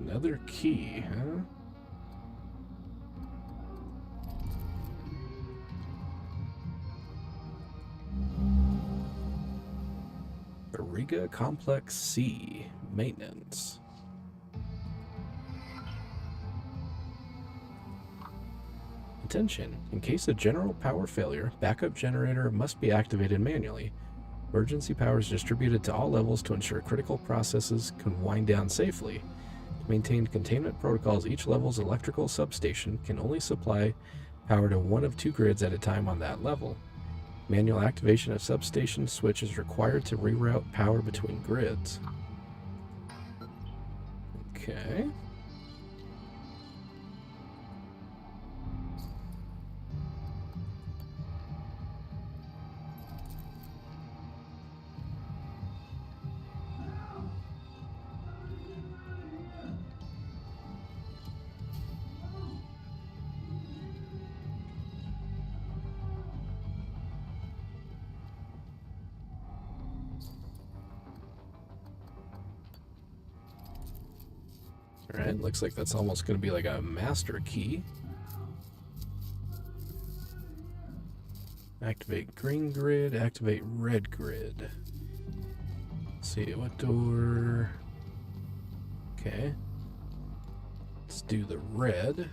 Another key, huh? Riga Complex C. Maintenance. Attention. In case of general power failure, backup generator must be activated manually. Emergency power is distributed to all levels to ensure critical processes can wind down safely. To maintain containment protocols, each level's electrical substation can only supply power to one of two grids at a time on that level. Manual activation of substation switch is required to reroute power between grids. Okay. Alright, looks like that's almost going to be like a master key. Activate green grid, activate red grid. Let's see, what door? Okay. Let's do the red.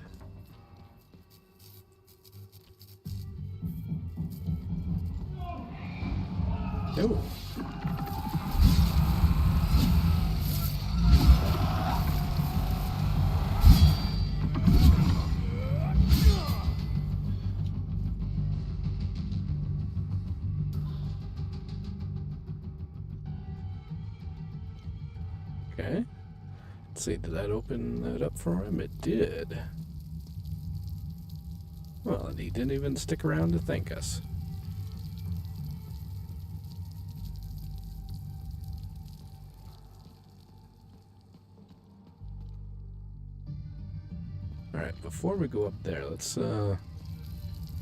Oh. Okay. Let's see, did that open that up for him? It did. Well, and he didn't even stick around to thank us. Alright, before we go up there, let's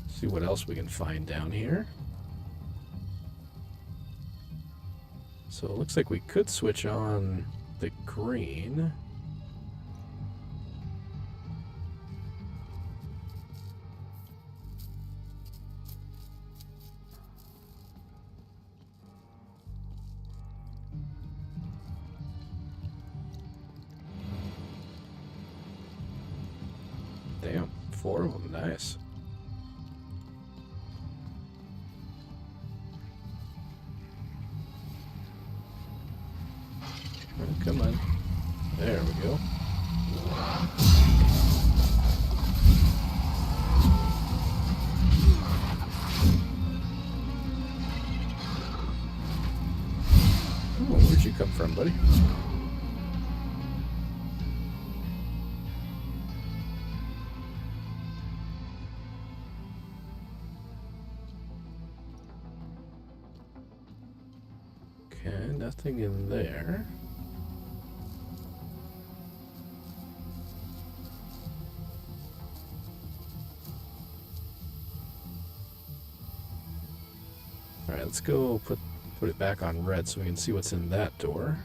see what else we can find down here. So it looks like we could switch on the green. Damn, 4 of them, nice. Oh, come on. There we go. Oh, where'd you come from, buddy? Okay, nothing in there. Alright, let's go put it back on red so we can see what's in that door.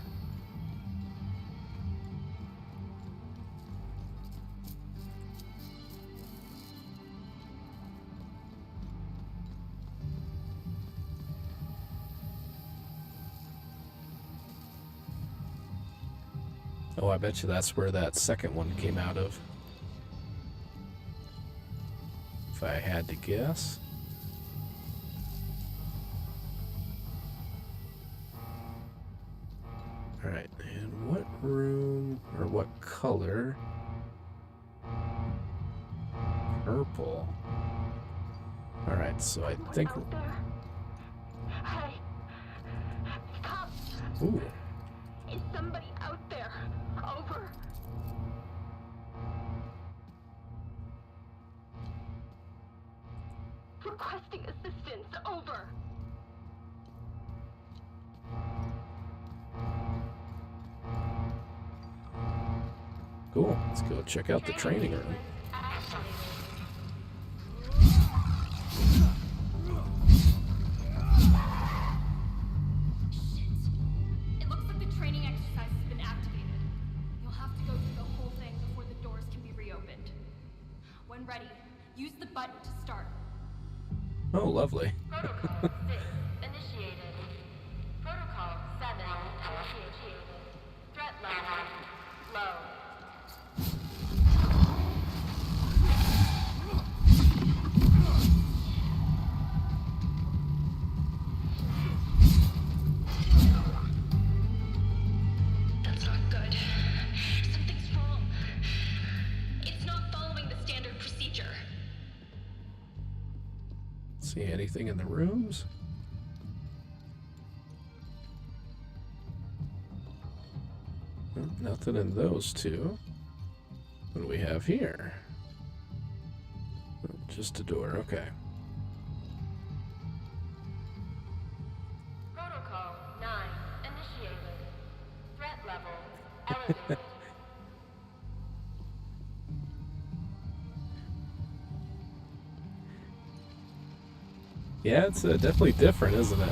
Oh, I bet you that's where that second one came out of. If I had to guess. Alright, and what room, or what color? Purple. Alright, so I think... Hey, stop! Ooh. Is somebody out there? Over. Requesting assistance. Over. Cool, let's go check out the training room. It looks like the training exercise has been activated. You'll have to go through the whole When ready, use the button to start. Oh, lovely. Protocol 6 initiated. Protocol 7 initiated. Threat level low. That's not good. Something's wrong. It's not following the standard procedure. See anything in the rooms? Nothing in those two. What do we have here? Just a door, okay. Protocol 9 initiated. Threat level elevated. Yeah, it's definitely different, isn't it?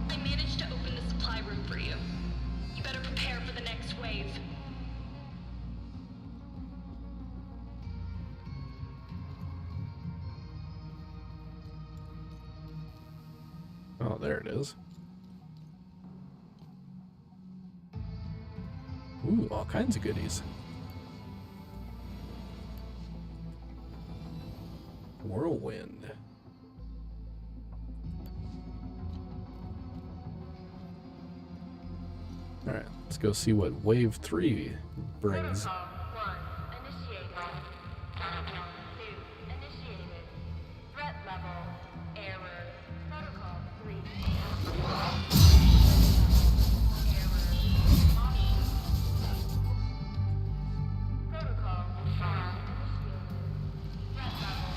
I managed to open the supply room for you. You better prepare for the next wave. Oh, there it is. Ooh, all kinds of goodies. Whirlwind. Alright, let's go see what Wave 3 brings. Protocol 1 initiated. Protocol 2 initiated. Threat level error. Protocol 3. Protocol 5 initiated. Threat level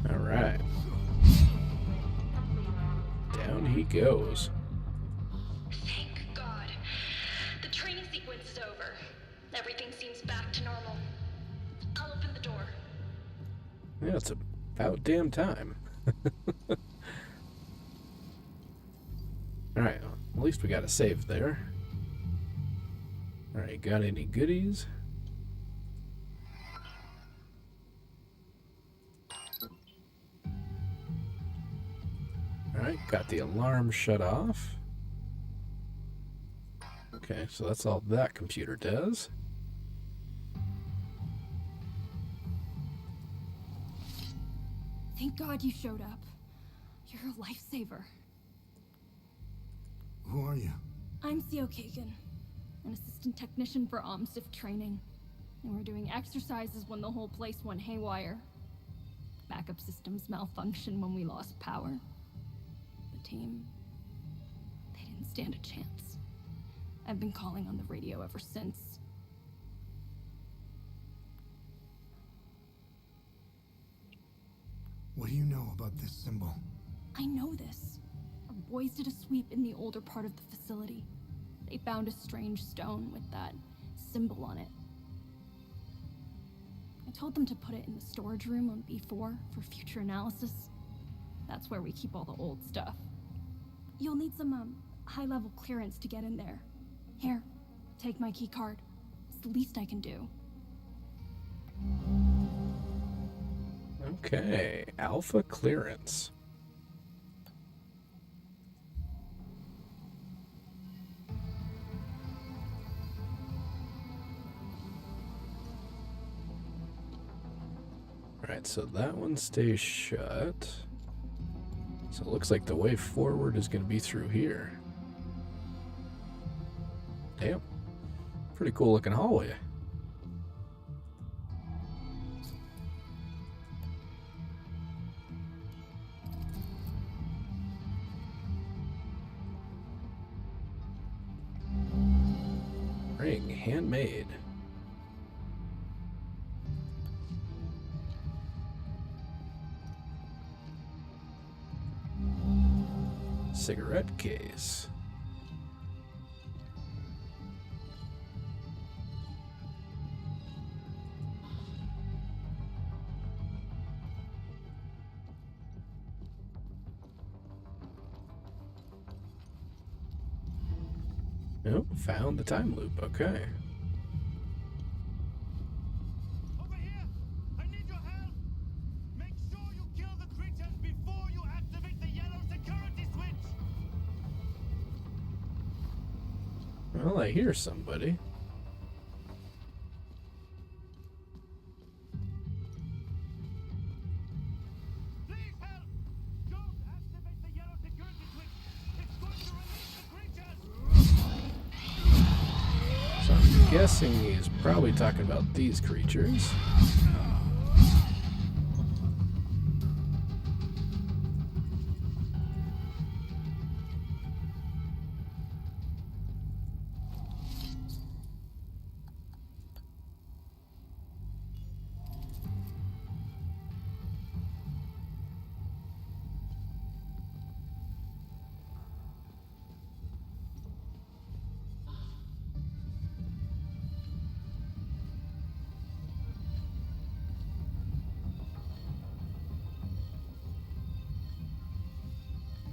Alright. Down he goes. Thank God. The training sequence is over. Everything seems back to normal. I'll open the door. Yeah, it's about damn time. Alright, at least we got a save there. Alright, got any goodies? Alright, got the alarm shut off. Okay, so that's all that computer does. Thank God you showed up. You're a lifesaver. Who are you? I'm Theo Kagan, an assistant technician for OMSIF training. And we're doing exercises when the whole place went haywire. Backup systems malfunctioned when we lost power. The team, they didn't stand a chance. I've been calling on the radio ever since. What do you know about this symbol? I know this. Our boys did a sweep in the older part of the facility. They found a strange stone with that symbol on it. I told them to put it in the storage room on B4 for future analysis. That's where we keep all the old stuff. You'll need some, high-level clearance to get in there. Here, take my key card. It's the least I can do. Okay, alpha clearance. Alright, so that one stays shut. So it looks like the way forward is going to be through here. Damn. Pretty cool looking hallway. handmade. Cigarette case. Oh, found the time loop. Okay. Over here! I need your help! Make sure you kill the creatures before you activate the yellow security switch! Well, I hear somebody. Please help! Don't activate the yellow security switch! It's going to release the creatures! So I'm guessing he's probably talking about these creatures.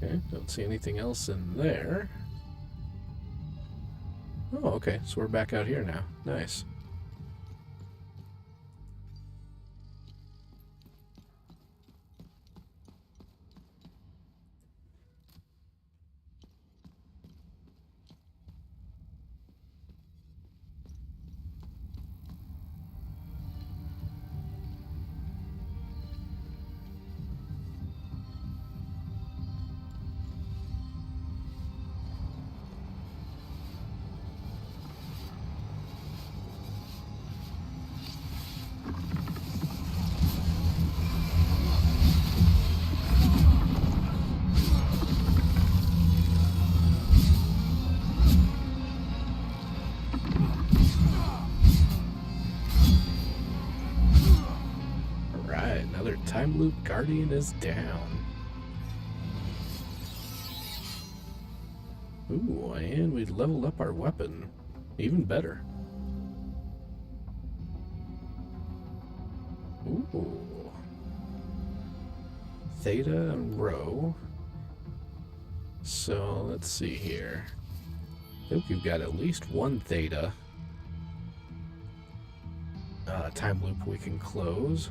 Okay, don't see anything else in there. Oh, okay, so we're back out here now. Nice. Alright, another time loop guardian is down. Ooh, and we leveled up our weapon. Even better. Ooh. Theta and Rho. So, let's see here. I think we've got at least one Theta time loop we can close.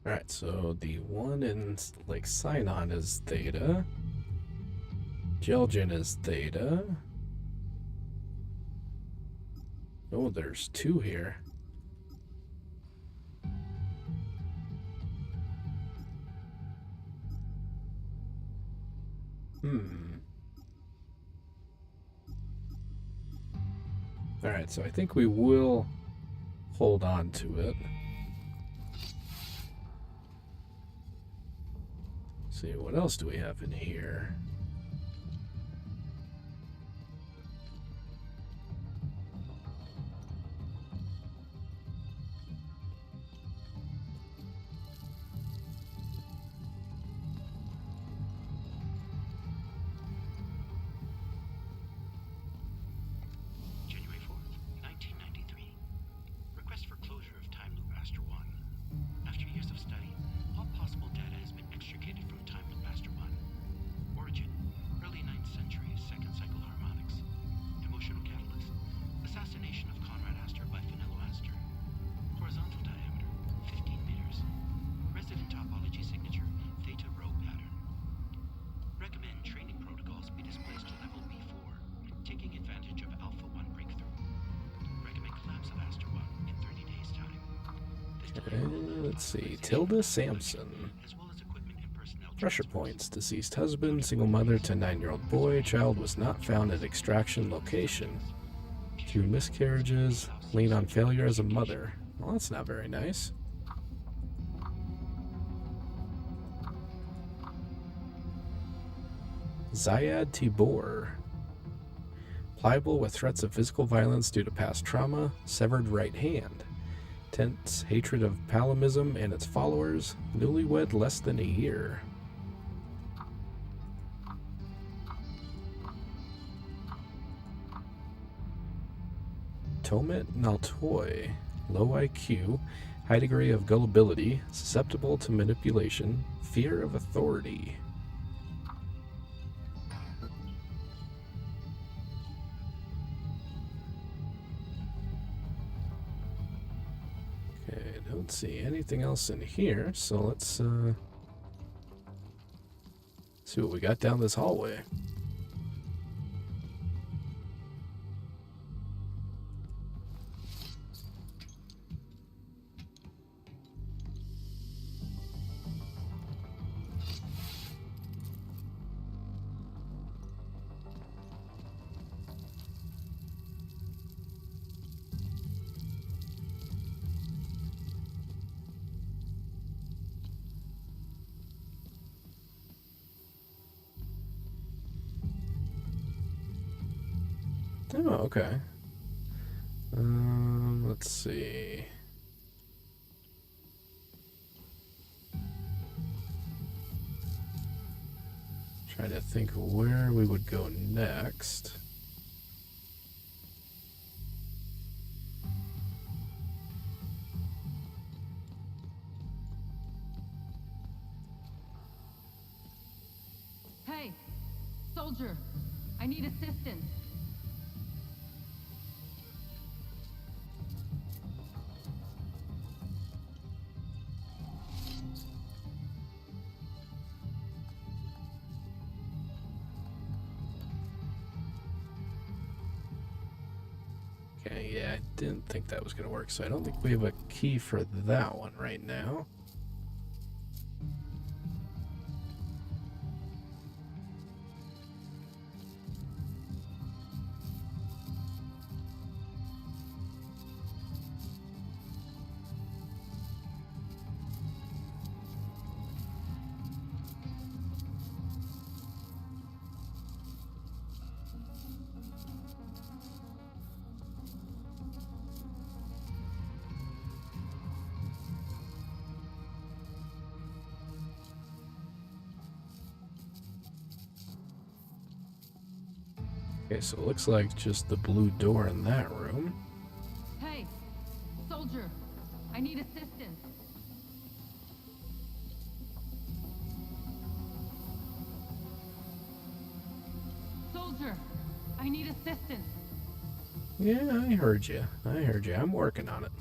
Alright, so the one in like Sinon is Theta. Gelgen is Theta. Oh, there's two here. Alright, so I think we will hold on to it. See, what else do we have in here? January 4th, 1993. Let's see. Tilda Sampson. Pressure points. Deceased husband, single mother to 9-year-old boy. Child was not found at extraction location. 2 miscarriages. Lean on failure as a mother. Well, that's not very nice. Zayad Tibor. Pliable with threats of physical violence due to past trauma. Severed right hand. Tense hatred of Palimism and its followers. Newlywed less than a year. Tomet Naltoy. Low IQ. High degree of gullibility. Susceptible to manipulation. Fear of authority. Don't see anything else in here, so let's see what we got down this hallway. Oh, okay. Let's see. Trying to think where we would go next. Hey, soldier, I need assistance. Okay, yeah, I didn't think that was going to work, so I don't think we have a key for that one right now. Okay, so it looks like just the blue door in that room. Hey, soldier, I need assistance. Soldier, I need assistance. Yeah, I heard you. I'm working on it.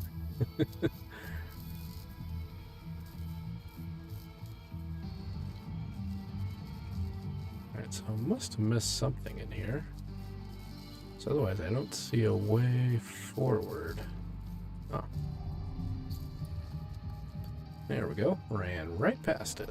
Alright, so I must have missed something in here. So otherwise, I don't see a way forward. Oh. There we go. Ran right past it.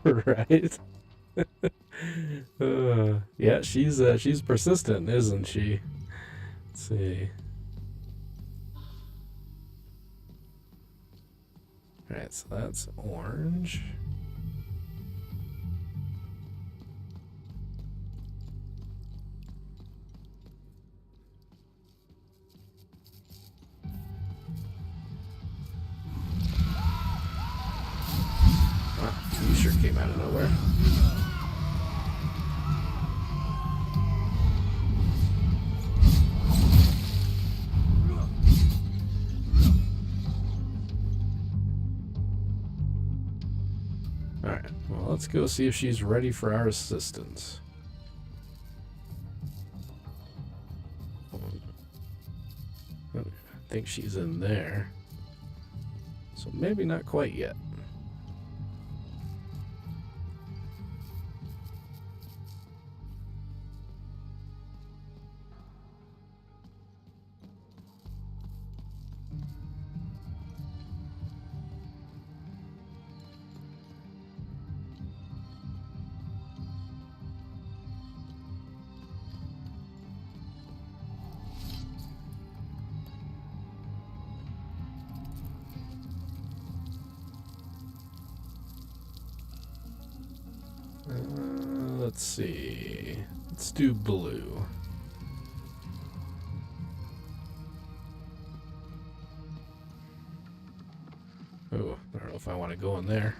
Right? Yeah, she's persistent, isn't she? Let's see. Alright, so that's orange. You sure came out of nowhere. let's go see if she's ready for our assistance. I think she's in there. So maybe not quite yet. Let's see. Let's do blue. Oh, I don't know if I want to go in there.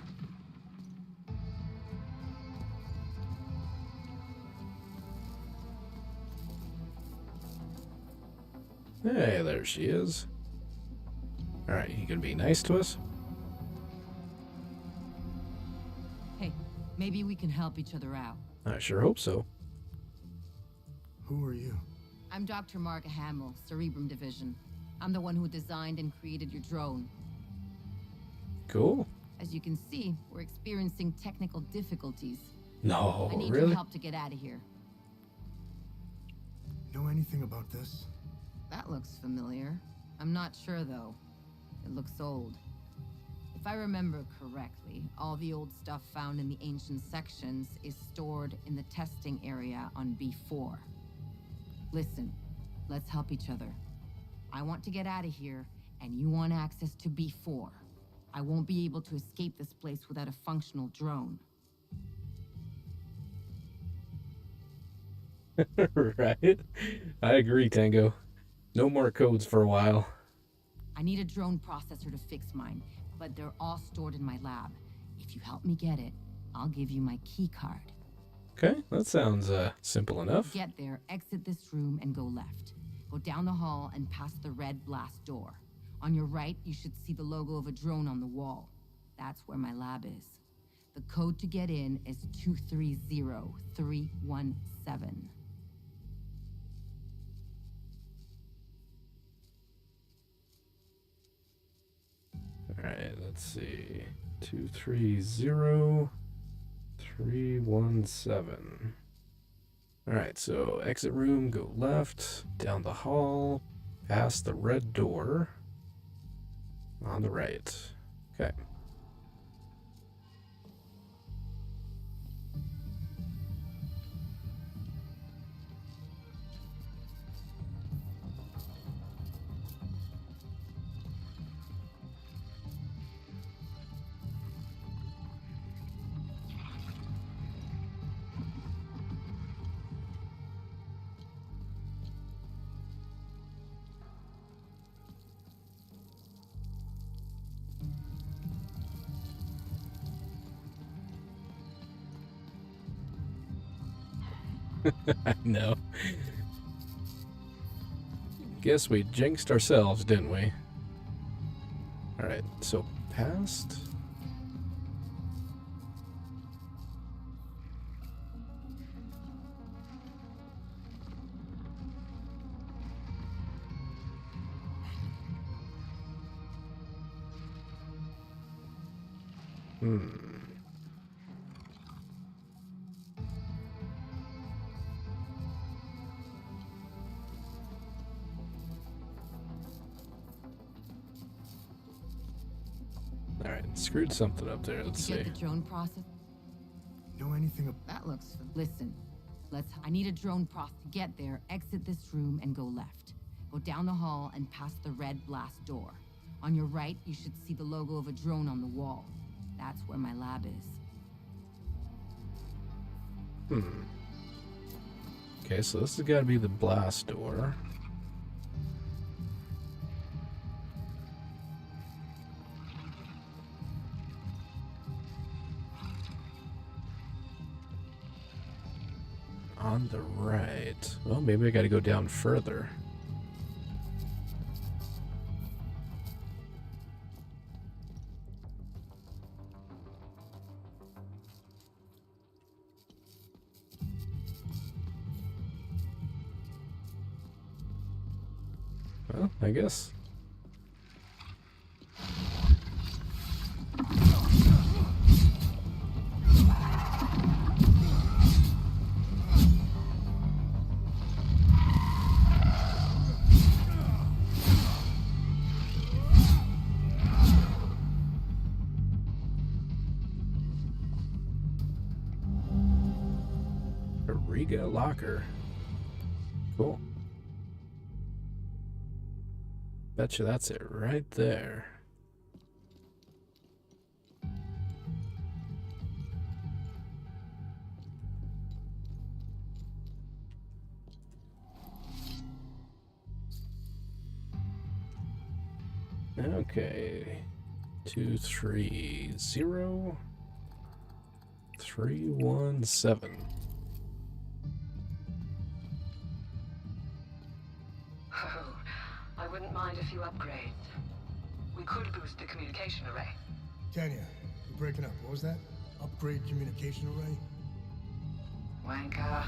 Hey, there she is. Alright, you gonna be nice to us? Hey, maybe we can help each other out. I sure hope so. Who are you? I'm Dr. Mark Hamill, Cerebrum Division. I'm the one who designed and created your drone. Cool. As you can see, we're experiencing technical difficulties. No, I need really? your help to get out of here. Know anything about this? That looks familiar. I'm not sure, though. It looks old. If I remember correctly, all the old stuff found in the ancient sections is stored in the testing area on B4. Listen, let's help each other. I want to get out of here, and you want access to B4. I won't be able to escape this place without a functional drone. Right? I agree, Tango. No more codes for a while. I need a drone processor to fix mine, but they're all stored in my lab. If you help me get it, I'll give you my key card. Okay, that sounds simple enough. Get there, exit this room, and go left. Go down the hall and past the red blast door. On your right, you should see the logo of a drone on the wall. That's where my lab is. The code to get in is 230317. Alright, let's see. 230317. Alright, so exit room, go left, down the hall, past the red door, on the right. Okay. I know. Guess we jinxed ourselves, didn't we? Alright, so past. Alright, screwed something up there. Let's see. Get the drone process. Know anything That looks. Listen, I need a drone process. To get there, exit this room and go left. Go down the hall and past the red blast door. On your right, you should see the logo of a drone on the wall. That's where my lab is. Okay, so this has got to be the blast door. On the right. Well, maybe I got to go down further. Well, I guess. Riga locker. Cool. Betcha that's it right there. Okay. 230317. Oh, I wouldn't mind a few upgrades. We could boost the communication array. Tanya, you're breaking up. What was that? Upgrade communication array? Wanker.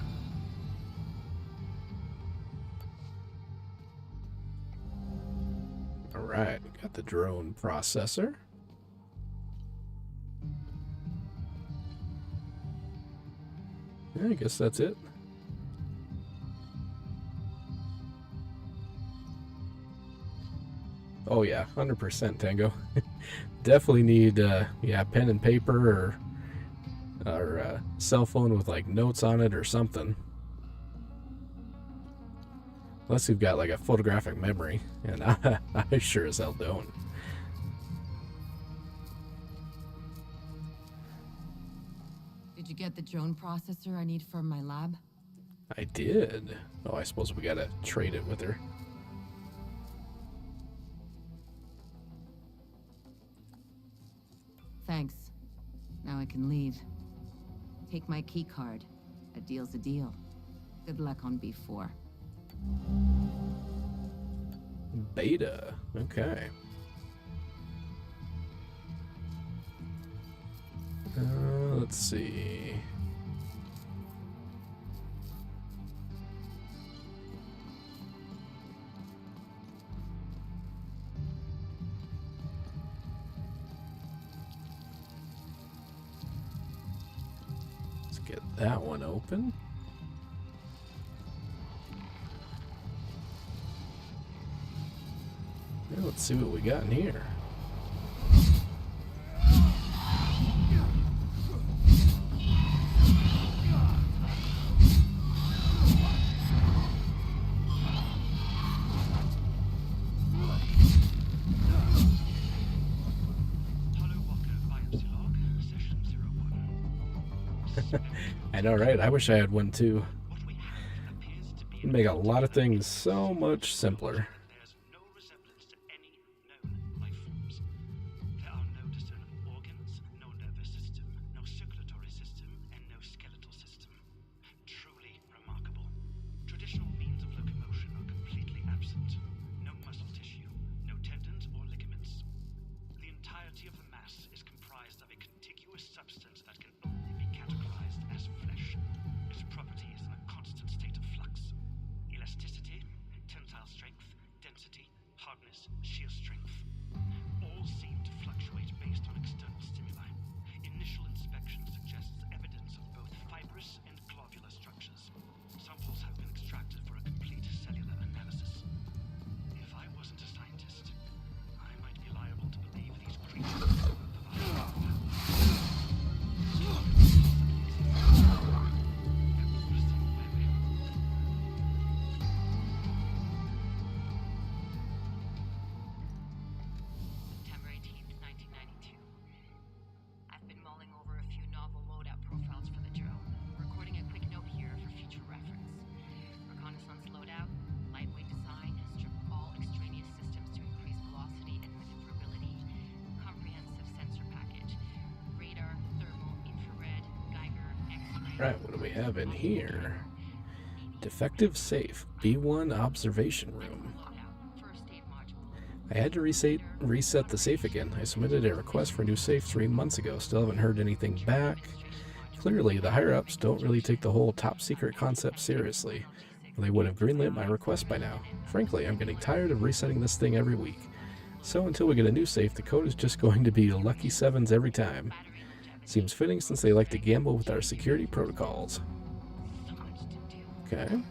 Alright, got the drone processor. Yeah, I guess that's it. Oh yeah, 100% Tango. Definitely need, yeah, pen and paper or cell phone with like notes on it or something. Unless you've got like a photographic memory, and I sure as hell don't. Did you get the drone processor I need for my lab? I did. Oh, I suppose we gotta trade it with her. Thanks. Now I can leave. Take my key card. A deal's a deal. Good luck on B4. Beta. Okay. Let's see. Let's get that one open. Now let's see what we got in here. I know, right? I wish I had one too. It'd make a lot of things so much simpler. Right, what do we have in here? Defective safe, B1 observation room. I had to reset the safe again. I submitted a request for a new safe 3 months ago. Still haven't heard anything back. Clearly, the higher-ups don't really take the whole top secret concept seriously. They would have greenlit my request by now. Frankly, I'm getting tired of resetting this thing every week. So until we get a new safe, the code is just going to be lucky sevens every time. Seems fitting since they like to gamble with our security protocols. Okay.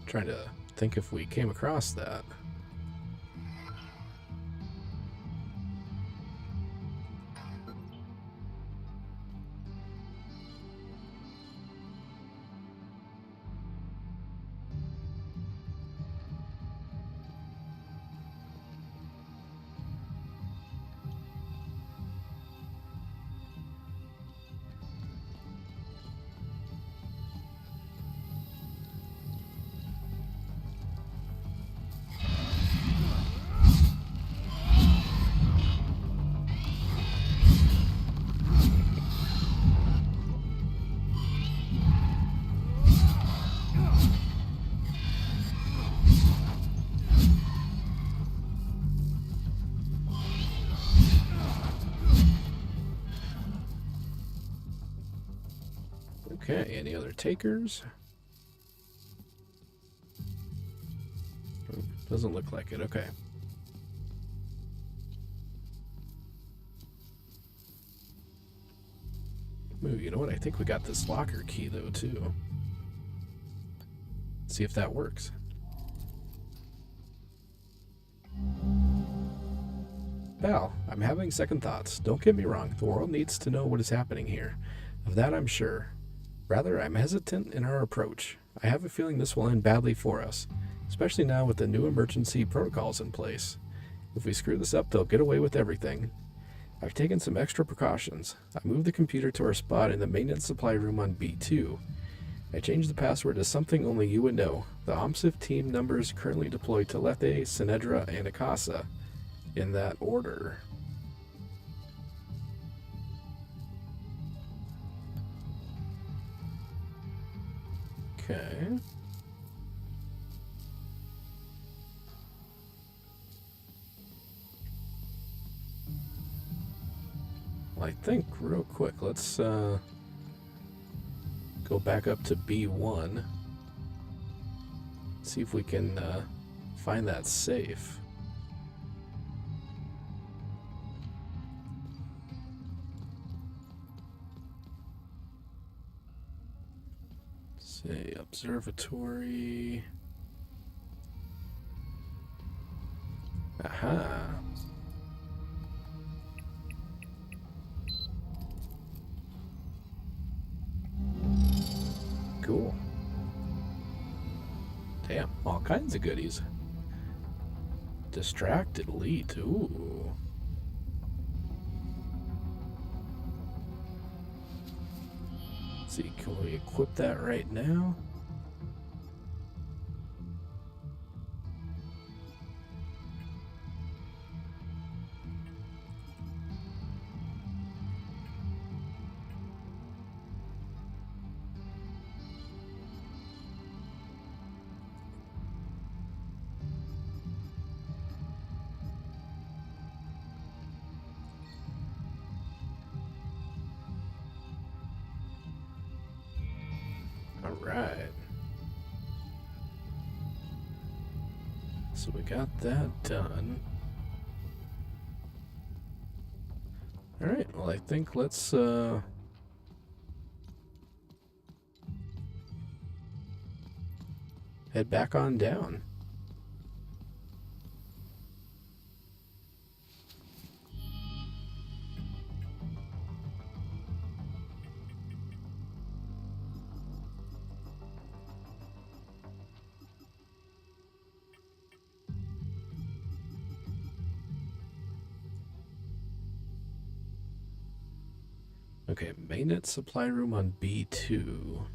Trying to think if we came across that. Okay, any other takers? Doesn't look like it, okay. Ooh, you know what? I think we got this locker key, though, too. See if that works. Val, I'm having second thoughts. Don't get me wrong, the world needs to know what is happening here. Of that I'm sure. Rather, I'm hesitant in our approach. I have a feeling this will end badly for us, especially now with the new emergency protocols in place. If we screw this up, they'll get away with everything. I've taken some extra precautions. I moved the computer to our spot in the maintenance supply room on B2. I changed the password to something only you would know. The OMSIF team numbers currently deployed to Lethe, Sinedra, and Akasa. In that order. Okay. Well, I think real quick, let's go back up to B1. See if we can find that safe. Say observatory. Aha. Cool. Damn, all kinds of goodies. Distracted elite. Ooh. Let's see, can we equip that right now? Alright. So we got that done. Alright, well I think let's head back on down. Okay, maintenance supply room on B2.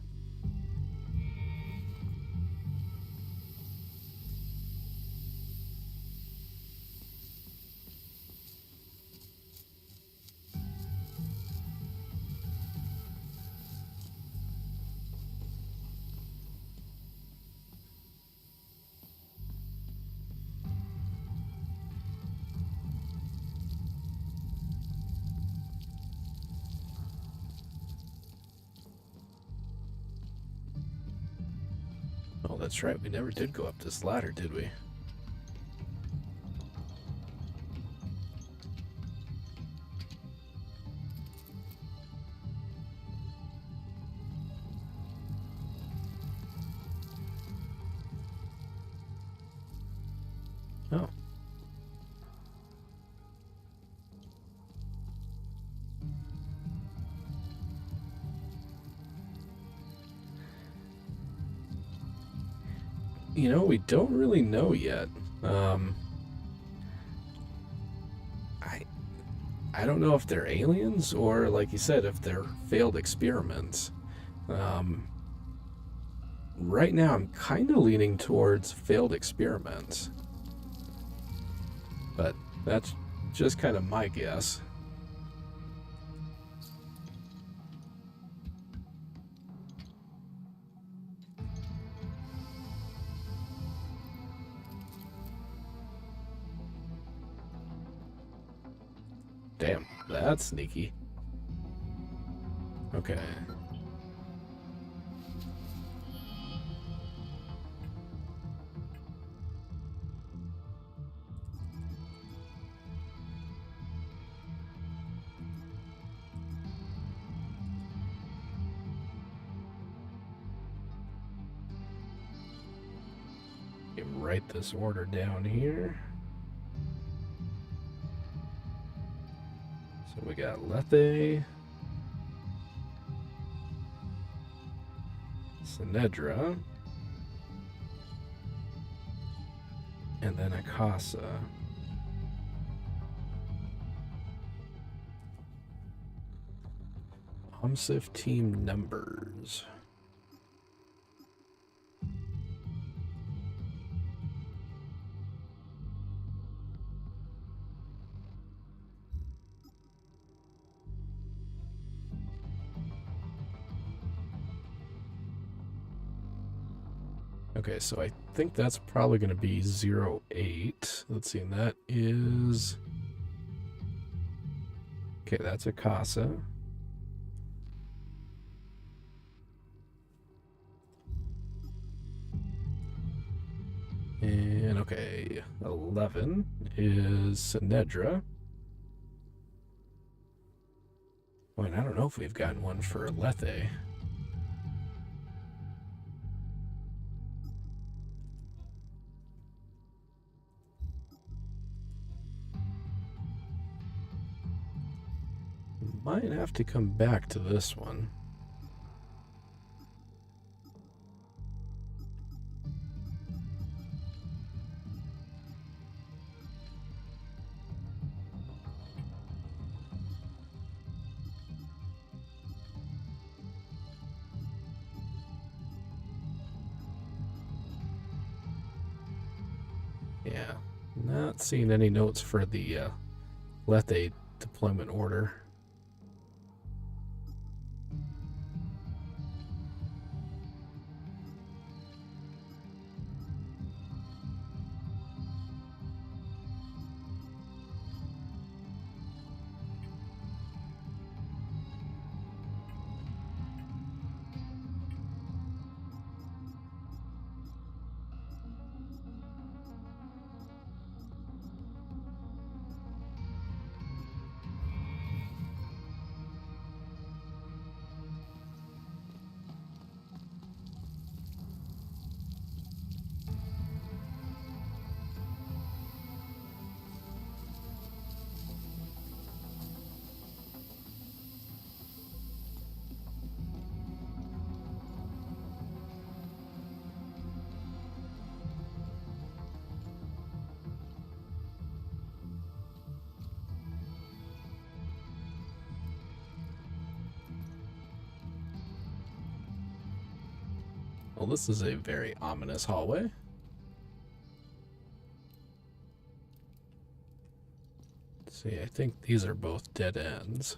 that's right. We never did go up this ladder, did we? Oh. You know, we don't really know yet. I don't know if they're aliens or, like you said, if they're failed experiments. Right now, I'm kind of leaning towards failed experiments. But that's just kind of my guess. Damn, that's sneaky. Okay. Write this order down here. So we got Lethe, Sinedra, and then Akasa. Omsif team numbers. Okay, so I think that's probably going to be 08. Let's see, and that is... Okay, that's Akasa. And, okay, 11 is Sinedra. Oh, and I don't know if we've gotten one for Lethe. Might have to come back to this one. Yeah, not seeing any notes for the Lethe deployment order. Well, this is a very ominous hallway. Let's see, I think these are both dead ends.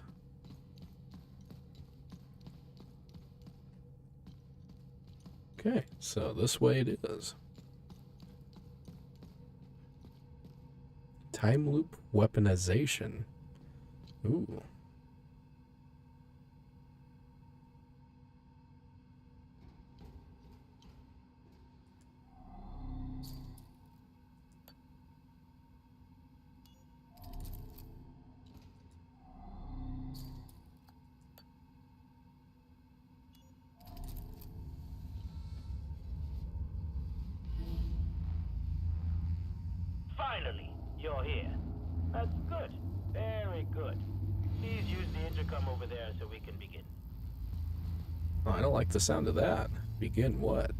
Okay, so this way it is. Time loop weaponization. Ooh. You're here. That's good. Very good. Please use the intercom over there so we can begin. Oh, I don't like the sound of that. Begin what?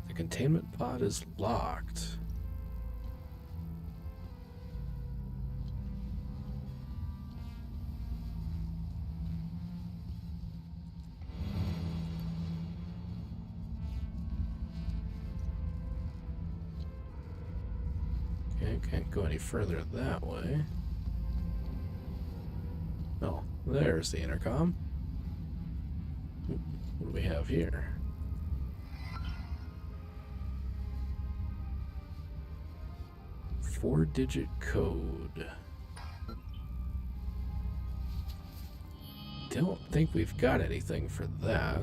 The containment pod is locked. Okay, can't go any further that way. Oh, there's the intercom. What do we have here? Four-digit code. Don't think we've got anything for that.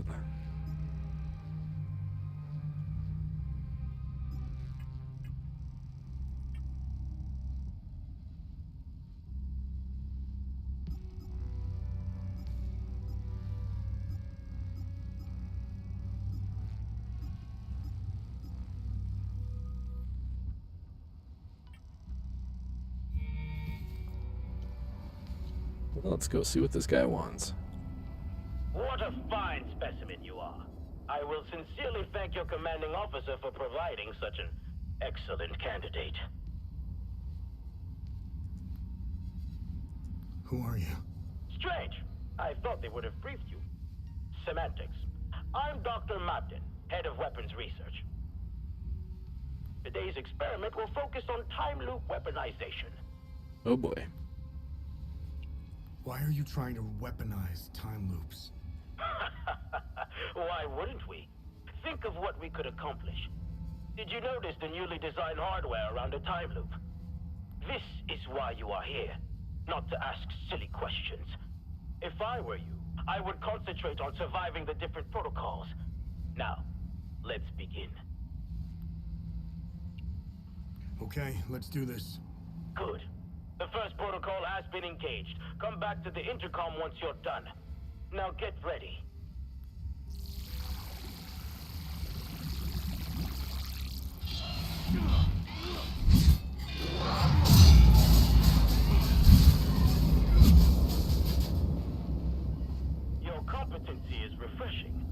Well, let's go see what this guy wants. What a fine specimen you are. I will sincerely thank your commanding officer for providing such an excellent candidate. Who are you? Strange. I thought they would have briefed you. Semantics. I'm Dr. Mabden, head of weapons research. Today's experiment will focus on time loop weaponization. Oh boy. Why are you trying to weaponize time loops? Why wouldn't we? Think of what we could accomplish. Did you notice the newly designed hardware around a time loop? This is why you are here, not to ask silly questions. If I were you, I would concentrate on surviving the different protocols. Now, let's begin. Okay, let's do this. Good. The first protocol has been engaged. Come back to the intercom once you're done. Now get ready. Your competency is refreshing.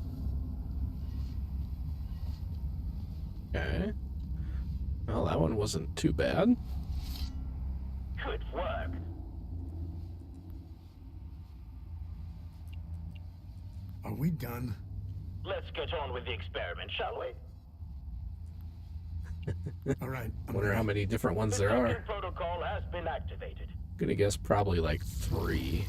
Okay. Well, that one wasn't too bad. Good work. Are we done? Let's get on with the experiment, shall we? All right. Wonder how many different ones there are. The second protocol has been activated. Gonna guess probably like 3.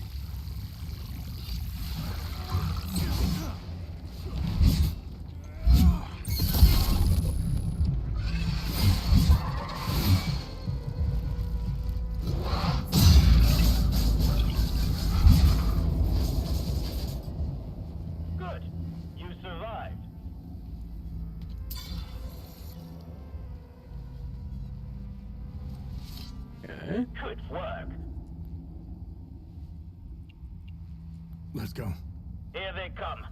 Good. You survived. Okay. Good work. Let's go. Here they come.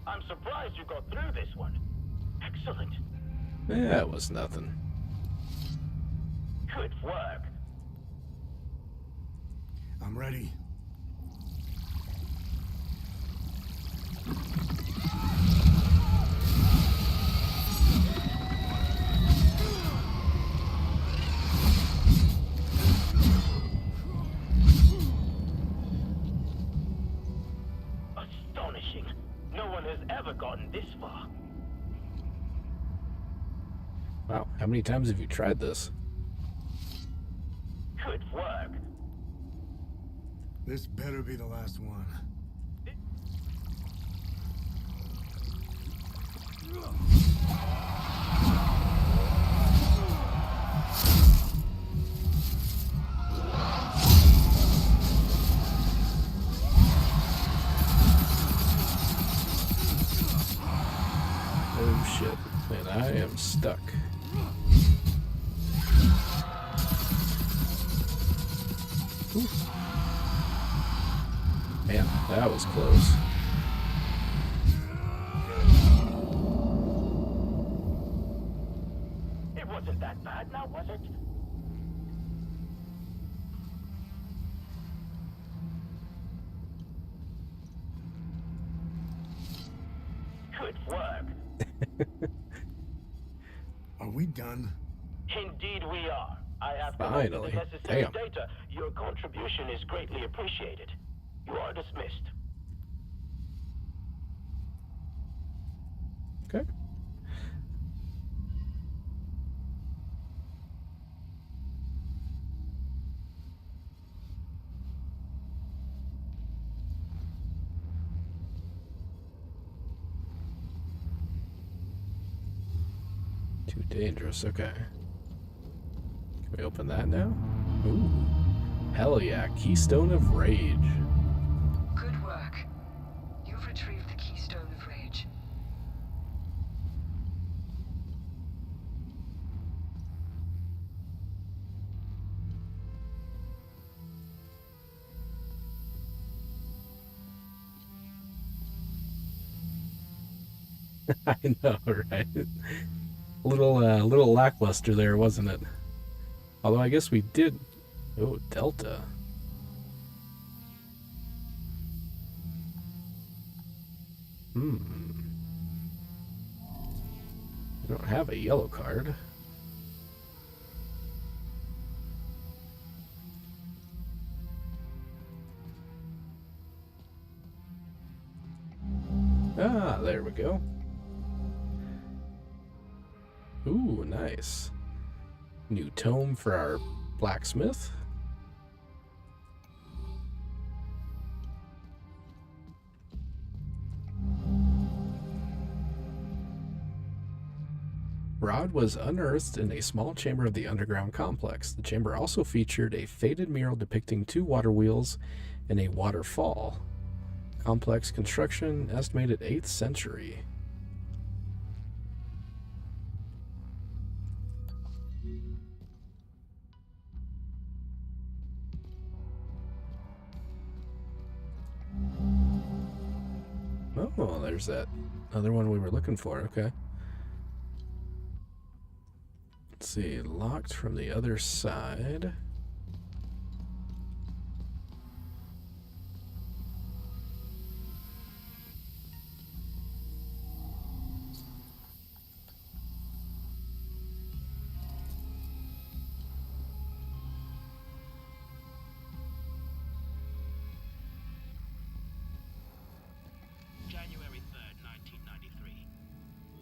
I'm surprised you got through this one. Excellent. That was nothing. Good work. I'm ready. Astonishing. No one has ever gotten this far. Wow, how many times have you tried this? Good work. This better be the last one. Oh shit, and I am stuck. Oof. Man, that was close. It wasn't that bad now, was it? Good work. Are we done? Indeed we are. I have collected Finally. the necessary Damn. data. Your contribution is greatly appreciated. You are dismissed. Okay. Too dangerous, okay. Can we open that now? Ooh. Hell yeah, Keystone of Rage. Good work. You've retrieved the Keystone of Rage. I know, right? Little lackluster there, wasn't it? Although I guess we did. Oh, Delta. We don't have a yellow card. Ah, there we go. Ooh, nice. New tome for our blacksmith. Rod was unearthed in a small chamber of the underground complex. The chamber also featured a faded mural depicting 2 water wheels and a waterfall. Complex construction, estimated 8th century. Oh, there's that other one we were looking for. Okay. Let's see, locked from the other side. January 3rd, 1993.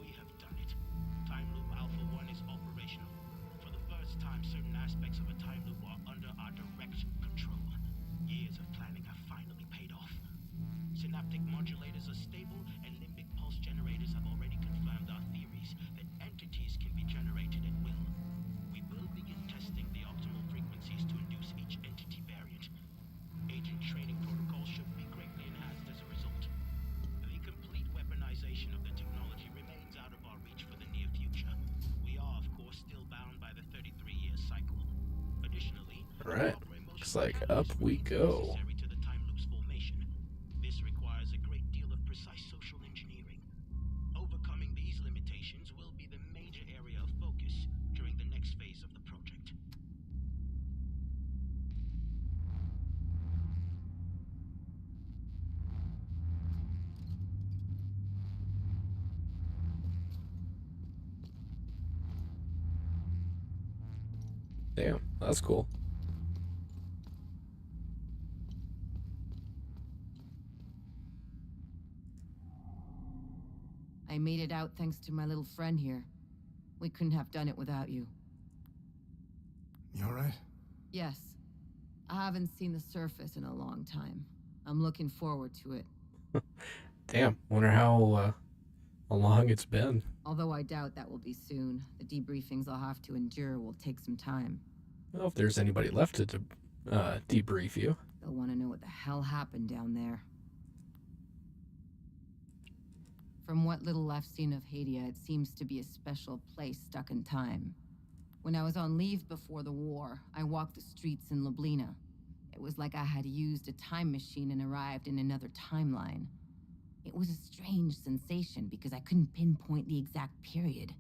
We have done it. Time Loop Alpha 1 is operational. For the first time, certain aspects of a time loop are under our direct control. Years of planning have finally paid off. Synaptic modulators are stable, and limbic pulse generators have already confirmed our theories that entities can be generated at will. We will begin testing the optimal frequencies to induce each entity variant. Agent training protocols should be greatly enhanced as a result. The complete weaponization of the technology remains out of our reach for the near future. We are, of course, still bound by the 33-year cycle. Additionally, Alright, looks like up we go. necessary to the time loop's formation. This requires a great deal of precise social engineering. Overcoming these limitations will be the major area of focus during the next phase of the project. Damn, that's cool. I made it out thanks to my little friend here. We couldn't have done it without you. You alright? Yes. I haven't seen the surface in a long time. I'm looking forward to it. Damn, wonder how long it's been. Although I doubt that will be soon. The debriefings I'll have to endure will take some time. Well, if there's anybody left to debrief you. They'll want to know what the hell happened down there. From what little I've seen of Hadia, it seems to be a special place stuck in time. When I was on leave before the war, I walked the streets in Lublina. It was like I had used a time machine and arrived in another timeline. It was a strange sensation because I couldn't pinpoint the exact period.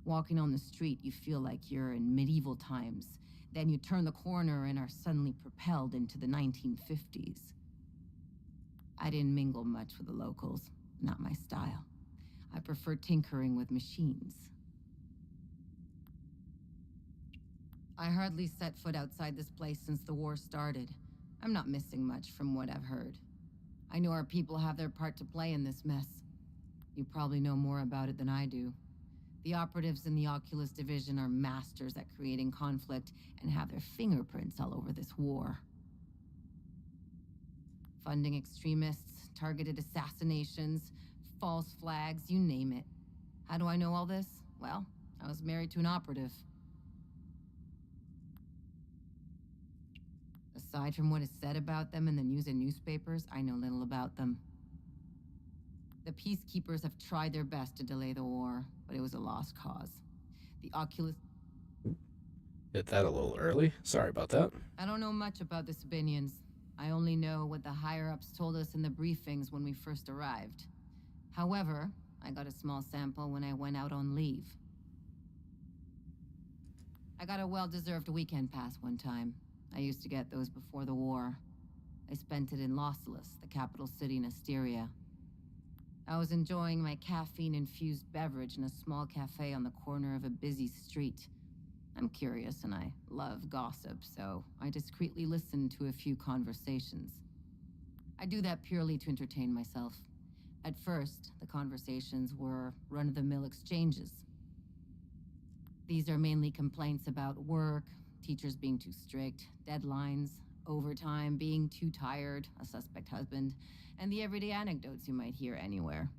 Walking on the street, you feel like you're in medieval times. Then you turn the corner and are suddenly propelled into the 1950s. I didn't mingle much with the locals, not my style. I prefer tinkering with machines. I hardly set foot outside this place since the war started. I'm not missing much from what I've heard. I know our people have their part to play in this mess. You probably know more about it than I do. The operatives in the Oculus Division are masters at creating conflict and have their fingerprints all over this war. Funding extremists, targeted assassinations, false flags, you name it. How do I know all this? Well, I was married to an operative. Aside from what is said about them in the news and newspapers, I know little about them. The peacekeepers have tried their best to delay the war, but it was a lost cause. The Oculus... Hit that a little early. Sorry about that. I don't know much about the Sabinians. I only know what the higher-ups told us in the briefings when we first arrived. However, I got a small sample when I went out on leave. I got a well-deserved weekend pass one time. I used to get those before the war. I spent it in Lausalus, the capital city in Asteria. I was enjoying my caffeine-infused beverage in a small cafe on the corner of a busy street. I'm curious and I love gossip, so I discreetly listened to a few conversations. I do that purely to entertain myself. At first, the conversations were run-of-the-mill exchanges. These are mainly complaints about work, teachers being too strict, deadlines, overtime, being too tired, a suspect husband, and the everyday anecdotes you might hear anywhere.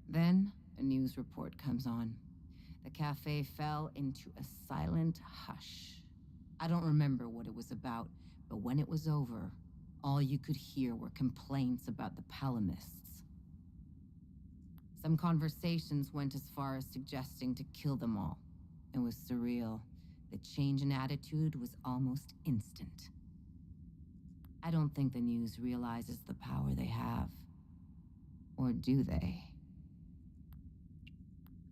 Then, a news report comes on. The cafe fell into a silent hush. I don't remember what it was about, but when it was over, all you could hear were complaints about the Palamists. Some conversations went as far as suggesting to kill them all. It was surreal. The change in attitude was almost instant. I don't think the news realizes the power they have. Or do they?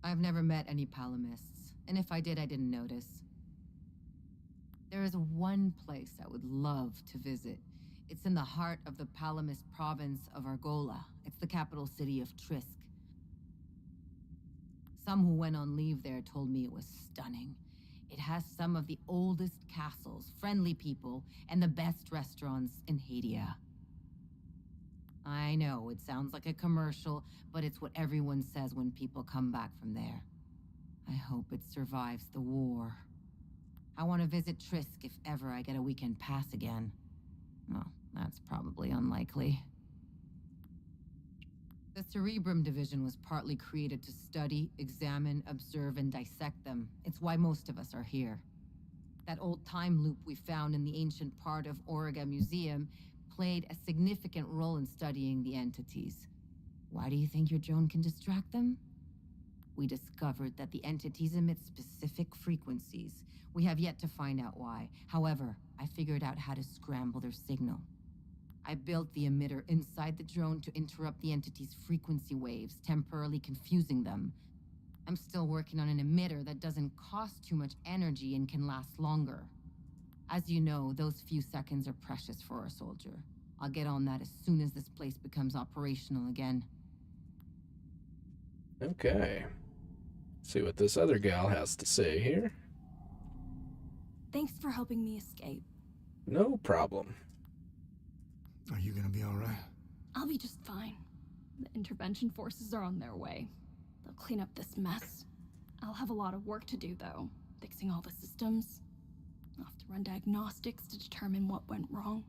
I've never met any Palamists, and if I did, I didn't notice. There is one place I would love to visit. It's in the heart of the Palamist province of Argola. It's the capital city of Trisk. Some who went on leave there told me it was stunning. It has some of the oldest castles, friendly people, and the best restaurants in Hadia. I know, it sounds like a commercial, but it's what everyone says when people come back from there. I hope it survives the war. I want to visit Trisk if ever I get a weekend pass again. Well, that's probably unlikely. The Cerebrum Division was partly created to study, examine, observe, and dissect them. It's why most of us are here. That old time loop we found in the ancient part of Auriga Museum played a significant role in studying the entities. Why do you think your drone can distract them? We discovered that the entities emit specific frequencies. We have yet to find out why. However, I figured out how to scramble their signal. I built the emitter inside the drone to interrupt the entity's frequency waves, temporarily confusing them. I'm still working on an emitter that doesn't cost too much energy and can last longer. As you know, those few seconds are precious for a soldier. I'll get on that as soon as this place becomes operational again. Okay. See what this other gal has to say here. Thanks for helping me escape. No problem. Are you gonna be alright? I'll be just fine. The intervention forces are on their way. They'll clean up this mess. I'll have a lot of work to do, though, fixing all the systems. I'll have to run diagnostics to determine what went wrong.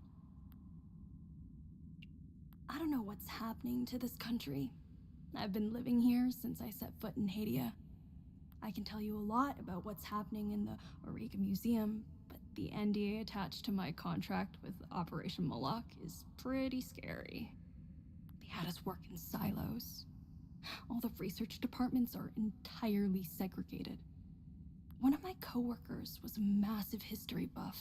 I don't know what's happening to this country. I've been living here since I set foot in Hadia. I can tell you a lot about what's happening in the Auriga Museum, but the NDA attached to my contract with Operation Moloch is pretty scary. They had us work in silos. All the research departments are entirely segregated. One of my coworkers was a massive history buff.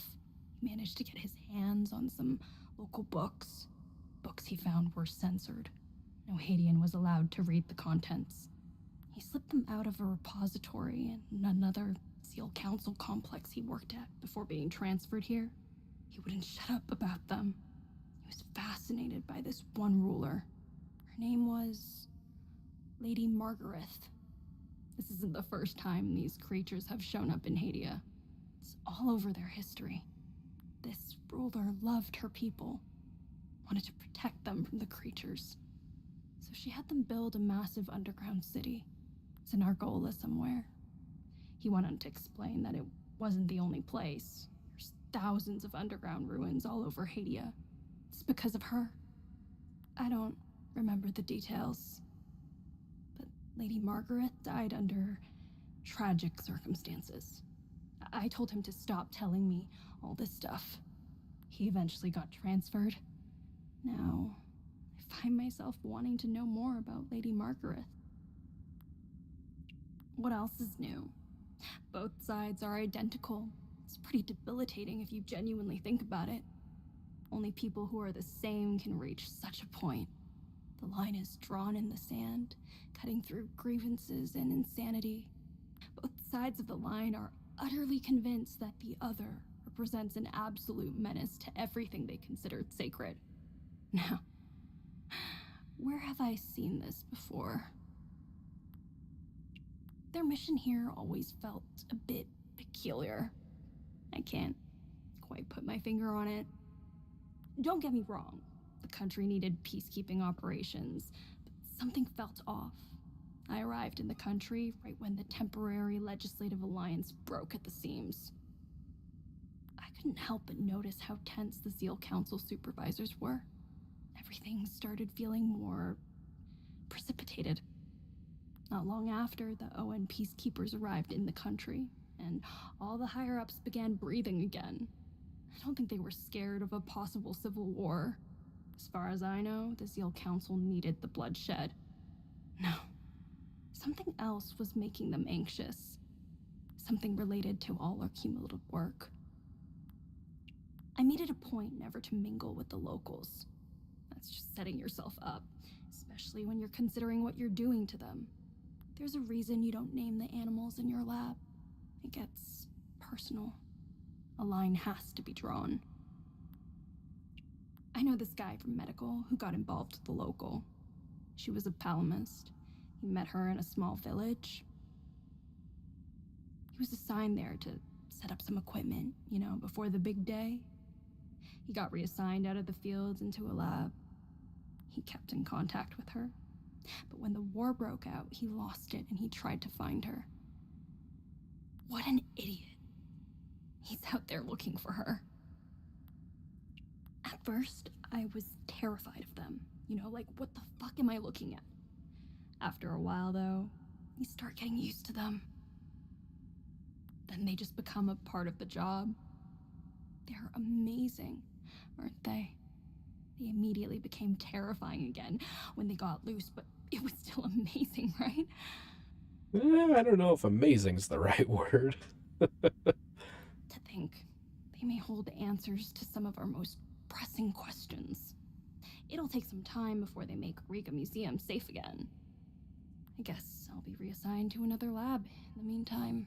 He managed to get his hands on some local books. Books he found were censored. No Haitian was allowed to read the contents. He slipped them out of a repository in another SEAL Council complex he worked at before being transferred here. He wouldn't shut up about them. He was fascinated by this one ruler. Her name was Lady Margaret. This isn't the first time these creatures have shown up in Hadia. It's all over their history. This ruler loved her people, wanted to protect them from the creatures. So she had them build a massive underground city. It's in Argola somewhere. He went on to explain that it wasn't the only place. There's thousands of underground ruins all over Hadia. It's because of her. I don't remember the details. But Lady Margaret died under tragic circumstances. I told him to stop telling me all this stuff. He eventually got transferred. Now, I find myself wanting to know more about Lady Margaret. What else is new? Both sides are identical. It's pretty debilitating if you genuinely think about it. Only people who are the same can reach such a point. The line is drawn in the sand, cutting through grievances and insanity. Both sides of the line are utterly convinced that the other represents an absolute menace to everything they considered sacred. Now, where have I seen this before? Their mission here always felt a bit peculiar. I can't quite put my finger on it. Don't get me wrong, the country needed peacekeeping operations, but something felt off. I arrived in the country right when the temporary legislative alliance broke at the seams. I couldn't help but notice how tense the SEAL Council supervisors were. Everything started feeling more precipitated. Not long after, the ON peacekeepers arrived in the country, and all the higher-ups began breathing again. I don't think they were scared of a possible civil war. As far as I know, the SEAL Council needed the bloodshed. No. Something else was making them anxious. Something related to all our cumulative work. I made it a point never to mingle with the locals. That's just setting yourself up, especially when you're considering what you're doing to them. There's a reason you don't name the animals in your lab. It gets personal. A line has to be drawn. I know this guy from medical who got involved with the local. She was a palamist. He met her in a small village. He was assigned there to set up some equipment, before the big day. He got reassigned out of the fields into a lab. He kept in contact with her. But when the war broke out, he lost it and he tried to find her. What an idiot. He's out there looking for her. At first, I was terrified of them. What the fuck am I looking at? After a while, though, you start getting used to them. Then they just become a part of the job. They're amazing, aren't they? They immediately became terrifying again when they got loose, but it was still amazing, right? I don't know if amazing's the right word. To think they may hold answers to some of our most pressing questions. It'll take some time before they make Auriga Museum safe again. I guess I'll be reassigned to another lab in the meantime.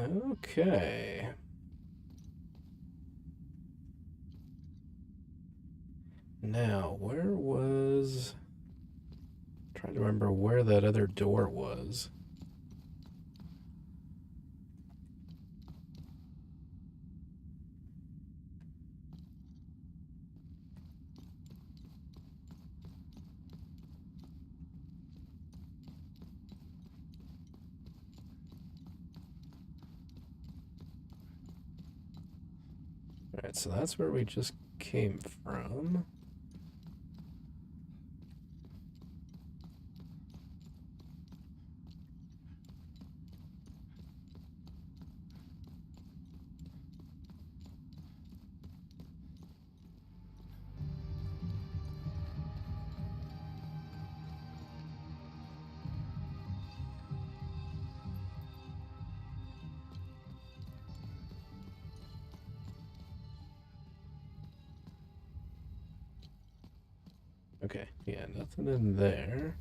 Okay. Now, where was... I'm trying to remember where that other door was. Alright, so that's where we just came from. Okay, yeah, nothing in there.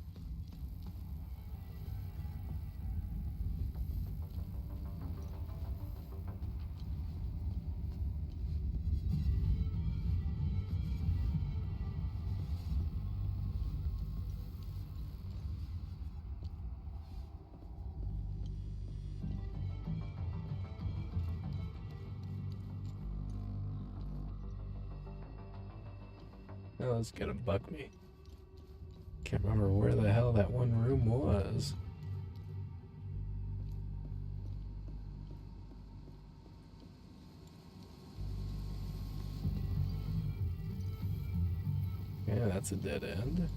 Oh, it's gonna bug me. Can't remember where the hell that one room was. Yeah, that's a dead end.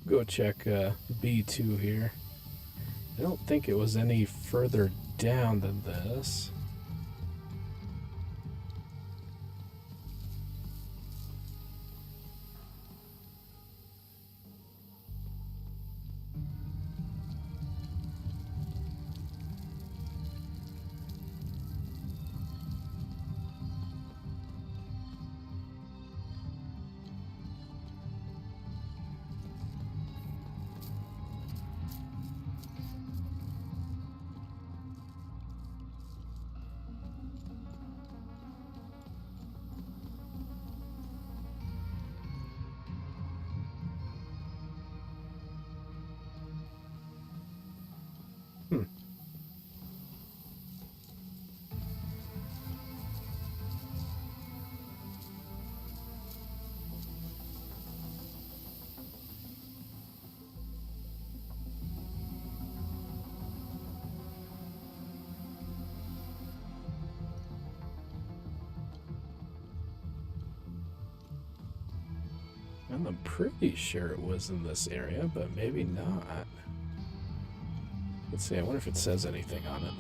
Go check B2 here. I don't think it was any further down than this. I'm pretty sure it was in this area, but maybe not. Let's see, I wonder if it says anything on it.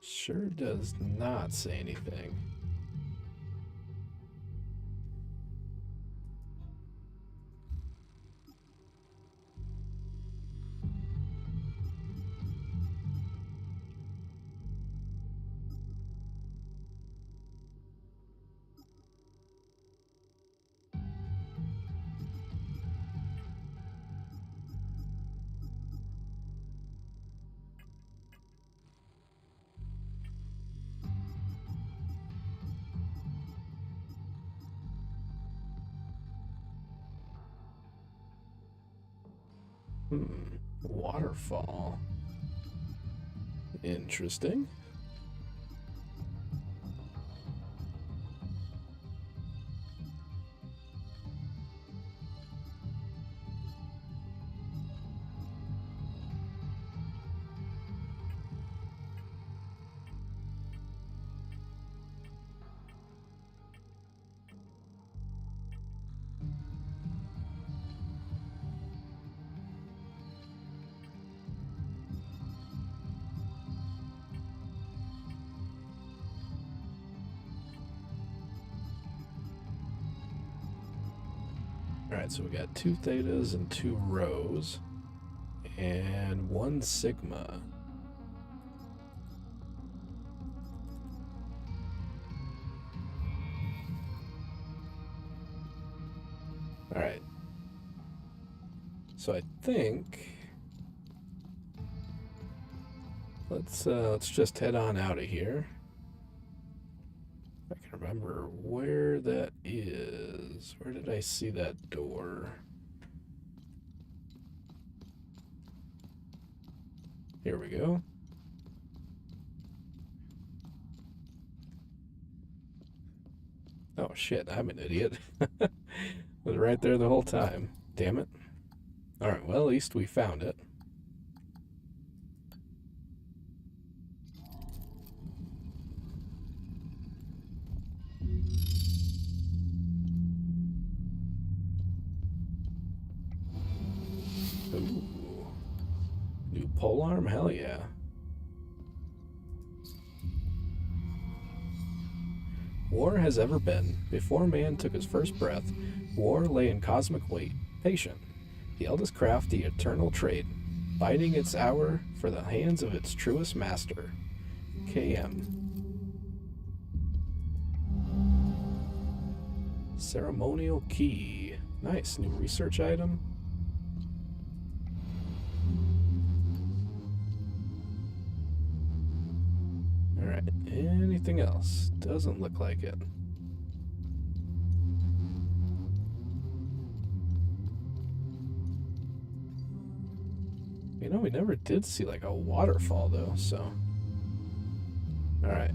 Sure does not say anything. Waterfall. Interesting. Alright, so we got 2 thetas and 2 rhos. And 1 sigma. Alright. So I think let's just head on out of here. I can remember where that is. Where did I see that door? Here we go. Oh shit, I'm an idiot. Was right there the whole time. Damn it. Alright, well, at least we found it. Ooh. New polearm? Hell yeah. War has ever been. Before man took his first breath, war lay in cosmic wait, patient. The eldest craft, the eternal trade, biding its hour for the hands of its truest master. KM. Ceremonial key. Nice, new research item. Alright, anything else? Doesn't look like it. You know, we never did see like a waterfall though, so. Alright.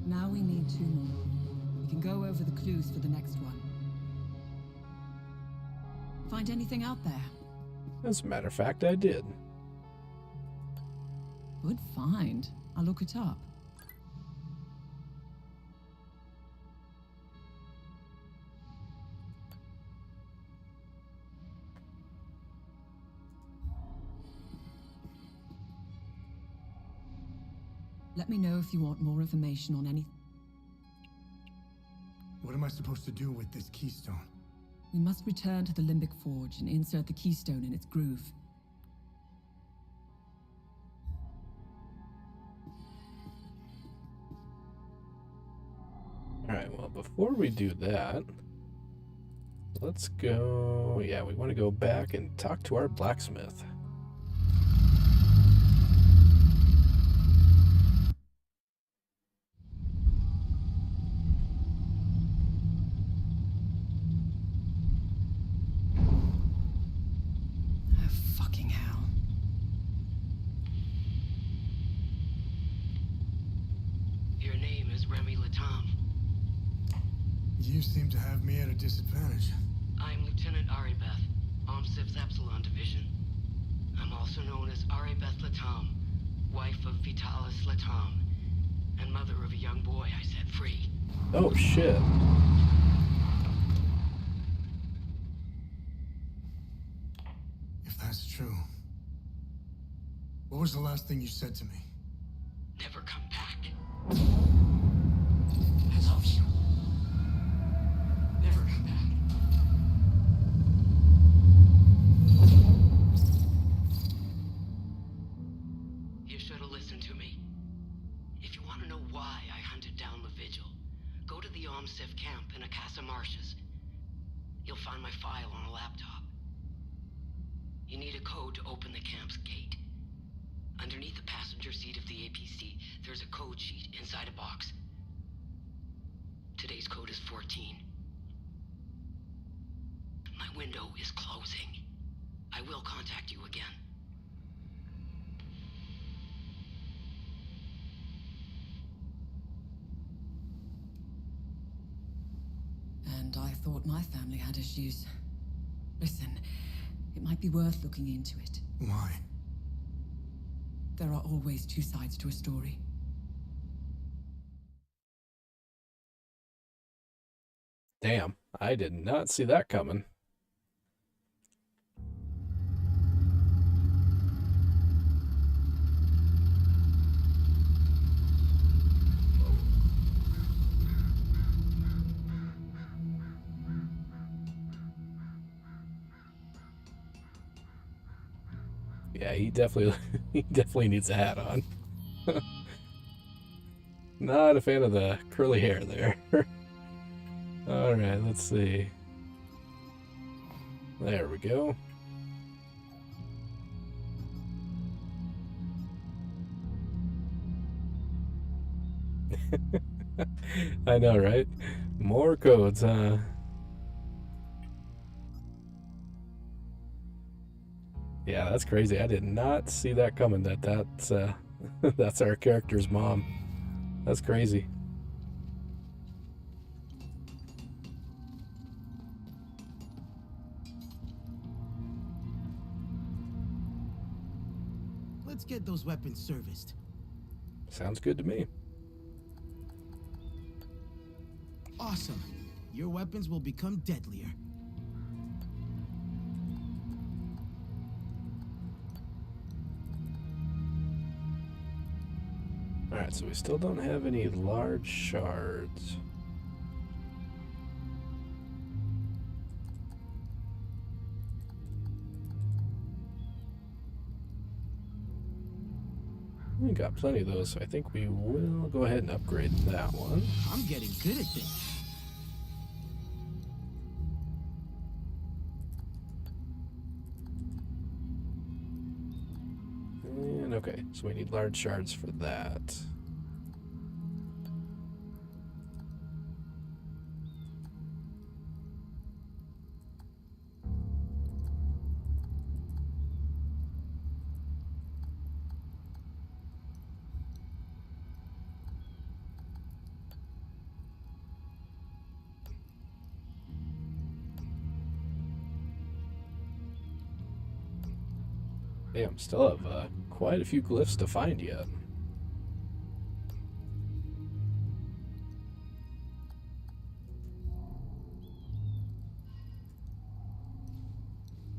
Now we need 2 more. We can go over the clues for the next one. Find anything out there? As a matter of fact, I did. Good find. I'll look it up. Let me know if you want more information on anything. What am I supposed to do with this keystone? We must return to the Limbic Forge and insert the keystone in its groove. Alright, well, before we do that, let's go... Yeah, we want to go back and talk to our blacksmith. Fucking hell. Your name is Remy Latam. You seem to have me at a disadvantage. I'm Lieutenant Aribeth, OMSIV's Epsilon Division. I'm also known as Aribeth Latam, wife of Vitalis Latam, and mother of a young boy I set free. Oh, shit. If that's true, what was the last thing you said to me? Never come back. I love you. Never come back. You should have listened to me. If you want to know why I hunted down the Vigil, go to the OMSIV camp in Akasa Marshes. You'll find my file on a laptop. You need a code to open the camp's gate. Underneath the passenger seat of the APC, there's a code sheet inside a box. Today's code is 14. My window is closing. I will contact you again. And I thought my family had issues. Listen, it might be worth looking into it. Why? There are always 2 sides to a story. Damn, I did not see that coming. Yeah, he definitely he definitely needs a hat on. Not a fan of the curly hair there. Alright, let's see. There we go. I know, right? More codes, huh? Yeah, that's crazy. I did not see that coming. That's that's our character's mom. That's crazy. Let's get those weapons serviced. Sounds good to me. Awesome. Your weapons will become deadlier. Alright, so we still don't have any large shards. We got plenty of those, so I think we will go ahead and upgrade that one. I'm getting good at this. And okay, so we need large shards for that. Damn, still have quite a few glyphs to find yet.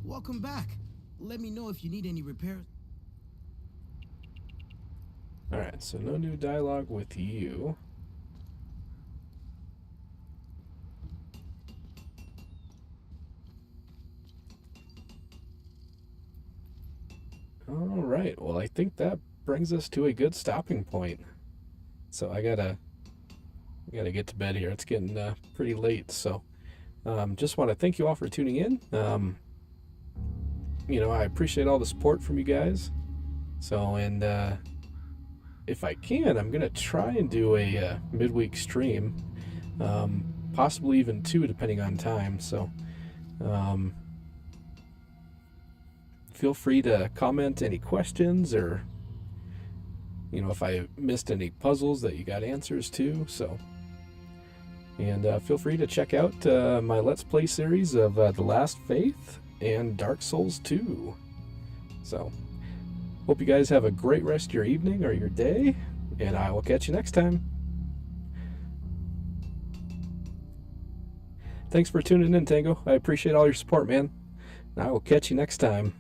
Welcome back. Let me know if you need any repairs. Alright, so no new dialogue with you. Alright, well I think that brings us to a good stopping point. So I gotta get to bed here. It's getting pretty late, so just want to thank you all for tuning in. You know, I appreciate all the support from you guys. So, and if I can, I'm gonna try and do a midweek stream, possibly even 2 depending on time. So feel free to comment any questions, or you know, if I missed any puzzles that you got answers to. So, and feel free to check out my Let's Play series of The Last Faith and Dark Souls 2. So, hope you guys have a great rest of your evening or your day, and I will catch you next time. Thanks for tuning in, Tango. I appreciate all your support, man. And I will catch you next time.